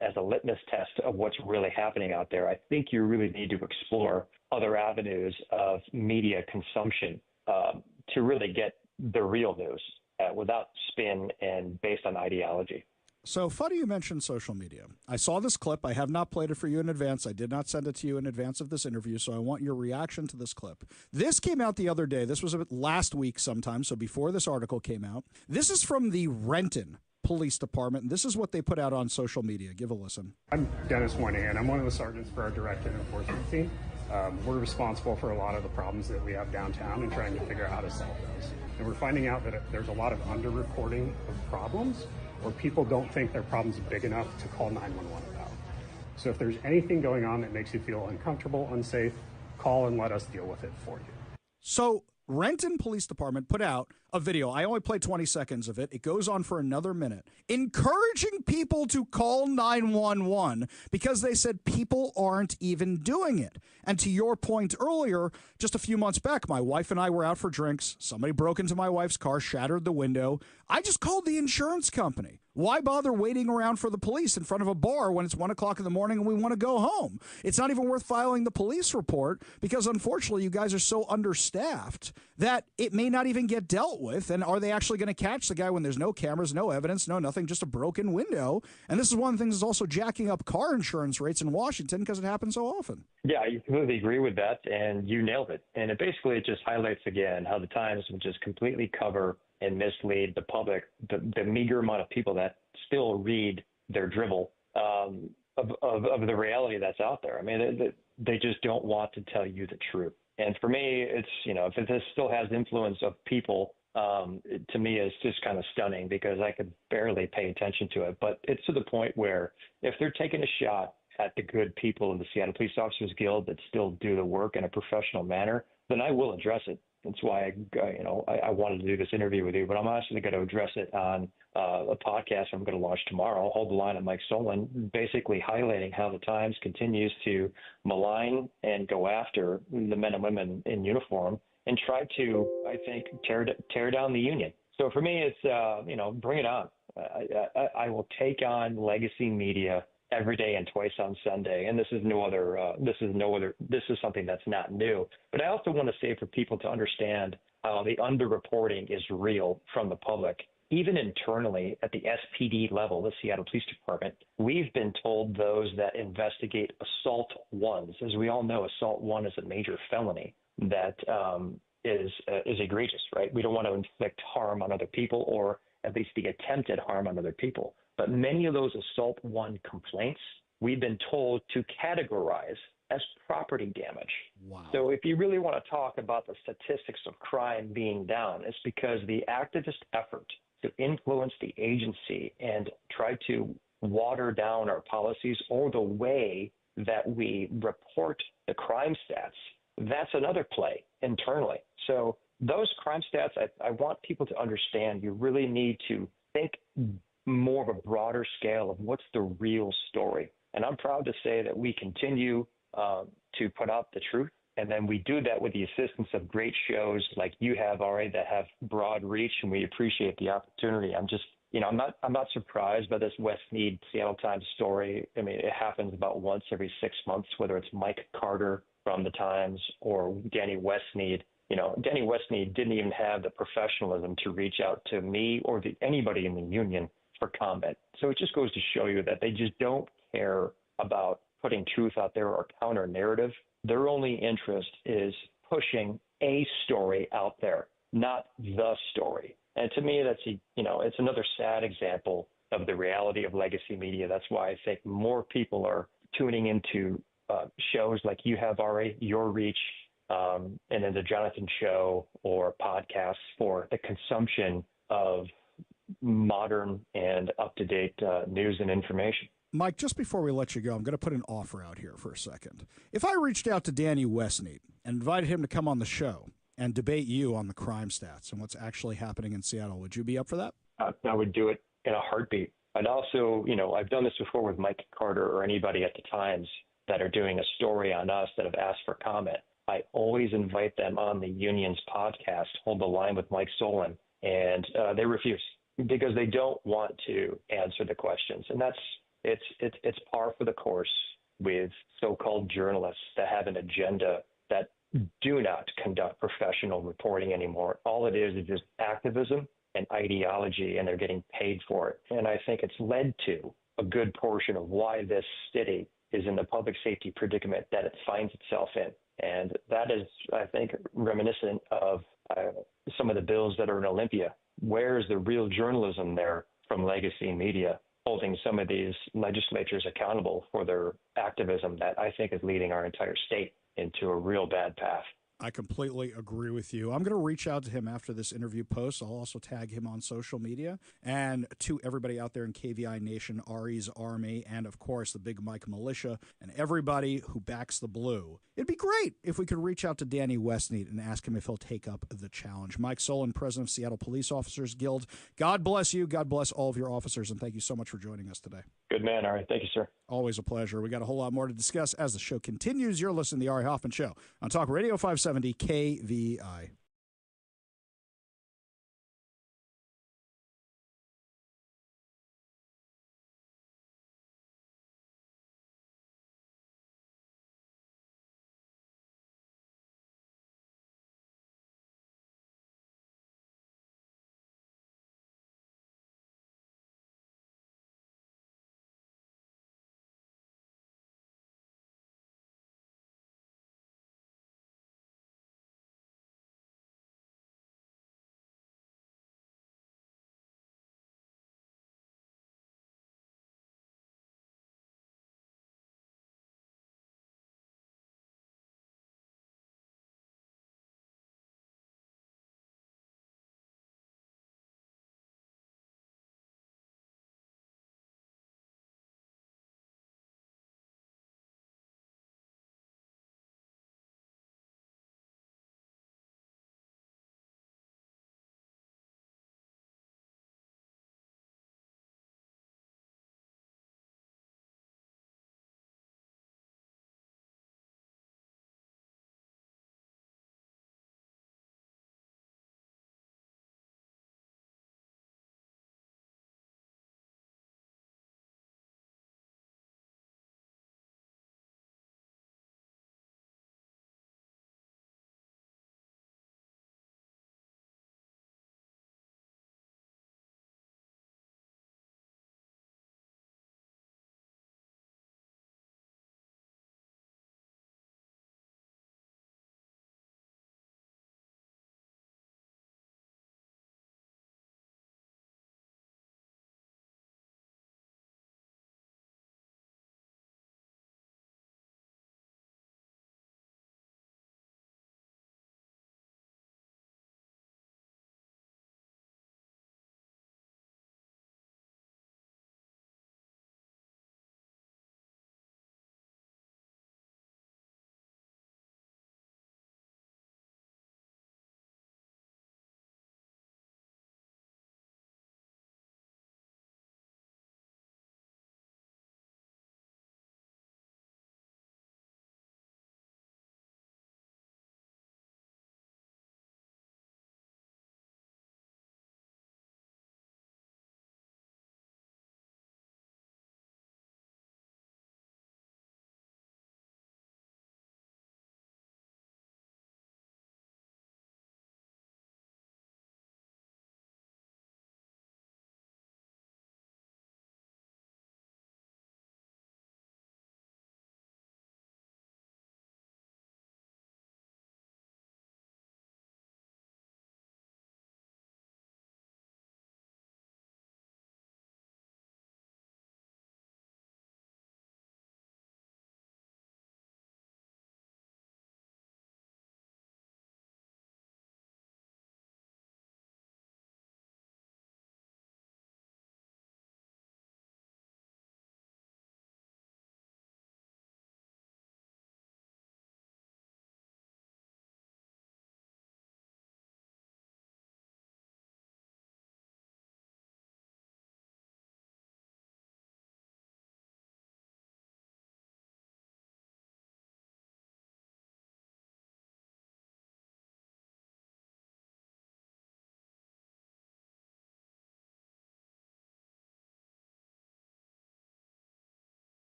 as a litmus test of what's really happening out there, I think you really need to explore other avenues of media consumption to really get the real news without spin and based on ideology. So funny you mentioned social media. I saw this clip. I have not played it for you in advance. I did not send it to you in advance of this interview, so I want your reaction to this clip. This came out the other day. This was last week sometime, so before this article came out. This is from the Renton Police Department, and this is what they put out on social media. Give a listen. I'm Dennis Moynihan. I'm one of the sergeants for our directed enforcement team. We're responsible for a lot of the problems that we have downtown and trying to figure out how to solve those. And we're finding out that there's a lot of underreporting of problems, or people don't think their problem's big enough to call 911 about. So if there's anything going on that makes you feel uncomfortable, unsafe, call and let us deal with it for you. So Renton Police Department put out a video. I only played 20 seconds of it. It goes on for another minute, encouraging people to call 911 because they said people aren't even doing it. And to your point earlier, just a few months back, my wife and I were out for drinks. Somebody broke into my wife's car, shattered the window. I just called the insurance company. Why bother waiting around for the police in front of a bar when it's 1 o'clock in the morning and we want to go home? It's not even worth filing the police report because, unfortunately, you guys are so understaffed that it may not even get dealt with. And are they actually going to catch the guy when there's no cameras, no evidence, no nothing, just a broken window? And this is one of the things that's also jacking up car insurance rates in Washington because it happens so often. Yeah, I completely agree with that, and you nailed it. And it basically just highlights again how the Times will just completely cover and mislead the public, the meager amount of people that still read their dribble of the reality that's out there. I mean, they just don't want to tell you the truth. And for me, it's, if this still has influence of people, to me it's just kind of stunning because I could barely pay attention to it. But it's to the point where if they're taking a shot at the good people of the Seattle Police Officers Guild that still do the work in a professional manner, then I will address it. That's why I wanted to do this interview with you, but I'm actually going to address it on a podcast I'm going to launch tomorrow. I'll hold the line on Mike Solon, basically highlighting how the Times continues to malign and go after the men and women in uniform and try to, I think, tear down the union. So for me, it's bring it on. I will take on legacy media every day and twice on Sunday. And this is something that's not new. But I also want to say for people to understand how the underreporting is real from the public. Even internally at the SPD level, the Seattle Police Department, we've been told those that investigate assault ones, as we all know, assault one is a major felony that is egregious, right? We don't want to inflict harm on other people, or at least the attempted harm on other people. But many of those assault one complaints, we've been told to categorize as property damage. Wow. So if you really want to talk about the statistics of crime being down, it's because the activist effort to influence the agency and try to water down our policies or the way that we report the crime stats, that's another play internally. So those crime stats, I want people to understand you really need to think more of a broader scale of what's the real story. And I'm proud to say that we continue to put out the truth. And then we do that with the assistance of great shows like you have already that have broad reach, and we appreciate the opportunity. I'm just, I'm not surprised by this West Mead Seattle Times story. I mean, it happens about once every 6 months, whether it's Mike Carter from the Times or Danny Westmead. Danny Westmead didn't even have the professionalism to reach out to me or anybody in the union for comment. So it just goes to show you that they just don't care about putting truth out there or counter narrative. Their only interest is pushing a story out there, not the story. And to me, that's it's another sad example of the reality of legacy media. That's why I think more people are tuning into shows like you have already, Your Reach, and then the Jonathan Show or podcasts for the consumption of modern and up-to-date news and information. Mike, just before we let you go, I'm going to put an offer out here for a second. If I reached out to Danny Westmead and invited him to come on the show and debate you on the crime stats and what's actually happening in Seattle, would you be up for that? I would do it in a heartbeat. I'd also, I've done this before with Mike Carter or anybody at the Times that are doing a story on us that have asked for comment. I always invite them on the union's podcast, Hold the Line with Mike Solon, and they refuse because they don't want to answer the questions. And it's par for the course with so-called journalists that have an agenda that do not conduct professional reporting anymore. All it is just activism and ideology, and they're getting paid for it. And I think it's led to a good portion of why this city is in the public safety predicament that it finds itself in. And that is, I think, reminiscent of some of the bills that are in Olympia. Where is the real journalism there from legacy media holding some of these legislatures accountable for their activism that I think is leading our entire state into a real bad path? I completely agree with you. I'm going to reach out to him after this interview posts. I'll also tag him on social media. And to everybody out there in KVI Nation, Ari's Army, and of course the Big Mike Militia, and everybody who backs the blue, it'd be great if we could reach out to Danny Westmead and ask him if he'll take up the challenge. Mike Solon, president of Seattle Police Officers Guild. God bless you. God bless all of your officers. And thank you so much for joining us today. Good man, Ari. Thank you, sir. Always a pleasure. We got a whole lot more to discuss as the show continues. You're listening to the Ari Hoffman Show on Talk Radio 570 KVI.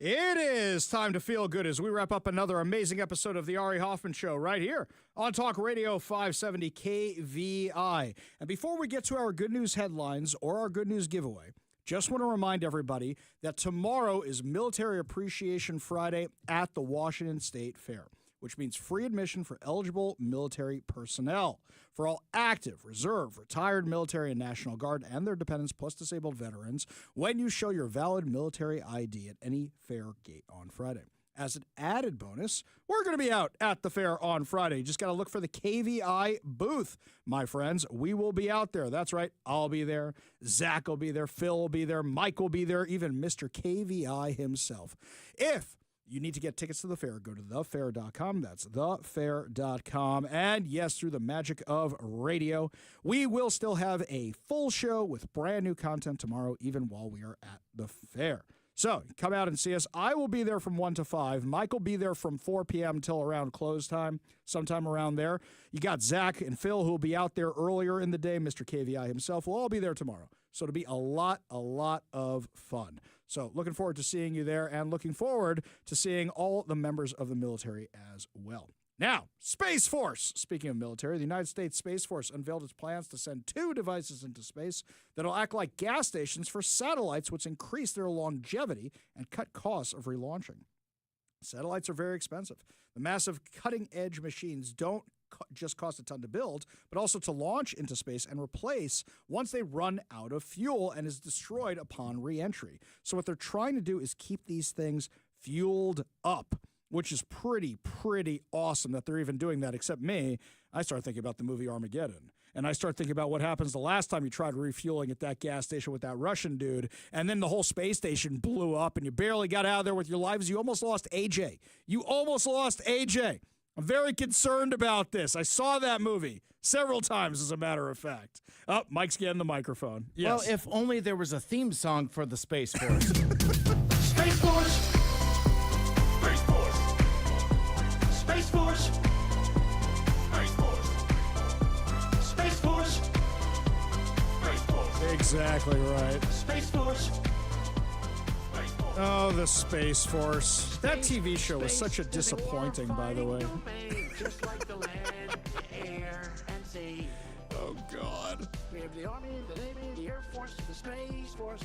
It is time to feel good as we wrap up another amazing episode of the Ari Hoffman Show right here on Talk Radio 570 KVI. And before we get to our good news headlines or our good news giveaway, just want to remind everybody that tomorrow is Military Appreciation Friday at the Washington State Fair, which means free admission for eligible military personnel. For all active, reserve, retired military and National Guard and their dependents, plus disabled veterans, when you show your valid military ID at any fair gate on Friday. As an added bonus, we're going to be out at the fair on Friday. You just got to look for the KVI booth, my friends. We will be out there. That's right. I'll be there. Zach will be there. Phil will be there. Mike will be there. Even Mr. KVI himself. If you need to get tickets to the fair, go to thefair.com. That's thefair.com. And yes, through the magic of radio, we will still have a full show with brand new content tomorrow, even while we are at the fair. So come out and see us. I will be there from 1 to 5. Mike will be there from 4 p.m. till around close time, sometime around there. You got Zach and Phil who will be out there earlier in the day. Mr. KVI himself will all be there tomorrow. So it'll be a lot of fun. So looking forward to seeing you there and looking forward to seeing all the members of the military as well. Now, Space Force. Speaking of military, the United States Space Force unveiled its plans to send 2 devices into space that'll act like gas stations for satellites, which increase their longevity and cut costs of relaunching. Satellites are very expensive. The massive cutting-edge machines don't just cost a ton to build, but also to launch into space and replace once they run out of fuel and is destroyed upon re-entry. So what they're trying to do is keep these things fueled up, which is pretty awesome that they're even doing that. Except me, I start thinking about the movie Armageddon. And I start thinking about what happens the last time you tried refueling at that gas station with that Russian dude, and then the whole space station blew up, and you barely got out of there with your lives. You almost lost AJ. I'm very concerned about this. I saw that movie several times, as a matter of fact. Oh, Mike's getting the microphone. Yes. Well, if only there was a theme song for the Space Force. Space Force! Space Force! Space Force! Space Force! Space Force! Space Force! Exactly right. Space Force! Oh, the Space Force. That TV show was such a disappointing, by the way. Just like the land, the air, and sea. Oh, God. We have the Army, the Navy, the Air Force, the Space Force.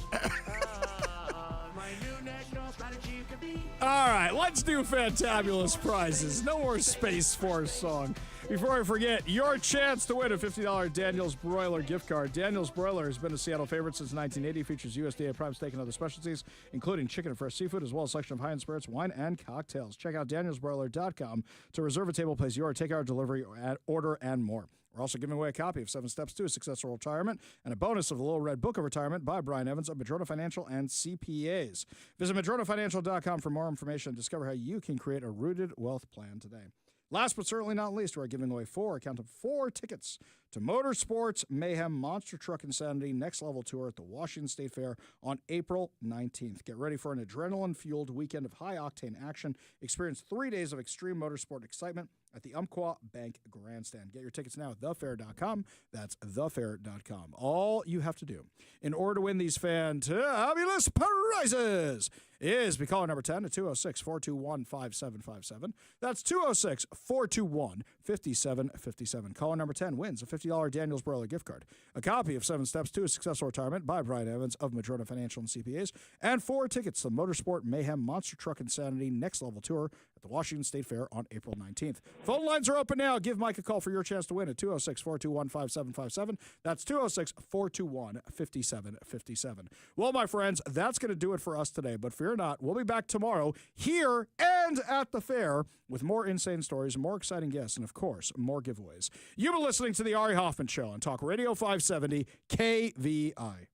My new national strategy could be... All right, let's do Fantabulous prizes. No more Space Force song. Before I forget, your chance to win a $50 Daniel's Broiler gift card. Daniel's Broiler has been a Seattle favorite since 1980. Features USDA prime steak and other specialties, including chicken and fresh seafood, as well as a selection of high-end spirits, wine, and cocktails. Check out danielsbroiler.com to reserve a table, place your takeout, delivery, order, and more. We're also giving away a copy of 7 Steps to a Successful Retirement and a bonus of the Little Red Book of Retirement by Brian Evans of Madrona Financial and CPAs. Visit madronafinancial.com for more information and discover how you can create a rooted wealth plan today. Last but certainly not least, we're giving away 4 tickets to Motorsports Mayhem Monster Truck Insanity Next Level Tour at the Washington State Fair on April 19th. Get ready for an adrenaline-fueled weekend of high-octane action. Experience 3 days of extreme motorsport excitement at the Umpqua Bank Grandstand. Get your tickets now at thefair.com. That's thefair.com. All you have to do in order to win these fantabulous prizes is be caller number 10 at 206-421-5757. That's 206-421-5757. Caller number 10 wins a $50 Daniel's Broiler gift card, a copy of 7 Steps to a Successful Retirement by Brian Evans of Madrona Financial and CPAs, and 4 tickets to the Motorsport Mayhem Monster Truck Insanity Next Level Tour at the Washington State Fair on April 19th. Phone lines are open now. Give Mike a call for your chance to win at 206-421-5757. That's 206-421-5757. Well, my friends, that's going to do it for us today, but fear not, we'll be back tomorrow here and at the fair with more insane stories, more exciting guests, and, of course, more giveaways. You've been listening to The Ari Hoffman Show on Talk Radio 570 KVI.